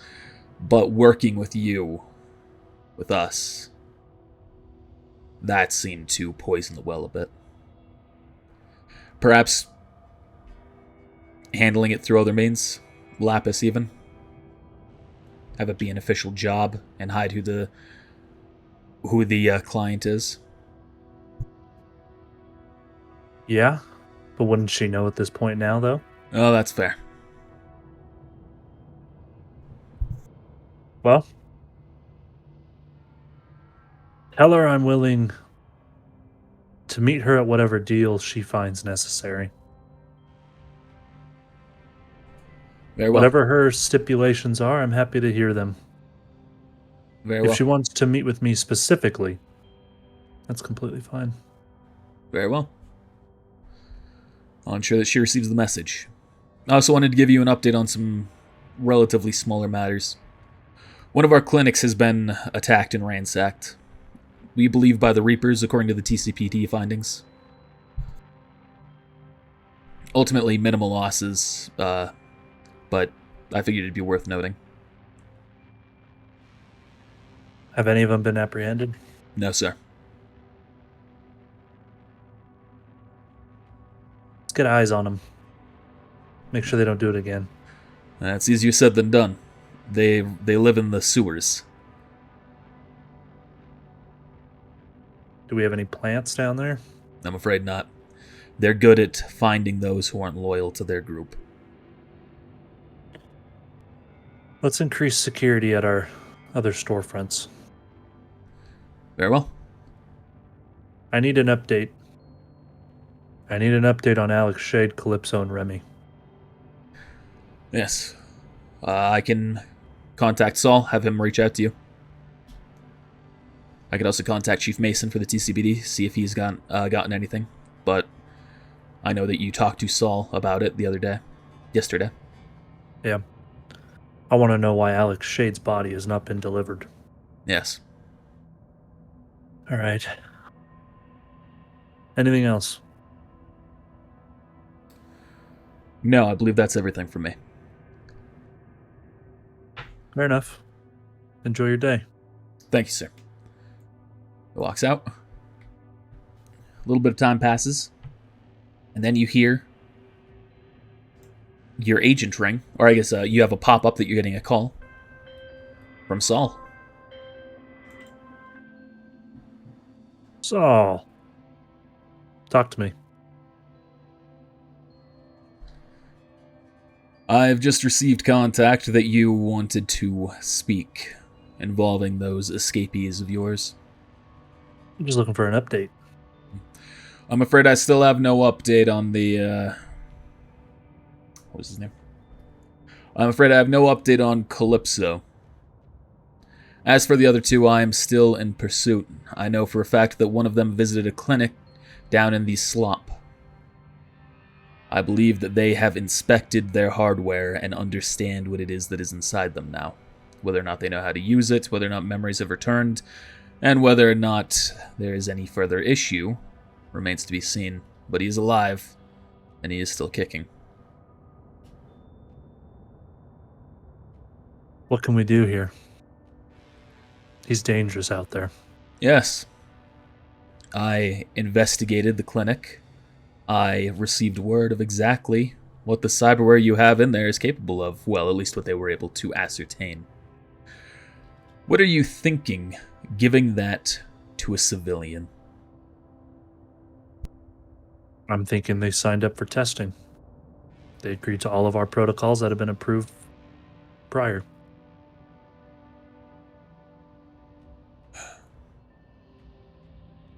S1: but working with you, with us, that seemed to poison the well a bit. Perhaps handling it through other means, Lapis even. Have it be an official job and hide who the client is.
S6: Yeah, but wouldn't she know at this point now, though?
S1: Oh, that's fair.
S6: Well, tell her I'm willing to meet her at whatever deal she finds necessary.
S1: Very well.
S6: Whatever her stipulations are, I'm happy to hear them.
S1: Very
S6: If
S1: well.
S6: she wants to meet with me specifically, that's completely fine.
S1: Very well. I'll ensure that she receives the message. I also wanted to give you an update on some relatively smaller matters. One of our clinics has been attacked and ransacked. We believe by the Reapers, according to the TCPD findings. Ultimately, minimal losses, but I figured it'd be worth noting.
S6: Have any of them been apprehended?
S1: No, sir.
S6: Let's get eyes on them. Make sure they don't do it again.
S1: That's easier said than done. They live in the sewers.
S6: Do we have any plants down there?
S1: I'm afraid not. They're good at finding those who aren't loyal to their group.
S6: Let's increase security at our other storefronts.
S1: Very well.
S6: I need an update. I need an update on Alex Shade, Calypso, and Remy.
S1: Yes. I can contact Saul, have him reach out to you. I could also contact Chief Mason for the TCBD, see if he's gotten anything. But I know that you talked to Saul about it yesterday.
S6: Yeah. I want to know why Alex Shade's body has not been delivered.
S1: Yes.
S6: All right. Anything else?
S1: No, I believe that's everything from me.
S6: Fair enough. Enjoy your day.
S1: Thank you, sir. He walks out. A little bit of time passes. And then you hear your agent ring. Or I guess you have a pop-up that you're getting a call from Saul.
S6: Saul. Talk to me.
S1: I've just received contact that you wanted to speak involving those escapees of yours.
S6: I'm just looking for an update.
S1: I'm afraid I still have no update on the, what was his name? I'm afraid I have no update on Calypso. As for the other two, I am still in pursuit. I know for a fact that one of them visited a clinic down in the slop. I believe that they have inspected their hardware and understand what it is that is inside them now. Whether or not they know how to use it, whether or not memories have returned, and whether or not there is any further issue remains to be seen. But he is alive, and he is still kicking.
S6: What can we do here? He's dangerous out there.
S1: Yes. I investigated the clinic. I received word of exactly what the cyberware you have in there is capable of. Well, at least what they were able to ascertain. What are you thinking, giving that to a civilian?
S6: I'm thinking they signed up for testing. They agreed to all of our protocols that have been approved prior.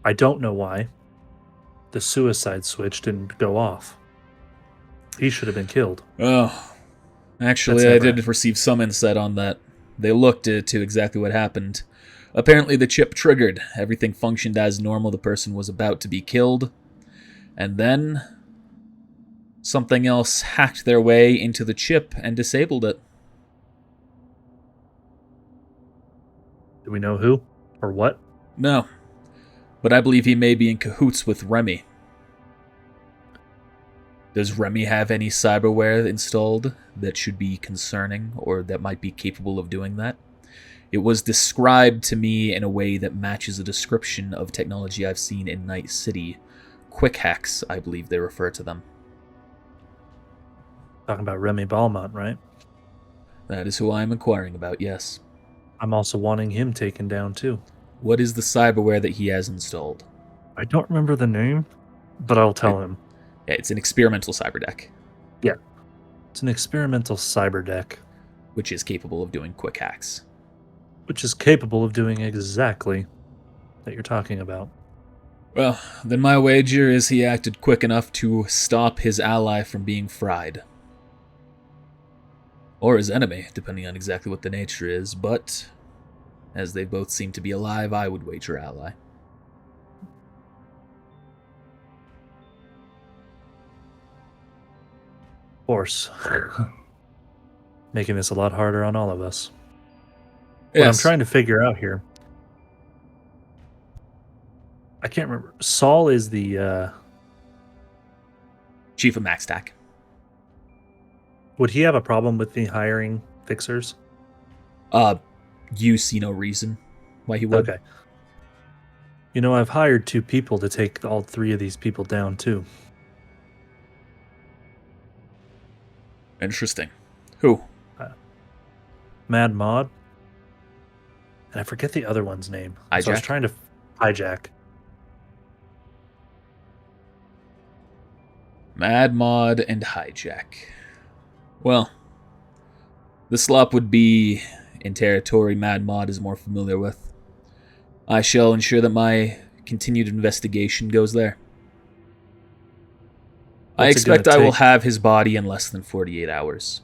S6: I don't know why the suicide switch didn't go off. He should have been killed.
S1: Oh, actually, I did receive some insight on that. They looked to exactly what happened. Apparently, the chip triggered. Everything functioned as normal. The person was about to be killed. And then something else hacked their way into the chip and disabled it.
S6: Do we know who or what?
S1: No. But I believe he may be in cahoots with Remy. Does Remy have any cyberware installed that should be concerning or that might be capable of doing that? It was described to me in a way that matches a description of technology I've seen in Night City. Quick hacks, I believe they refer to them.
S6: Talking about Remy Balmont, right?
S1: That is who I am inquiring about, yes.
S6: I'm also wanting him taken down too.
S1: What is the cyberware that he has installed?
S6: I don't remember the name, but I'll tell him.
S1: Yeah, it's an experimental cyberdeck.
S6: Yeah. It's an experimental cyber deck.
S1: Which is capable of doing quick hacks.
S6: Which is capable of doing exactly that you're talking about.
S1: Well, then my wager is he acted quick enough to stop his ally from being fried. Or his enemy, depending on exactly what the nature is, but as they both seem to be alive, I would wager ally.
S6: Of course. Making this a lot harder on all of us. What I'm trying to figure out here, I can't remember. Saul is the
S1: Chief of MaxTac.
S6: Would he have a problem with me hiring fixers?
S1: You see no reason why he would.
S6: Okay. You know, I've hired 2 people to take all 3 of these people down too.
S1: Interesting. Who?
S6: Mad Mod. And I forget the other one's name. So I was
S1: Hijack?
S6: trying to hijack.
S1: Mad Mod and Hijack. Well, The slop would be in territory Mad Mod is more familiar with. I shall ensure that my continued investigation goes there. I
S6: What's it gonna
S1: expect I will
S6: take?
S1: have his body in less than 48 hours.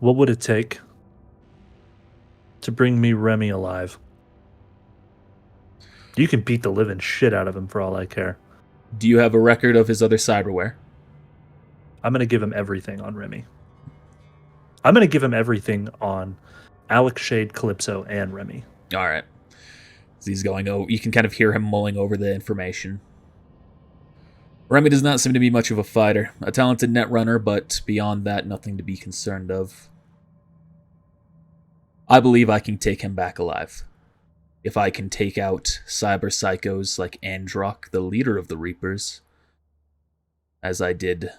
S6: What would it take to bring me Remy alive? You can beat the living shit out of him for all I care.
S1: Do you have a record of his other cyberware?
S6: I'm going to give him everything on Remy. I'm going to give him everything on Alex, Shade, Calypso, and Remy.
S1: All right. As he's going over, you can kind of hear him mulling over the information. Remy does not seem to be much of a fighter. A talented net runner, but beyond that, nothing to be concerned of. I believe I can take him back alive. If I can take out cyber psychos like Androck, the leader of the Reapers, as I did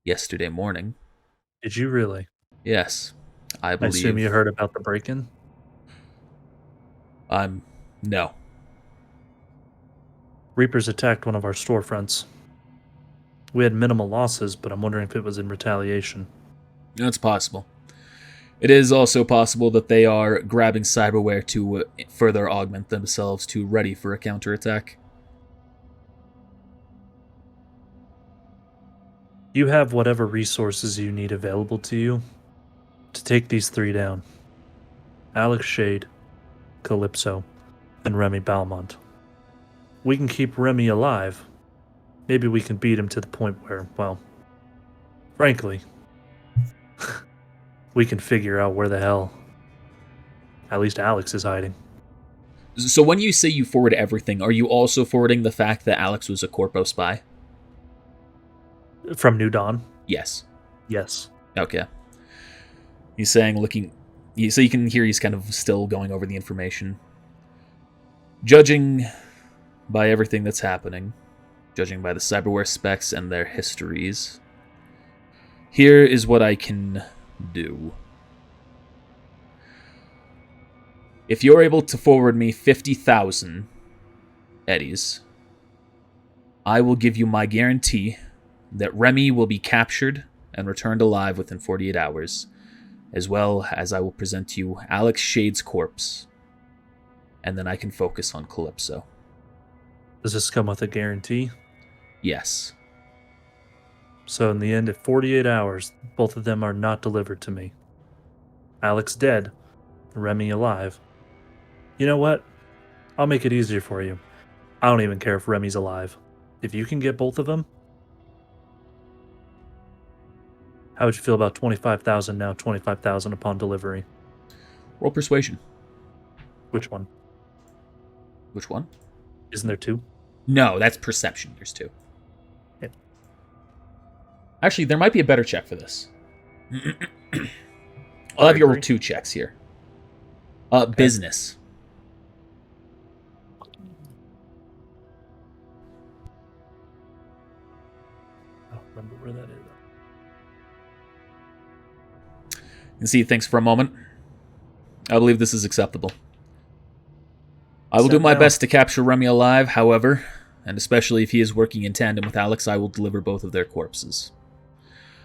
S1: yesterday morning.
S6: Did you really?
S1: Yes, I
S6: I
S1: believe.
S6: assume you heard about the break-in?
S1: No.
S6: Reapers attacked one of our storefronts. We had minimal losses, but I'm wondering if it was in retaliation.
S1: That's possible. It is also possible that they are grabbing cyberware to further augment themselves to ready for a counterattack.
S6: You have whatever resources you need available to you to take these three down. Alex Shade, Calypso, and Remy Balmont. We can keep Remy alive. Maybe we can beat him to the point where, well, frankly, we can figure out where the hell at least Alex is hiding.
S1: So when you say you forward everything, are you also forwarding the fact that Alex was a Corpo spy?
S6: From New Dawn?
S1: Yes.
S6: Yes.
S1: Okay. He's saying, so you can hear he's kind of still going over the information. Judging by everything that's happening, judging by the cyberware specs and their histories, here is what I can do. If you're able to forward me 50,000 eddies, I will give you my guarantee that Remy will be captured and returned alive within 48 hours, as well as I will present you Alex Shade's corpse, and then I can focus on Calypso.
S6: Does this come with a guarantee?
S1: Yes.
S6: So in the end, at 48 hours, both of them are not delivered to me. Alex dead, Remy alive. You know what? I'll make it easier for you. I don't even care if Remy's alive. If you can get both of them, how would you feel about 25,000 now, 25,000 upon delivery?
S1: Roll persuasion.
S6: Which one?
S1: Which one?
S6: Isn't there two?
S1: No, that's perception. There's two.
S6: Yeah.
S1: Actually, there might be a better check for this. I'll have you roll 2 checks here.
S6: Okay.
S1: Business.
S6: I don't remember where that is.
S1: You can see he thinks for a moment. I believe this is acceptable. I will do my best to capture Remy alive, however, and especially if he is working in tandem with Alex, I will deliver both of their corpses.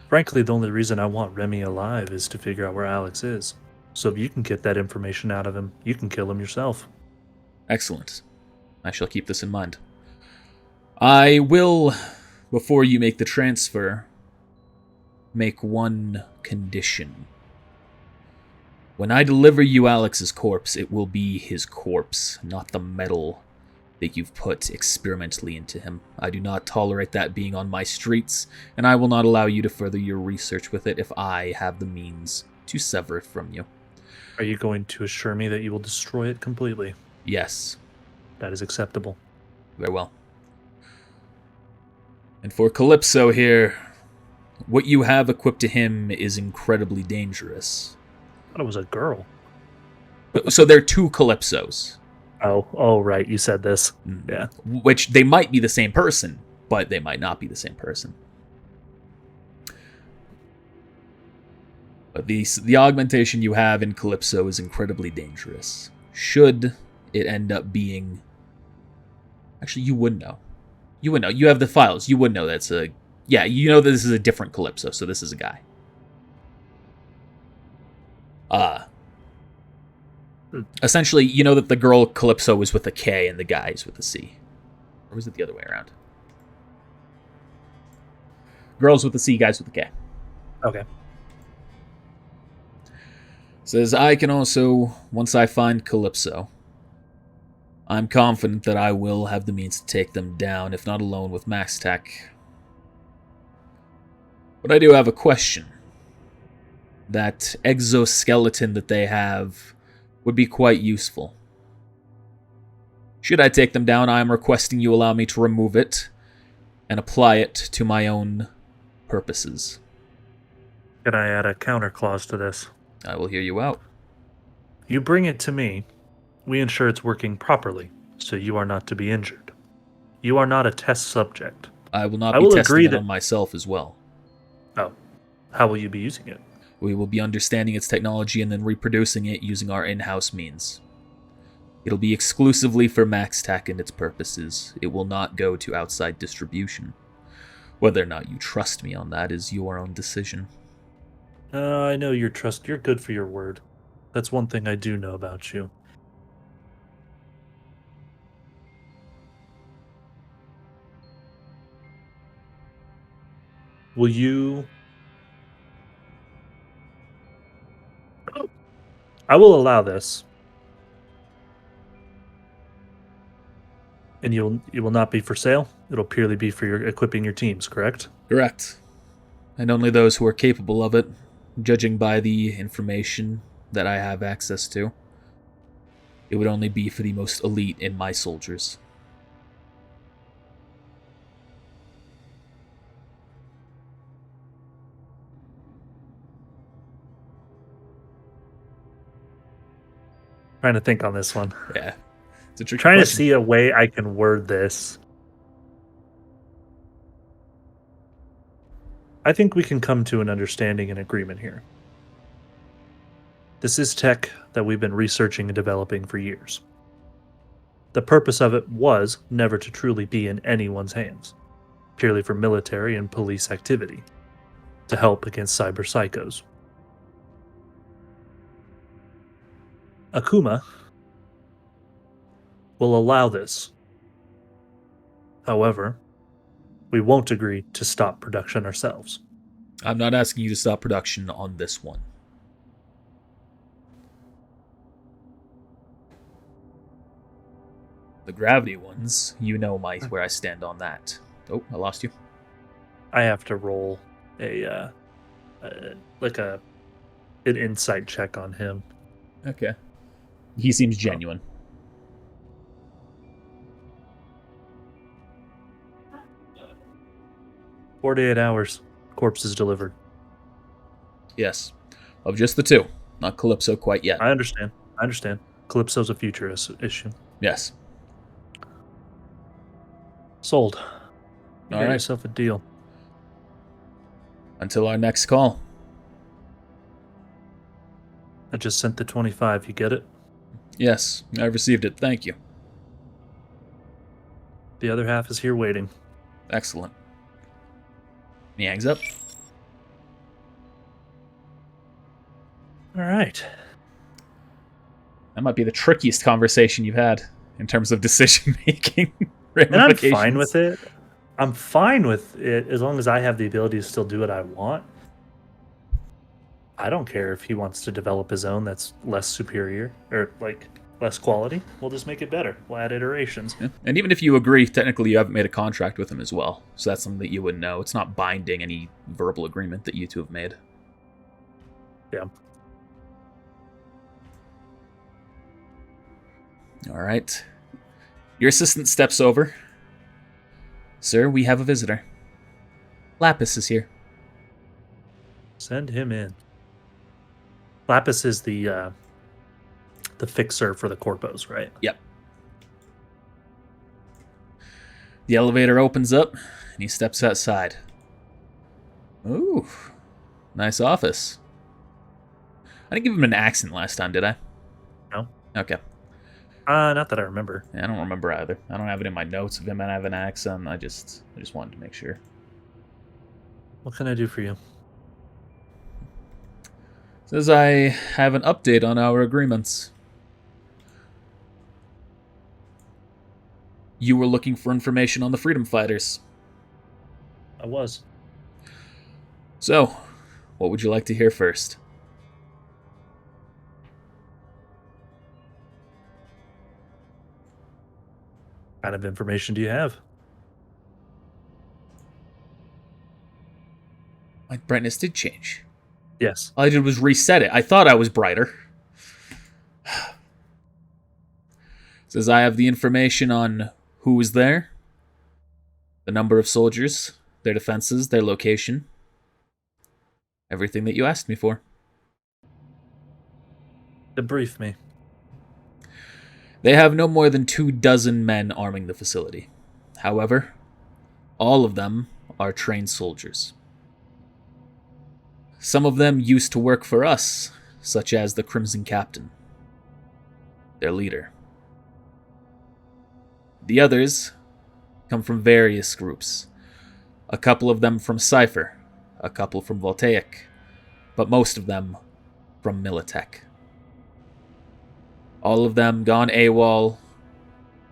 S6: Frankly, the only reason I want Remy alive is to figure out where Alex is. So if you can get that information out of him, you can kill him yourself.
S1: Excellent. I shall keep this in mind. I will, before you make the transfer, make one condition. When I deliver you Alex's corpse, it will be his corpse, not the metal that you've put experimentally into him. I do not tolerate that being on my streets, and I will not allow you to further your research with it if I have the means to sever it from you.
S6: Are you going to assure me that you will destroy it completely?
S1: Yes.
S6: That is acceptable.
S1: Very well. And for Calypso here, what you have equipped to him is incredibly dangerous.
S6: I thought it was a girl.
S1: So there are 2 Calypsos.
S6: Oh, right. You said this. Yeah.
S1: Which they might be the same person, but they might not be the same person. But the augmentation you have in Calypso is incredibly dangerous. Should it end up being... Actually, you would know. You would know. You have the files. You would know that's a... Yeah, you know that this is a different Calypso, so this is a guy. Essentially, you know that the girl Calypso was with a K and the guy is with a C. Or was it the other way around? Girls with a C, guys with a K.
S6: Okay.
S1: Says, I can also, once I find Calypso, I'm confident that I will have the means to take them down, if not alone with Max Tech. But I do have a question. That exoskeleton that they have would be quite useful. Should I take them down, I am requesting you allow me to remove it and apply it to my own purposes.
S6: Can I add a counter clause to this?
S1: I will hear you out.
S6: You bring it to me, we ensure it's working properly, so you are not to be injured. You are not a test subject.
S1: I will not
S6: I
S1: be
S6: will
S1: testing
S6: agree
S1: it
S6: that-
S1: on myself as well.
S6: Oh. How will you be using it?
S1: We will be understanding its technology and then reproducing it using our in-house means. It'll be exclusively for Max Tech and its purposes. It will not go to outside distribution. Whether or not you trust me on that is your own decision.
S6: I know you're good for your word. That's one thing I do know about you. Will you... I will allow this. And it will not be for sale? It'll purely be for your equipping your teams, correct?
S1: Correct. And only those who are capable of it, judging by the information that I have access to. It would only be for the most elite in my soldiers.
S6: Trying to think on this one.
S1: Yeah. It's a tricky
S6: Trying to
S1: question.
S6: see a way I can word this. I think we can come to an understanding and agreement here. This is tech that we've been researching and developing for years. The purpose of it was never to truly be in anyone's hands, purely for military and police activity, to help against cyber psychos. Akuma will allow this. However, we won't agree to stop production ourselves.
S1: I'm not asking you to stop production on this one. The gravity ones, you know where I stand on that. Oh, I lost you.
S6: I have to roll an insight check on him.
S1: Okay. He seems genuine.
S6: 48 hours. Corpse is delivered.
S1: Yes. Of just the two. Not Calypso quite yet.
S6: I understand. Calypso's a future issue.
S1: Yes.
S6: Sold. You
S1: All
S6: got
S1: right.
S6: yourself a deal.
S1: Until our next call.
S6: I just sent the 25. You get it?
S1: Yes, I received it. Thank you.
S6: The other half is here waiting.
S1: Excellent. He hangs up.
S6: All right.
S1: That might be the trickiest conversation you've had in terms of decision making.
S6: And I'm fine with it. I'm fine with it as long as I have the ability to still do what I want. I don't care if he wants to develop his own that's less superior or like less quality. We'll just make it better. We'll add iterations.
S1: Yeah. And even if you agree, technically you haven't made a contract with him as well. So that's something that you wouldn't know. It's not binding any verbal agreement that you two have made.
S6: Yeah.
S1: All right. Your assistant steps over. Sir, we have a visitor. Lapis is here.
S6: Send him in. Lapis is the fixer for the corpos, right?
S1: Yep. The elevator opens up, and he steps outside. Ooh, nice office. I didn't give him an accent last time, did I?
S6: No.
S1: Okay.
S6: Not that I remember.
S1: Yeah, I don't remember either. I don't have it in my notes of him having an accent. I just wanted to make sure.
S6: What can I do for you?
S1: Says I have an update on our agreements. You were looking for information on the freedom fighters.
S6: I was.
S1: So, what would you like to hear first?
S6: What kind of information do you have?
S1: My brightness did change.
S6: Yes.
S1: All I did was reset it. I thought I was brighter. Says I have the information on who was there, the number of soldiers, their defenses, their location. Everything that you asked me for.
S6: Debrief me.
S1: They have no more than 24 men arming the facility. However, all of them are trained soldiers. Some of them used to work for us, such as the Crimson Captain, their leader. The others come from various groups. A couple of them from Cypher, a couple from Voltaic, but most of them from Militech. All of them gone AWOL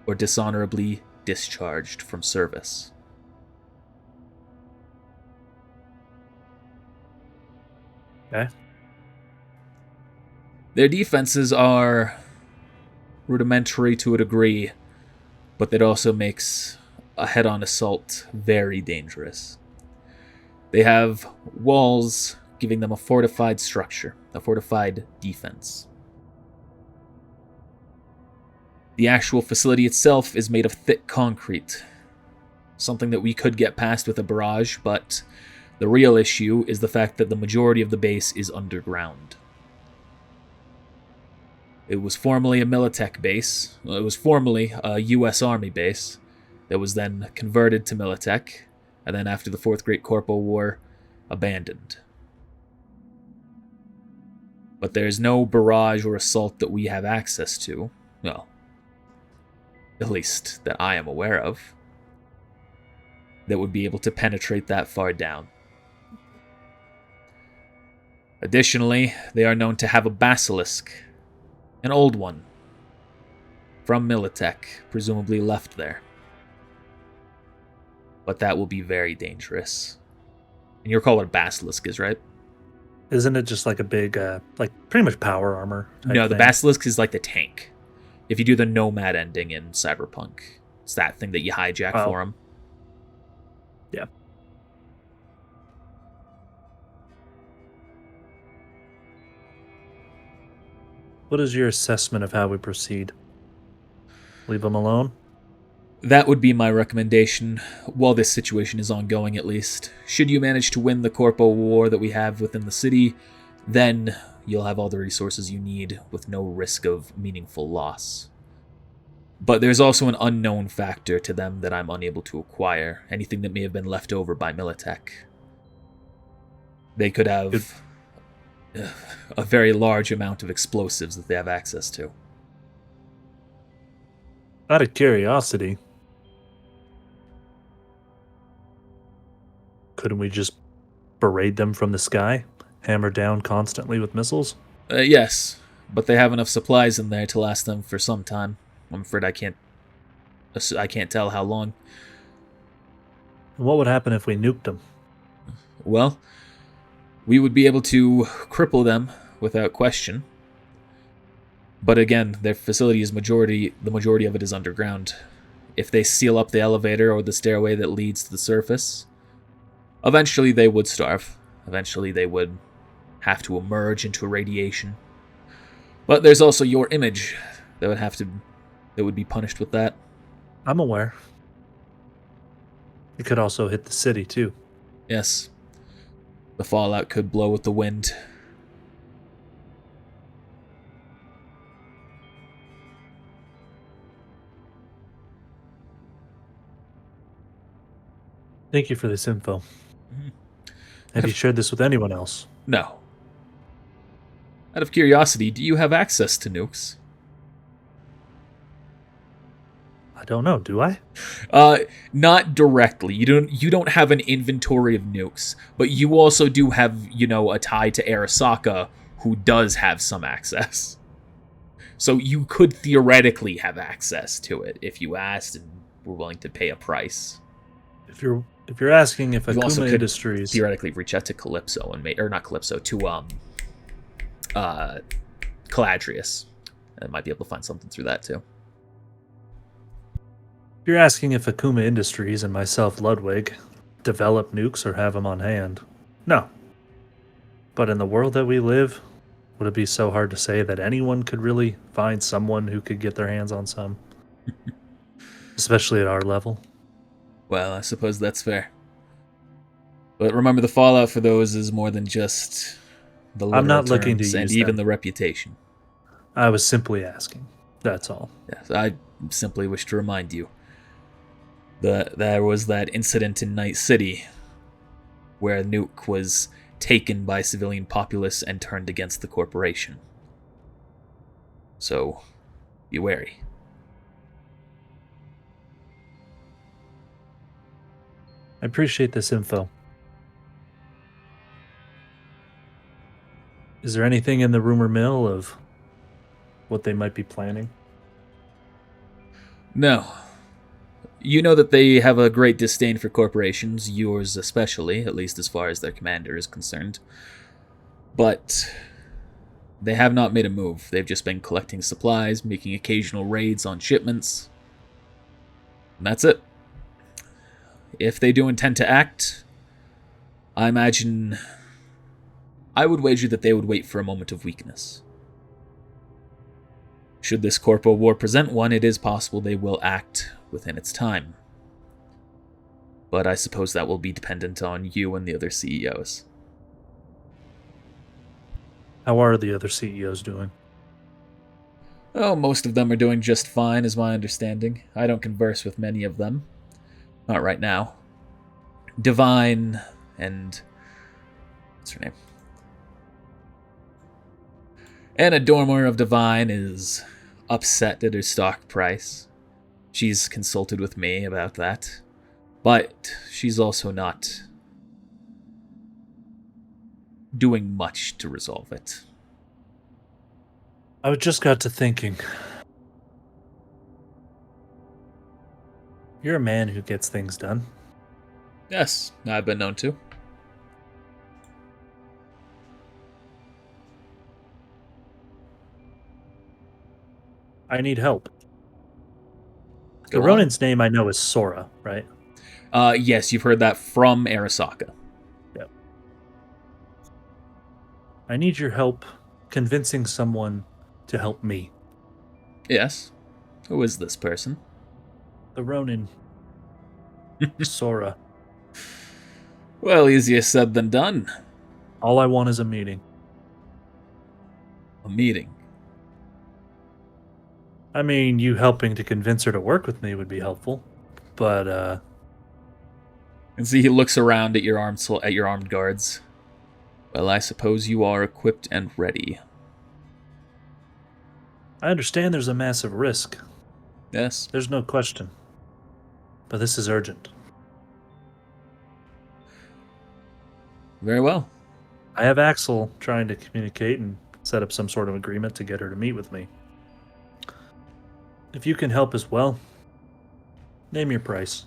S1: or dishonorably discharged from service.
S6: Okay.
S1: Their defenses are rudimentary to a degree, but that also makes a head-on assault very dangerous. They have walls giving them a fortified structure, a fortified defense. The actual facility itself is made of thick concrete, something that we could get past with a barrage, but the real issue is the fact that the majority of the base is underground. It was formerly a Militech base. Well, it was formerly a US Army base that was then converted to Militech, and then after the Fourth Great Corpo War, abandoned. But there's no barrage or assault that we have access to. Well, at least that I am aware of, that would be able to penetrate that far down. Additionally, they are known to have a basilisk, an old one, from Militech, presumably left there. But that will be very dangerous. And you recall what a basilisk is, right?
S6: Isn't it just like a big, like pretty much power armor?
S1: No, the
S6: thing?
S1: basilisk is like the tank. If you do the nomad ending in Cyberpunk, it's that thing that you hijack for him.
S6: Yeah. What is your assessment of how we proceed? Leave them alone?
S1: That would be my recommendation, while this situation is ongoing at least. Should you manage to win the Corpo War that we have within the city, then you'll have all the resources you need with no risk of meaningful loss. But there's also an unknown factor to them that I'm unable to acquire, anything that may have been left over by Militech. They could have a very large amount of explosives that they have access to.
S6: Out of curiosity, couldn't we just berate them from the sky? Hammer down constantly with missiles?
S1: Yes, but they have enough supplies in there to last them for some time. I'm afraid I can't tell how long.
S6: What would happen if we nuked them?
S1: Well, we would be able to cripple them without question. But again, their facility is the majority of it is underground. If they seal up the elevator or the stairway that leads to the surface, eventually they would starve. Eventually they would have to emerge into radiation. But there's also your image that would be punished with that.
S6: I'm aware. It could also hit the city, too.
S1: Yes. The fallout could blow with the wind.
S6: Thank you for this info.
S1: Mm-hmm.
S6: Have you shared this with anyone else?
S1: No. Out of curiosity, do you have access to nukes?
S6: I don't know, do I?
S1: Not directly. You don't have an inventory of nukes, but you also do have, a tie to Arasaka, who does have some access. So you could theoretically have access to it if you asked and were willing to pay a price.
S6: If you're asking if
S1: You also
S6: Akuma
S1: could
S6: Industries,
S1: theoretically reach out to Calypso or not Calypso, to Caladrius, and might be able to find something through that too.
S6: if you're asking if Akuma Industries and myself, Ludwig, develop nukes or have them on hand, no. But in the world that we live, would it be so hard to say that anyone could really find someone who could get their hands on some? Especially at our level.
S1: Well, I suppose that's fair. But remember, the fallout for those is more than just the literal
S6: I'm not looking to
S1: terms and
S6: use
S1: even
S6: them.
S1: the reputation.
S6: I was simply asking. That's all.
S1: Yes, I simply wish to remind you that there was that incident in Night City where Nuke was taken by civilian populace and turned against the corporation. So, be wary.
S6: I appreciate this info. Is there anything in the rumor mill of what they might be planning?
S1: No. You know that they have a great disdain for corporations, yours especially, at least as far as their commander is concerned. But they have not made a move. They've just been collecting supplies, making occasional raids on shipments. And that's it. If they do intend to act, I imagine... I would wager that they would wait for a moment of weakness. Should this corpo war present one, it is possible they will act within its time. But I suppose that will be dependent on you and the other CEOs.
S6: How are the other CEOs doing?
S1: Oh, most of them are doing just fine, is my understanding. I don't converse with many of them. Not right now. Divine and... what's her name? Anna Dormer of Divine is upset at her stock price. She's consulted with me about that. But she's also not doing much to resolve it.
S6: I just got to thinking. You're a man who gets things done.
S1: Yes, I've been known to.
S6: I need help.
S1: Go
S6: The
S1: on.
S6: Ronin's name I know is Sora, right?
S1: Yes, you've heard that from Arasaka.
S6: Yep. I need your help convincing someone to help me.
S1: Yes. Who is this person?
S6: The Ronin. Sora.
S1: Well, easier said than done.
S6: All I want is a meeting.
S1: A meeting.
S6: I mean, you helping to convince her to work with me would be helpful. But,
S1: And see, he looks around at your armed guards. Well, I suppose you are equipped and ready.
S6: I understand there's a massive risk.
S1: Yes.
S6: There's no question. But this is urgent.
S1: Very well.
S6: I have Axel trying to communicate and set up some sort of agreement to get her to meet with me. If you can help as well, name your price.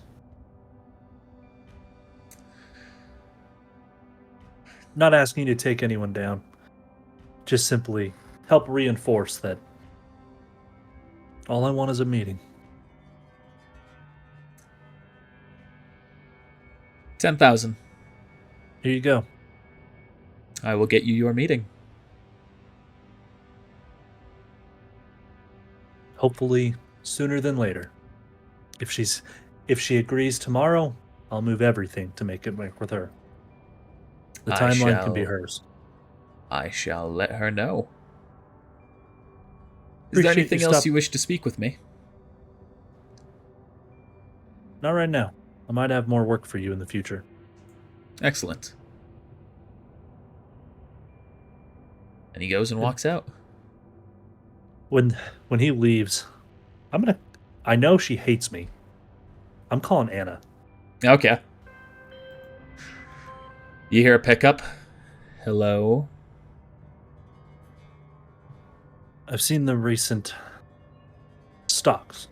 S6: Not asking you to take anyone down. Just simply help reinforce that all I want is a meeting.
S1: 10,000.
S6: Here you go.
S1: I will get you your meeting.
S6: Hopefully sooner than later. If she agrees tomorrow, I'll move everything to make it work with her. The
S1: I
S6: timeline can be
S1: shall-
S6: hers.
S1: I shall let her know. Is
S6: Appreciate
S1: there anything
S6: you
S1: else
S6: stop-
S1: you wish to speak with me?
S6: Not right now. I might have more work for you in the future.
S1: Excellent. And he goes and walks out.
S6: When he leaves, I know she hates me. I'm calling Anna.
S1: Okay. You hear a pickup. Hello?
S6: I've seen the recent stocks.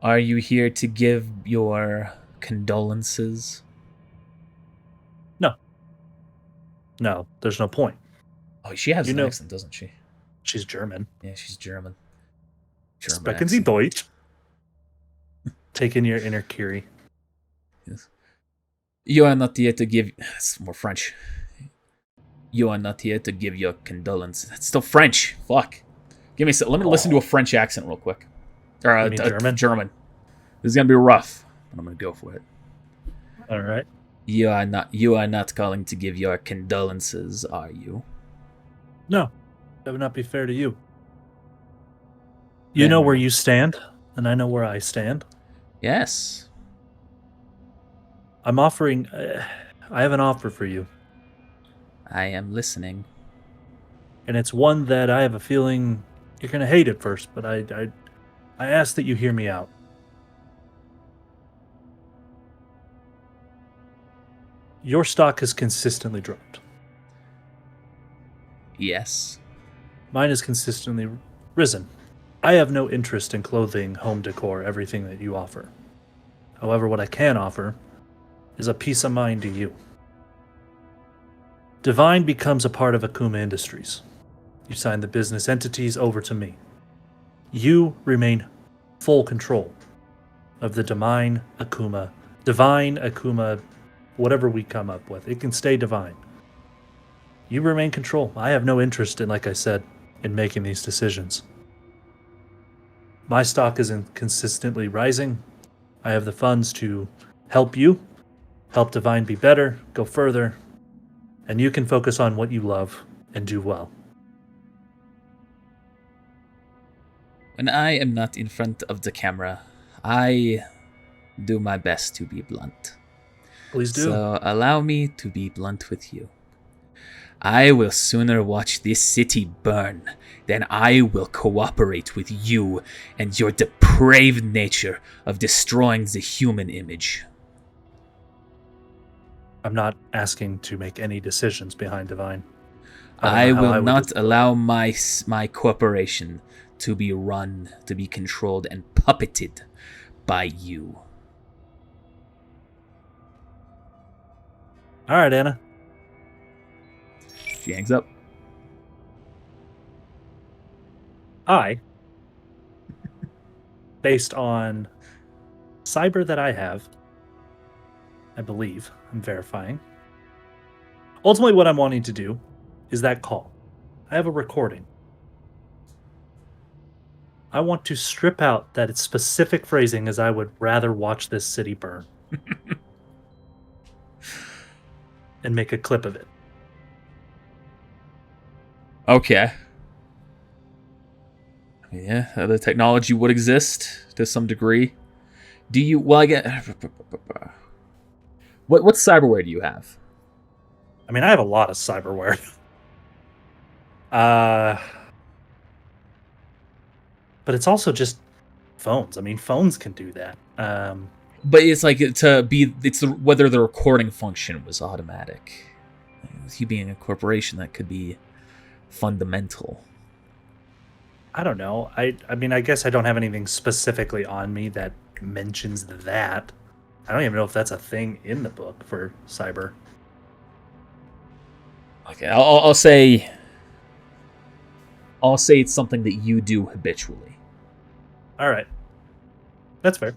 S1: Are you here to give your condolences?
S6: No, there's no point.
S1: Oh, she has
S6: You
S1: an
S6: know-
S1: accent, doesn't she?
S6: She's German.
S1: Yeah, she's German.
S6: Sprechen Sie
S1: accent.
S6: Deutsch? Take in your inner Kiri.
S1: Yes. You are not here to give... It's more French. You are not here to give your condolences. It's still French. Fuck. Give me a sec. Let me listen to a French accent real quick. Or
S6: You mean German?
S1: German. This is gonna be rough, but I'm gonna go for it.
S6: All right.
S1: You are not calling to give your condolences, are you?
S6: No, that would not be fair to you. You know where you stand, and I know where I stand.
S1: Yes.
S6: I'm offering. I have an offer for you,
S1: I am listening.
S6: and it's one that I have a feeling you're gonna hate at first, but I ask that you hear me out. Your stock has consistently dropped.
S1: Yes.
S6: Mine has consistently risen. I have no interest in clothing, home decor, everything that you offer. However, what I can offer is a peace of mind to you. Divine becomes a part of Akuma Industries. You sign the business entities over to me. You remain full control of the divine Akuma, whatever we come up with. It can stay divine. You remain control. I have no interest in, like I said, in making these decisions. My stock is consistently rising. I have the funds to help you, help Divine be better, go further, and you can focus on what you love and do well.
S1: When I am not in front of the camera, I do my best to be blunt.
S6: Please do.
S1: So allow me to be blunt with you. I will sooner watch this city burn than I will cooperate with you and your depraved nature of destroying the human image.
S6: I'm not asking to make any decisions behind Divine.
S1: I
S6: don't know how
S1: will
S6: would
S1: not
S6: do-
S1: allow my corporation to be run, to be controlled and puppeted by you.
S6: All right, Anna.
S1: She hangs up.
S6: Based on cyber that I have, I believe, I'm verifying. Ultimately, what I'm wanting to do is that call. I have a recording. I want to strip out that specific phrasing as I would rather watch this city burn. And make a clip of it.
S1: Okay. Yeah, the technology would exist to some degree. Do you? Well, I get. What cyberware do you have?
S6: I mean, I have a lot of cyberware. But it's also just phones. I mean, phones can do that.
S1: But it's like whether the recording function was automatic. With you being a corporation, that could be fundamental.
S6: I don't know. I mean, I guess I don't have anything specifically on me that mentions that. I don't even know if that's a thing in the book for cyber.
S1: Okay, I'll say it's something that you do habitually.
S6: All right. That's fair.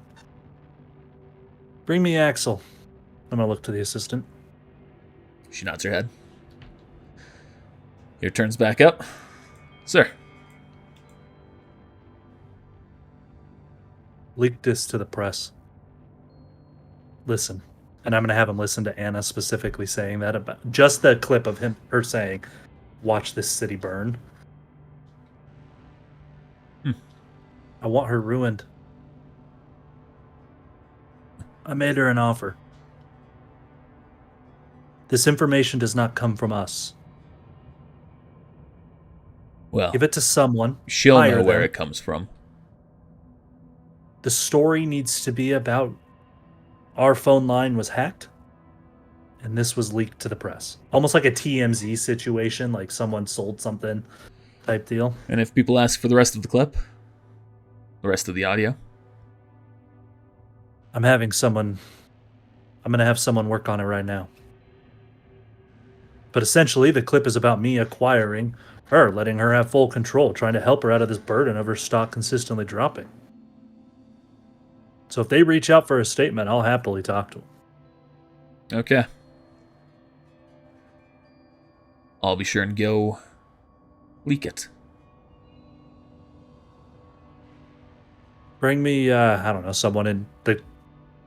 S6: Bring me Axel. I'm going to look to the assistant.
S1: She nods her head. Your turn's back up. Sir.
S6: Leak this to the press. Listen. And I'm going to have him listen to Anna specifically saying that about just the clip of her saying, "Watch this city burn." I want her ruined. I made her an offer. This information does not come from us.
S1: Well,
S6: Give it to someone.
S1: she'll
S6: hire
S1: know where
S6: them.
S1: it comes from.
S6: The story needs to be about our phone line was hacked. and this was leaked to the press. Almost like a TMZ situation, like someone sold something type deal.
S1: And if people ask for the rest of the clip, the rest of the audio,
S6: I'm going to have someone work on it right now. But essentially, the clip is about me acquiring her, letting her have full control, trying to help her out of this burden of her stock consistently dropping. So if they reach out for a statement, I'll happily talk to them.
S1: okay. I'll be sure and go leak it.
S6: Bring me, I don't know, someone in the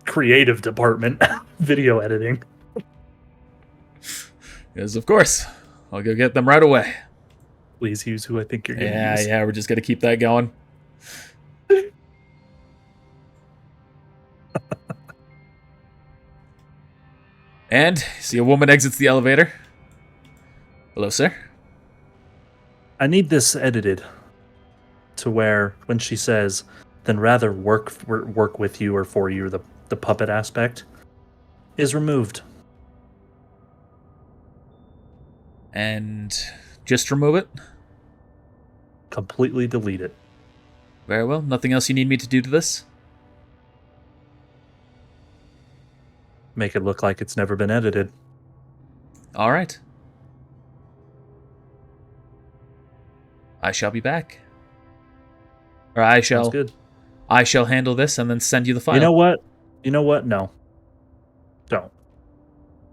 S6: creative department, video editing.
S1: Because, of course, I'll go get them right away.
S6: Please use who I think you're going to use.
S1: Yeah, we're just going to keep that going. And, see a woman exits the elevator. Hello, sir.
S6: I need this edited to where when she says, then rather work with you or for you, the puppet aspect is removed.
S1: And just remove it.
S6: Completely delete it.
S1: Very well. Nothing else you need me to do to this?
S6: Make it look like it's never been edited.
S1: All right. I shall be back. Or I
S6: Sounds
S1: shall
S6: good.
S1: I shall handle this and then send you the file.
S6: You know what? No. Don't.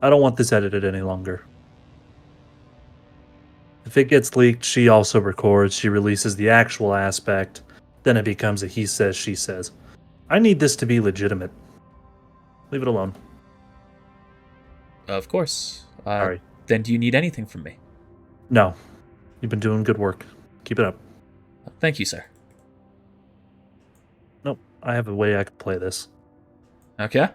S6: I don't want this edited any longer. If it gets leaked, she also records, she releases the actual aspect, then it becomes a he says, she says. I need this to be legitimate. Leave it alone.
S1: Of course.
S6: Sorry.
S1: Then do you need anything from me?
S6: No. You've been doing good work. Keep it up.
S1: Thank you, sir.
S6: Nope. I have a way I can play this.
S1: Okay.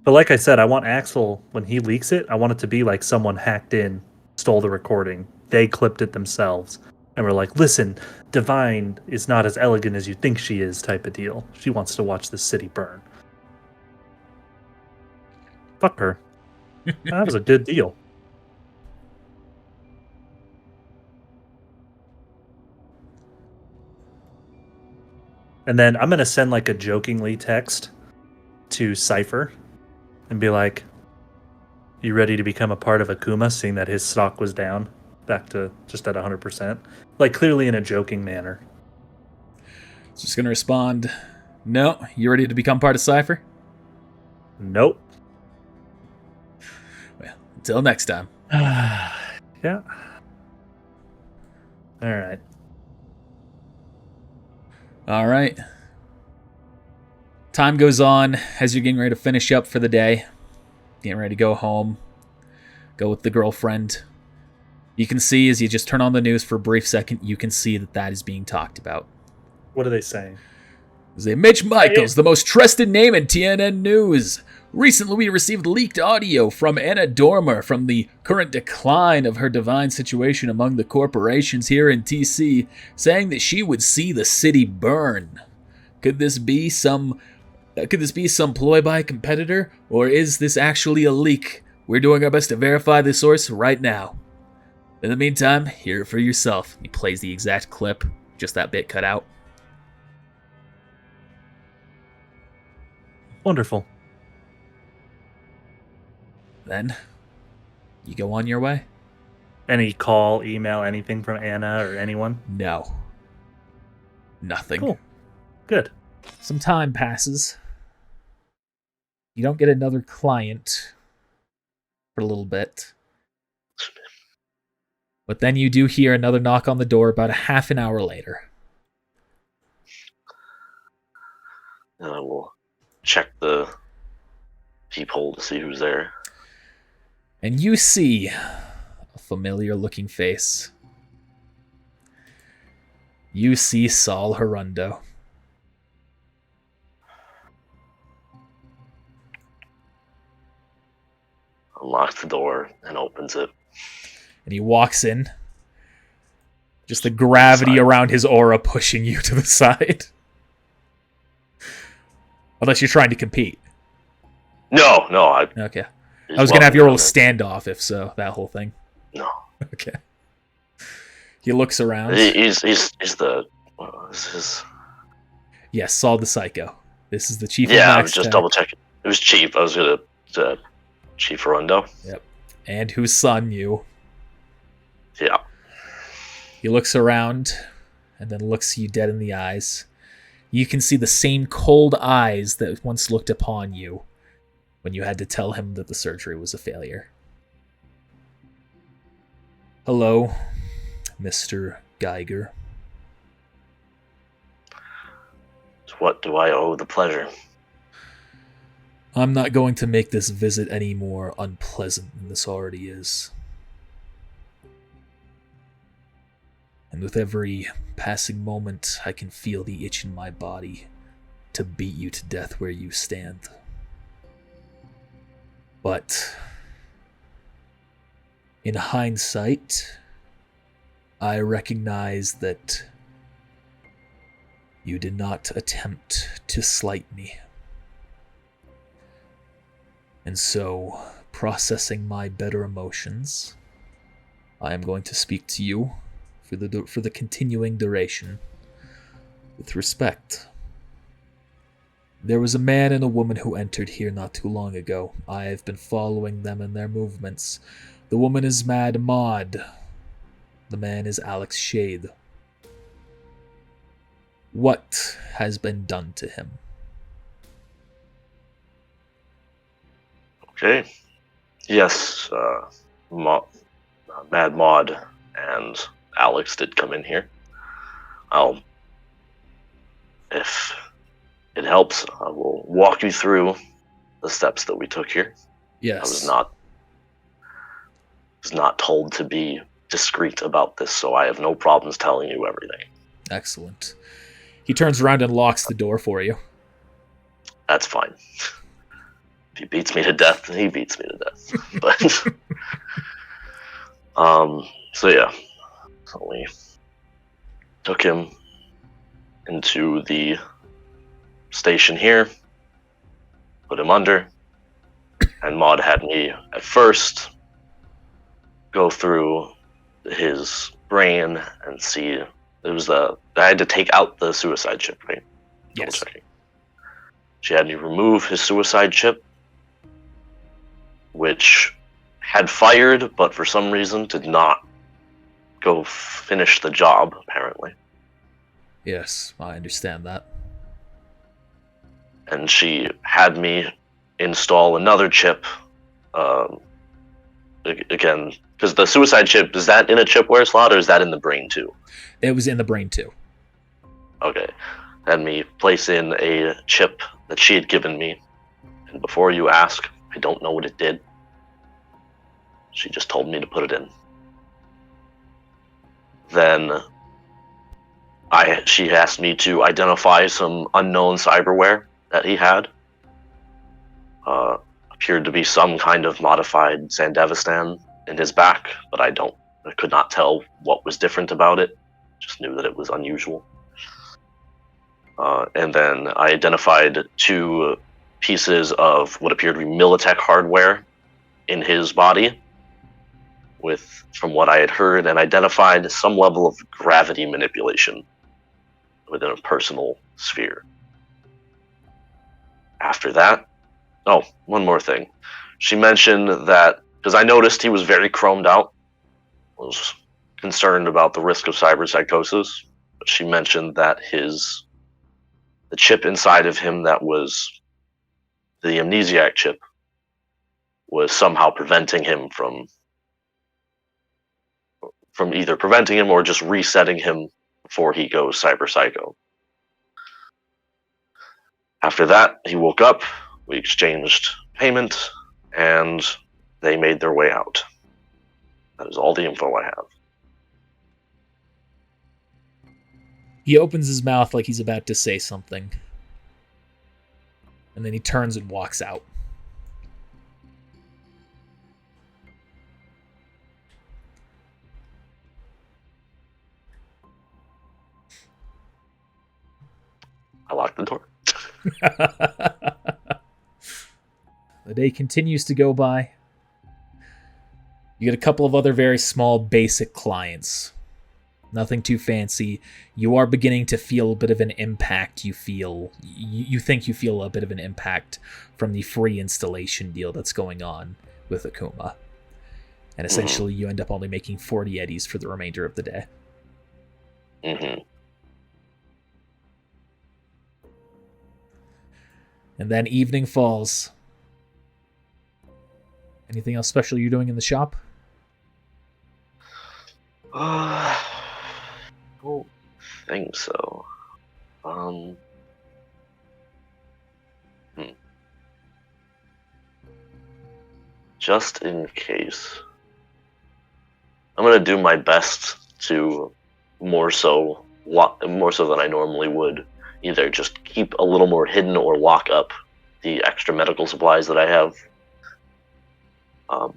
S6: But like I said, I want Axel, when he leaks it, I want it to be like someone hacked in, stole the recording. They clipped it themselves. And we're like, listen, Divine is not as elegant as you think she is type of deal. She wants to watch the city burn. Fuck her. That was a good deal. And then I'm going to send like a jokingly text to Cypher and be like, you ready to become a part of Akuma, seeing that his stock was down back to just at 100%? Like, clearly in a joking manner.
S1: Just gonna respond, no, you ready to become part of Cypher?
S6: Nope.
S1: Well, until next time.
S6: Yeah. All right.
S1: All right. Time goes on as you're getting ready to finish up for the day. Getting ready to go home. Go with the girlfriend. You can see as you just turn on the news for a brief second, you can see that is being talked about.
S6: What are they saying?
S1: Say, Mitch Michaels, the most trusted name in TNN News. Recently, we received leaked audio from Anna Dormer from the current decline of her divine situation among the corporations here in TC, saying that she would see the city burn. Could this be some ploy by a competitor, or is this actually a leak? We're doing our best to verify the source right now. In the meantime, hear it for yourself. He plays the exact clip, just that bit cut out.
S6: Wonderful.
S1: Then, you go on your way?
S6: Any call, email, anything from Anna or anyone?
S1: No. Nothing.
S6: Cool. Good.
S1: Some time passes. You don't get another client for a little bit. But then you do hear another knock on the door about a half an hour later.
S3: And I will check the peephole to see who's there.
S1: And you see a familiar looking face. You see Saul Hirundo.
S3: Unlocks the door and opens it.
S1: And he walks in. Just the gravity around his aura pushing you to the side. Unless you're trying to compete.
S3: No, I.
S1: Okay.
S3: he's
S1: I was gonna have you roll a
S3: welcome to
S1: standoff if so, that whole thing.
S3: come in. No,
S1: Okay. He looks around.
S3: he's the. This is.
S1: Yes, Saul the Psycho. This is the chief of
S3: Yeah, I
S1: Max
S3: was just
S1: Tech,
S3: double checking. It was Chief. I was gonna Chief Arundo.
S1: and whose son you.
S3: Yeah.
S1: He looks around and then looks you dead in the eyes. You can see the same cold eyes that once looked upon you when you had to tell him that the surgery was a failure. Hello, Mr. Geiger.
S3: To what do I owe the pleasure?
S1: I'm not going to make this visit any more unpleasant than this already is. And with every passing moment, I can feel the itch in my body to beat you to death where you stand. But in hindsight, I recognize that you did not attempt to slight me. And so, processing my better emotions, I am going to speak to you for the continuing duration with respect. There was a man and a woman who entered here not too long ago. I have been following them and their movements. The woman is Mad Maud. The man is Alex Shade. What has been done to him?
S3: Okay. Yes, Mad Maud and Alex did come in here. If it helps, I will walk you through the steps that we took here.
S1: Yes.
S3: I was not told to be discreet about this, so I have no problems telling you everything.
S1: Excellent. He turns around and locks the door for you.
S3: That's fine. If he beats me to death, then he beats me to death. But so yeah. So we took him into the station here, put him under, and Maud had me at first go through his brain and see. It was I had to take out the suicide chip, right?
S1: Yes.
S3: Double checking. She had me remove his suicide chip, which had fired, but for some reason did not go finish the job, apparently.
S1: Yes, I understand that.
S3: And she had me install another chip, again, because the suicide chip, is that in a chipware slot or is that in the brain too?
S1: It was in the brain too.
S3: Okay. Had me place in a chip that she had given me, and before you ask, I don't know what it did. She just told me to put it in. Then she asked me to identify some unknown cyberware that he had. Appeared to be some kind of modified Sandevistan in his back, but I could not tell what was different about it. Just knew that it was unusual. And then I identified 2 pieces of what appeared to be Militech hardware in his body, from what I had heard, and identified some level of gravity manipulation within a personal sphere. After that, one more thing. She mentioned that, because I noticed he was very chromed out, was concerned about the risk of cyberpsychosis, but she mentioned that the chip inside of him that was the amnesiac chip was somehow preventing him from either preventing him or just resetting him before he goes cyber psycho. After that, he woke up, we exchanged payment, and they made their way out. That is all the info I have.
S1: He opens his mouth like he's about to say something. And then he turns and walks out.
S3: I locked the door.
S1: The The day continues to go by. You get a couple of other very small, basic clients. Nothing too fancy. You are beginning to feel a bit of an impact. You think you feel a bit of an impact from the free installation deal that's going on with Akuma. And essentially, you end up only making 40 eddies for the remainder of the day.
S3: Mm-hmm.
S1: And then evening falls. Anything else special you're doing in the shop?
S3: Don't think so. Just in case, I'm gonna do my best to more so than I normally would. Either just keep a little more hidden or lock up the extra medical supplies that I have.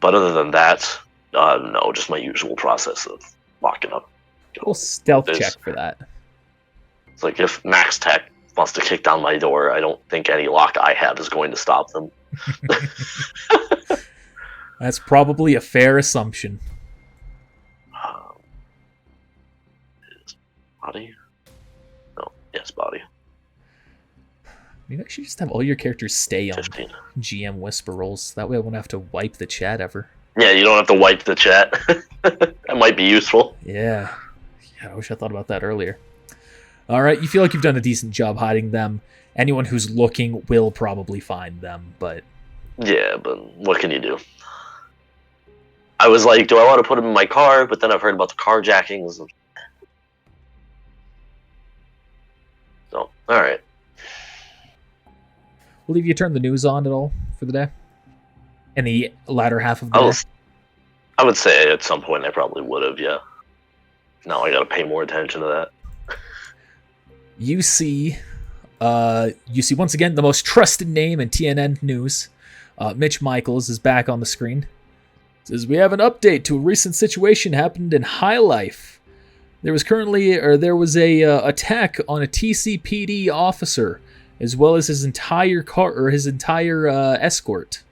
S3: But other than that, no, just my usual process of locking up.
S1: Roll stealth check for that.
S3: It's like if Max Tech wants to kick down my door, I don't think any lock I have is going to stop them.
S1: That's probably a fair assumption.
S3: Body? No, yes, body.
S1: Maybe I should just have all your characters stay on
S3: 15.
S1: GM whisper rolls. That way I won't have to wipe the chat ever.
S3: Yeah, you don't have to wipe the chat. That might be useful.
S1: Yeah, I wish I thought about that earlier. All right, you feel like you've done a decent job hiding them. Anyone who's looking will probably find them, but...
S3: Yeah, but what can you do? I was like, do I want to put them in my car? But then I've heard about the carjackings. So, alright.
S1: Will you turn the news on at all for the day? In the latter half of the day?
S3: I would say at some point I probably would have, yeah. Now I gotta pay more attention to that.
S1: You see once again the most trusted name in TNN news. Mitch Michaels is back on the screen. It says, we have an update to a recent situation happened in High Life. There was a attack on a TCPD officer, as well as his entire escort.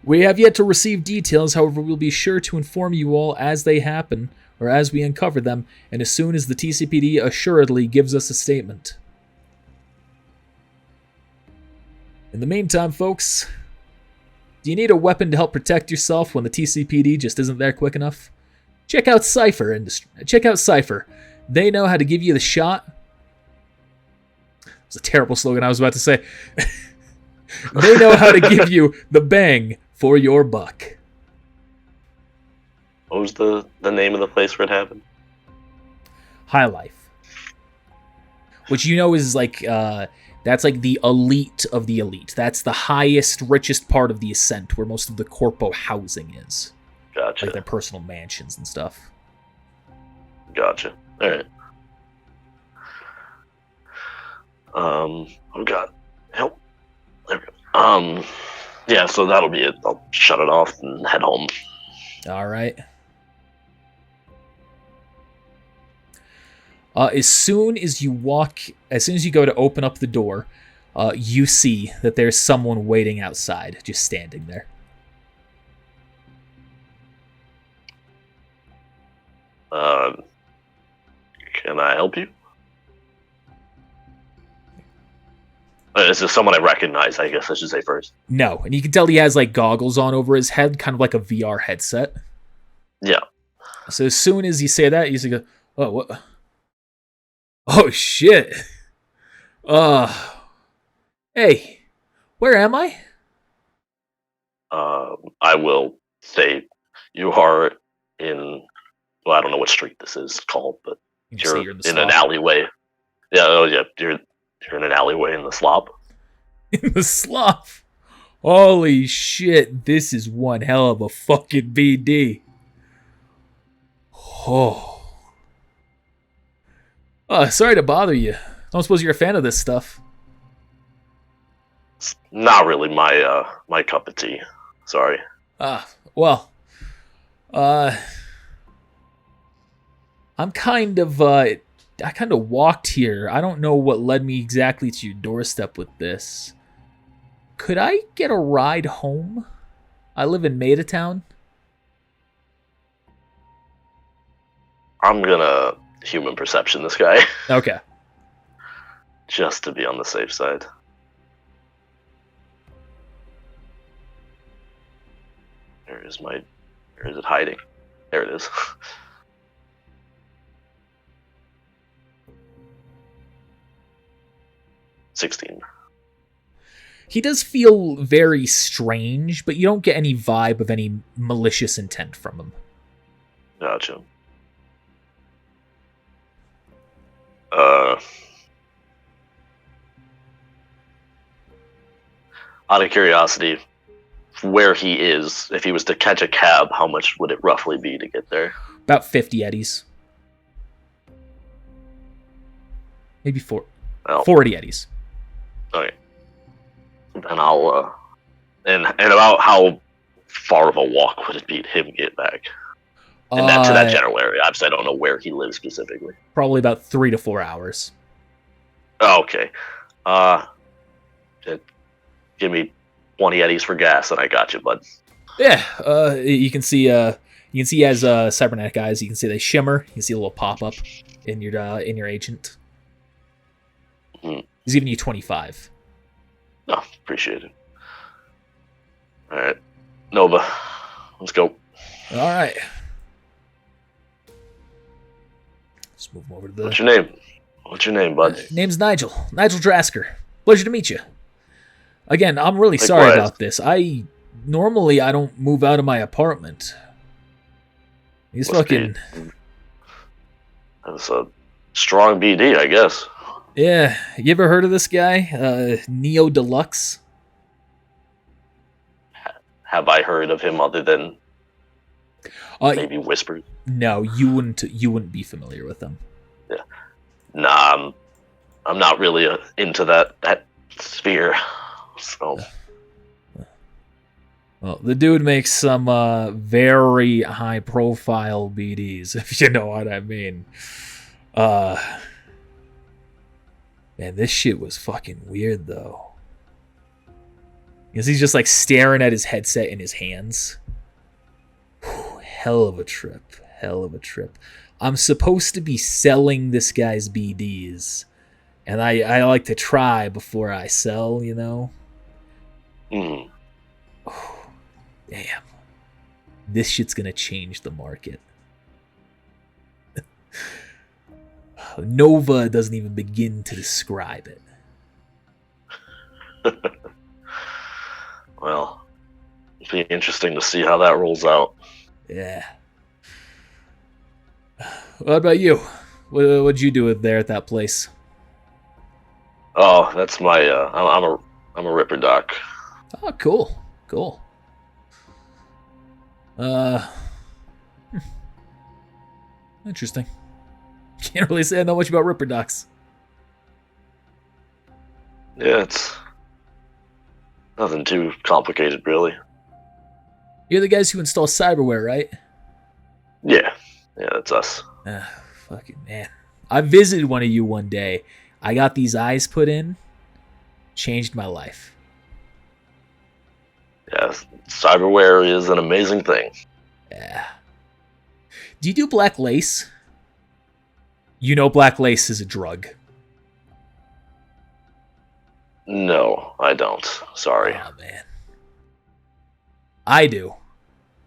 S1: We have yet to receive details, however, we'll be sure to inform you all as they happen, or as we uncover them, and as soon as the TCPD assuredly gives us a statement. In the meantime, folks, do you need a weapon to help protect yourself when the TCPD just isn't there quick enough? Check out Cypher. They know how to give you the shot. It's a terrible slogan I was about to say. They know how to give you the bang for your buck.
S3: What was the name of the place where it happened?
S1: High Life. Which you know is like, that's like the elite of the elite. That's the highest, richest part of the Ascent, where most of the corpo housing is.
S3: Gotcha.
S1: Like their personal mansions and stuff.
S3: Gotcha. Alright. Oh god. Help. There we go. Yeah, so that'll be it. I'll shut it off and head home.
S1: Alright. As soon as you go to open up the door, you see that there's someone waiting outside, just standing there.
S3: Can I help you? Is this someone I recognize, I guess I should say first?
S1: No, and you can tell he has like goggles on over his head, kind of like a VR headset.
S3: Yeah.
S1: So as soon as you say that, you just go, oh, what? Oh, shit. Hey, where am I?
S3: I will say you are in, well, I don't know what street this is called, but you're in an alleyway. Yeah, oh yeah, you're in an alleyway in the slop.
S1: In the slop? Holy shit, this is one hell of a fucking BD. Oh. Sorry to bother you. Don't suppose you're a fan of this stuff.
S3: It's not really my cup of tea. Sorry.
S1: Well. I'm kind of I kind of walked here. I don't know what led me exactly to your doorstep with this. Could I get a ride home? I live in Town.
S3: I'm gonna human perception this guy
S1: Okay.
S3: just to be on the safe side. Where is it hiding? There it is. 16.
S1: He does feel very strange, but you don't get any vibe of any malicious intent from him.
S3: Gotcha. Out of curiosity, where he is, if he was to catch a cab, how much would it roughly be to get there?
S1: About 50 eddies. Maybe 40 eddies.
S3: Okay. Then I'll, and about how far of a walk would it be to him get back? And to that general area. Obviously, I don't know where he lives specifically.
S1: Probably about 3 to 4 hours.
S3: Oh, okay. Give me 20 eddies for gas, and I got you, bud.
S1: Yeah. You can see he has cybernetic eyes. You can see they shimmer. You can see a little pop up in your agent.
S3: Mm.
S1: He's giving you 25.
S3: Oh, appreciate it. All right, Nova, let's go.
S1: All right. Let's move over to the.
S3: What's your name? What's your name, bud?
S1: Name's Nigel. Nigel Drasker. Pleasure to meet you. Again, I'm really sorry
S3: Likewise.
S1: about this. Normally I don't move out of my apartment. He's
S3: Must
S1: fucking.
S3: That's a strong BD, I guess.
S1: Yeah. You ever heard of this guy? Neo Deluxe?
S3: Have I heard of him other than
S1: Uh,
S3: maybe whispers?
S1: No, you wouldn't be familiar with him.
S3: Nah, I'm not really into that sphere. So
S1: Well, the dude makes some very high-profile BDs, if you know what I mean. Man, this shit was fucking weird, though. Because he's just, like, staring at his headset in his hands. Whew, hell of a trip. Hell of a trip. I'm supposed to be selling this guy's BDs. And I like to try before I sell, you know?
S3: mm,
S1: Oh, damn. This shit's gonna change the market. Nova doesn't even begin to describe it.
S3: well, it'll be interesting to see how that rolls out.
S1: Yeah. What about you? What'd you do there at that place?
S3: Oh, that's my. I'm a Ripper Doc.
S1: Oh, cool. Cool. Interesting. Can't really say I know much about Ripper Docs.
S3: Yeah, it's nothing too complicated, really.
S1: You're the guys who install cyberware, right?
S3: Yeah, that's us.
S1: Fucking man. I visited one of you one day. I got these eyes put in. Changed my life.
S3: Yeah, cyberware is an amazing thing.
S1: Yeah. Do you do black lace? You know black lace is a drug.
S3: No, I don't. Sorry.
S1: Oh, man. I do.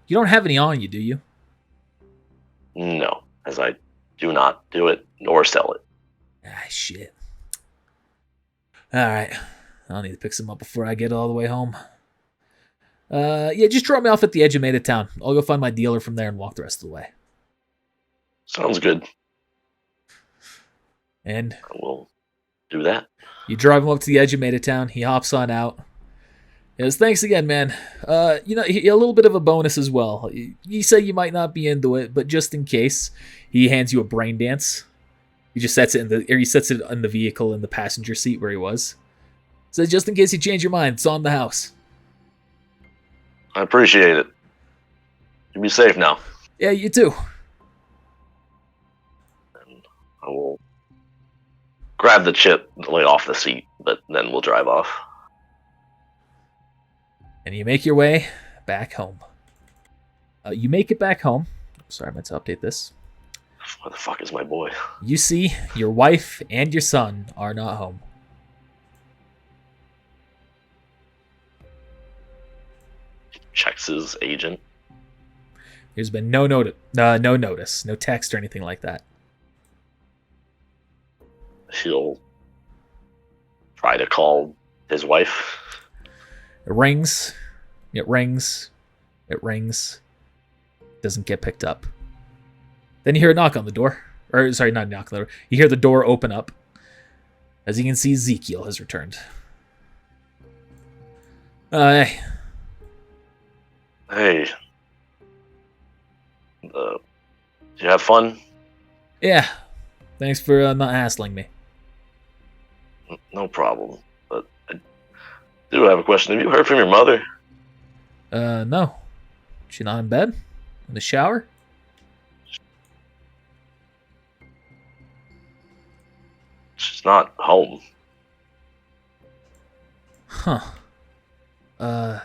S1: You don't have any on you, do you?
S3: No, as I do not do it nor sell it.
S1: Ah, shit. Alright. I'll need to pick some up before I get all the way home. Yeah, just drop me off at the edge of Town. I'll go find my dealer from there and walk the rest of the way.
S3: Sounds good.
S1: And
S3: I will do that.
S1: you drive him up to the edge of Town. He hops on out. He goes, thanks again, man. A little bit of a bonus as well. You say you might not be into it, but just in case, he hands you a brain dance. He just sets it in the vehicle in the passenger seat where he was. Says, just in case you change your mind, it's on the house.
S3: I appreciate it. You be safe now.
S1: Yeah, you too.
S3: And I will grab the chip like off the seat, but then we'll drive off.
S1: And you make your way back home. You make it back home. Sorry, I meant to update this.
S3: Where the fuck is my boy?
S1: You see your wife and your son are not home.
S3: Checks his agent.
S1: There's been no notice, no text or anything like that.
S3: He'll try to call his wife.
S1: It rings. It rings. It rings. Doesn't get picked up. Then you hear a knock on the door. Or, sorry, not a knock on the door. You hear the door open up. As you can see, Ezekiel has returned. Hey.
S3: Hey. Did you have fun?
S1: Yeah. Thanks for not hassling me.
S3: No problem. But I do have a question. Have you heard from your mother?
S1: No. She not in bed? In the shower?
S3: She's not home.
S1: Huh. You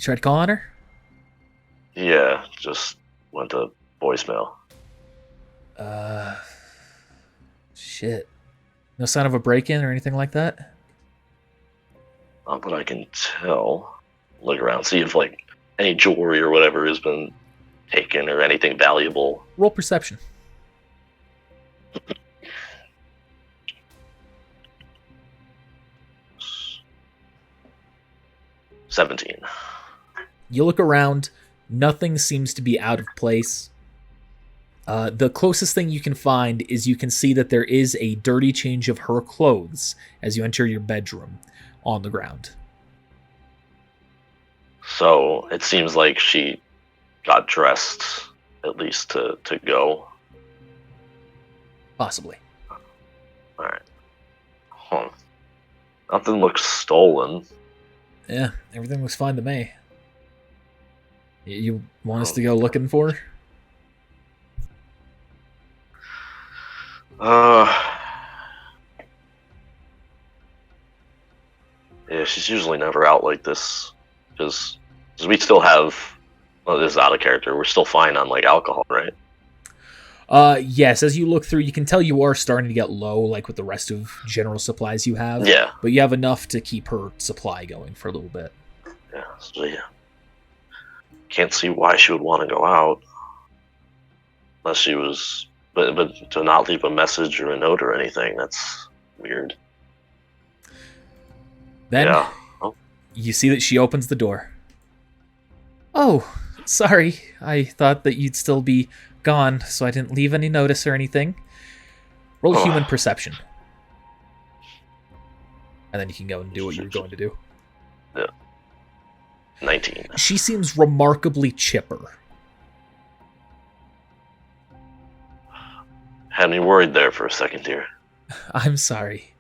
S1: tried calling her?
S3: Yeah, just went to voicemail.
S1: Shit. No sign of a break-in or anything like that?
S3: Not that I can tell. Look around, see if like any jewelry or whatever has been taken or anything valuable.
S1: Roll perception.
S3: $17.
S1: You look around. Nothing seems to be out of place. The closest thing you can find is you can see that there is a dirty change of her clothes as you enter your bedroom on the ground.
S3: So it seems like she got dressed at least to go.
S1: Possibly.
S3: Alright. Huh. Nothing looks stolen.
S1: Yeah, everything looks fine to me. You want us to go looking for her?
S3: Yeah, she's usually never out like this. Because we still have... Well, this is out of character. We're still fine on, like, alcohol, right?
S1: Yes, as you look through, you can tell you are starting to get low, like with the rest of general supplies you have.
S3: Yeah.
S1: But you have enough to keep her supply going for a little bit.
S3: Yeah, so yeah. Can't see why she would want to go out. Unless she was... But to not leave a message or a note or anything, that's weird.
S1: Then
S3: Yeah. Oh.
S1: you see that she opens the door. Oh, sorry. I thought that you'd still be gone, so I didn't leave any notice or anything. Roll
S3: Oh.
S1: human perception. And then you can go and do what you were going to do.
S3: Yeah. 19.
S1: She seems remarkably chipper.
S3: Had me worried there for a second here.
S1: I'm sorry.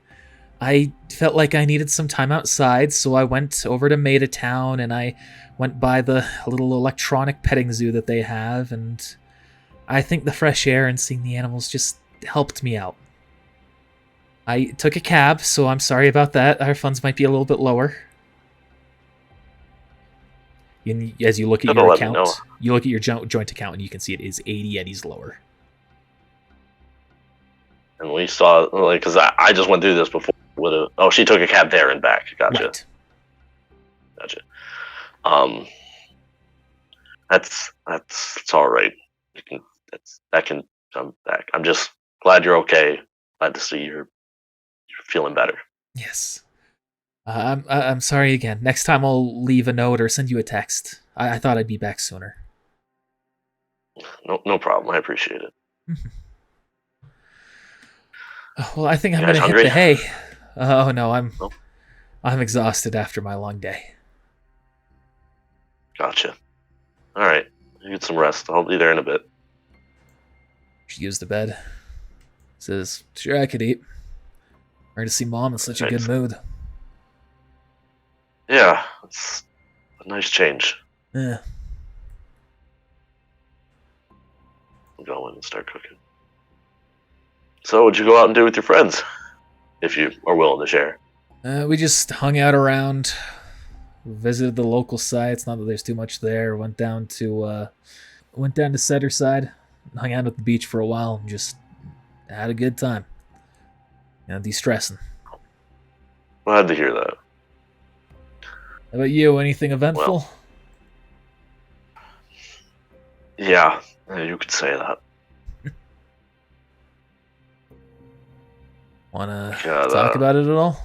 S1: I felt like I needed some time outside, so I went over to Maida Town and I went by the little electronic petting zoo that they have, and I think the fresh air and seeing the animals just helped me out. I took a cab, so I'm sorry about that. Our funds might be a little bit lower. And as you look at
S3: Gotta
S1: your
S3: let me
S1: account,
S3: know.
S1: you look at your joint account and you can see it is 80 eddies lower.
S3: And we saw, like, because I just went through this before. With a, oh, she took a cab there and back. Gotcha.
S1: Right.
S3: Gotcha. That's all right. You can that can come back. I'm just glad you're okay. Glad to see you're feeling better.
S1: Yes. I'm sorry again. Next time I'll leave a note or send you a text. I thought I'd be back sooner.
S3: No problem. I appreciate it.
S1: Well, I think I'm
S3: You
S1: gonna
S3: guys
S1: hit
S3: hungry?
S1: the hay. Oh no,
S3: No?
S1: I'm exhausted after my long day.
S3: Gotcha. All right. You get some rest. I'll be there in a bit.
S1: She goes to bed. Says, "Sure, I could eat. Hard to see Mom in such a good
S3: Thanks.
S1: mood."
S3: Yeah, it's a nice change.
S1: Yeah.
S3: I'll go in and start cooking. So, what'd you go out and do with your friends? If you are willing to share.
S1: We just hung out around, visited the local sites. Not that there's too much there. Went down to Setterside, hung out at the beach for a while, and just had a good time. De-stressing.
S3: Glad to hear that.
S1: How about you? Anything eventful?
S3: Yeah, you could say that.
S1: Wanna
S3: Yeah,
S1: talk about it at all?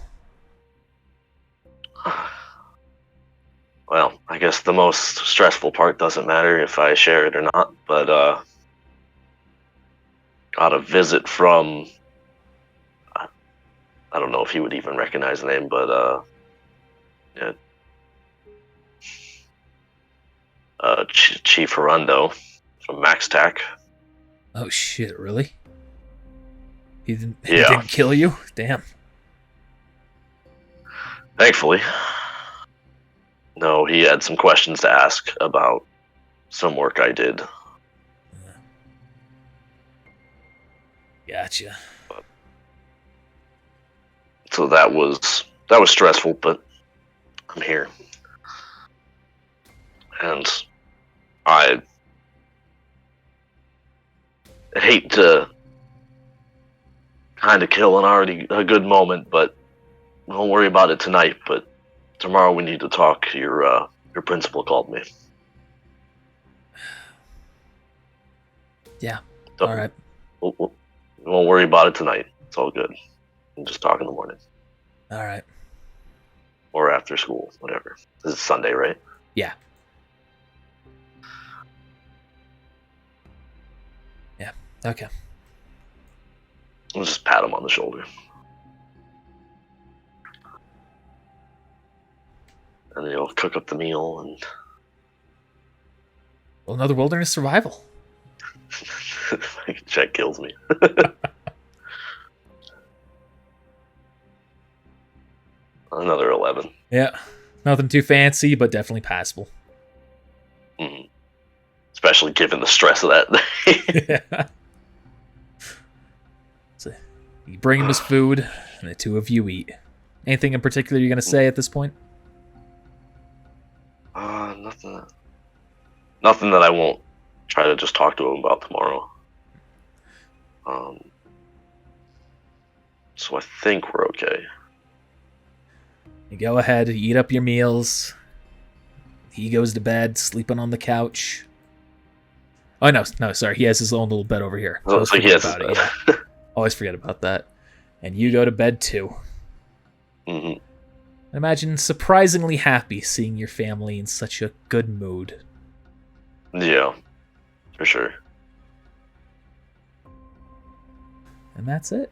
S3: Well, I guess the most stressful part doesn't matter if I share it or not, but got a visit from, I don't know if he would even recognize the name, but yeah, Chief Hirundo from Max Tac.
S1: Oh shit! Really? He didn't
S3: Yeah.
S1: kill you? Damn.
S3: Thankfully. No, he had some questions to ask about some work I did.
S1: Gotcha.
S3: So that was stressful, but I'm here. And I hate to kind of kill a good moment, but don't worry about it tonight. But tomorrow we need to talk. Your principal called me.
S1: Yeah.
S3: Don't,
S1: All right.
S3: Won't worry about it tonight. It's all good. We'll just talk in the morning
S1: All right.
S3: or after school, whatever. This is Sunday, right?
S1: Yeah. Yeah. Okay.
S3: I'll just pat him on the shoulder. And he'll cook up the meal and
S1: Well, another wilderness survival.
S3: Jack kills me. Another 11.
S1: Yeah. Nothing too fancy, but definitely passable.
S3: Mhm. Especially given the stress of that day.
S1: Yeah. So you bring him his food, and the two of you eat. Anything in particular you're gonna say at this point?
S3: Nothing that I won't try to just talk to him about tomorrow. So I think we're okay.
S1: You go ahead, eat up your meals. He goes to bed, sleeping on the couch. Oh no, sorry, he has his own little bed over here.
S3: Oh, so he has his bed.
S1: Yeah. Always forget about that. And you go to bed too.
S3: Mm-hmm.
S1: I imagine surprisingly happy seeing your family in such a good mood.
S3: Yeah, for sure.
S1: And that's it.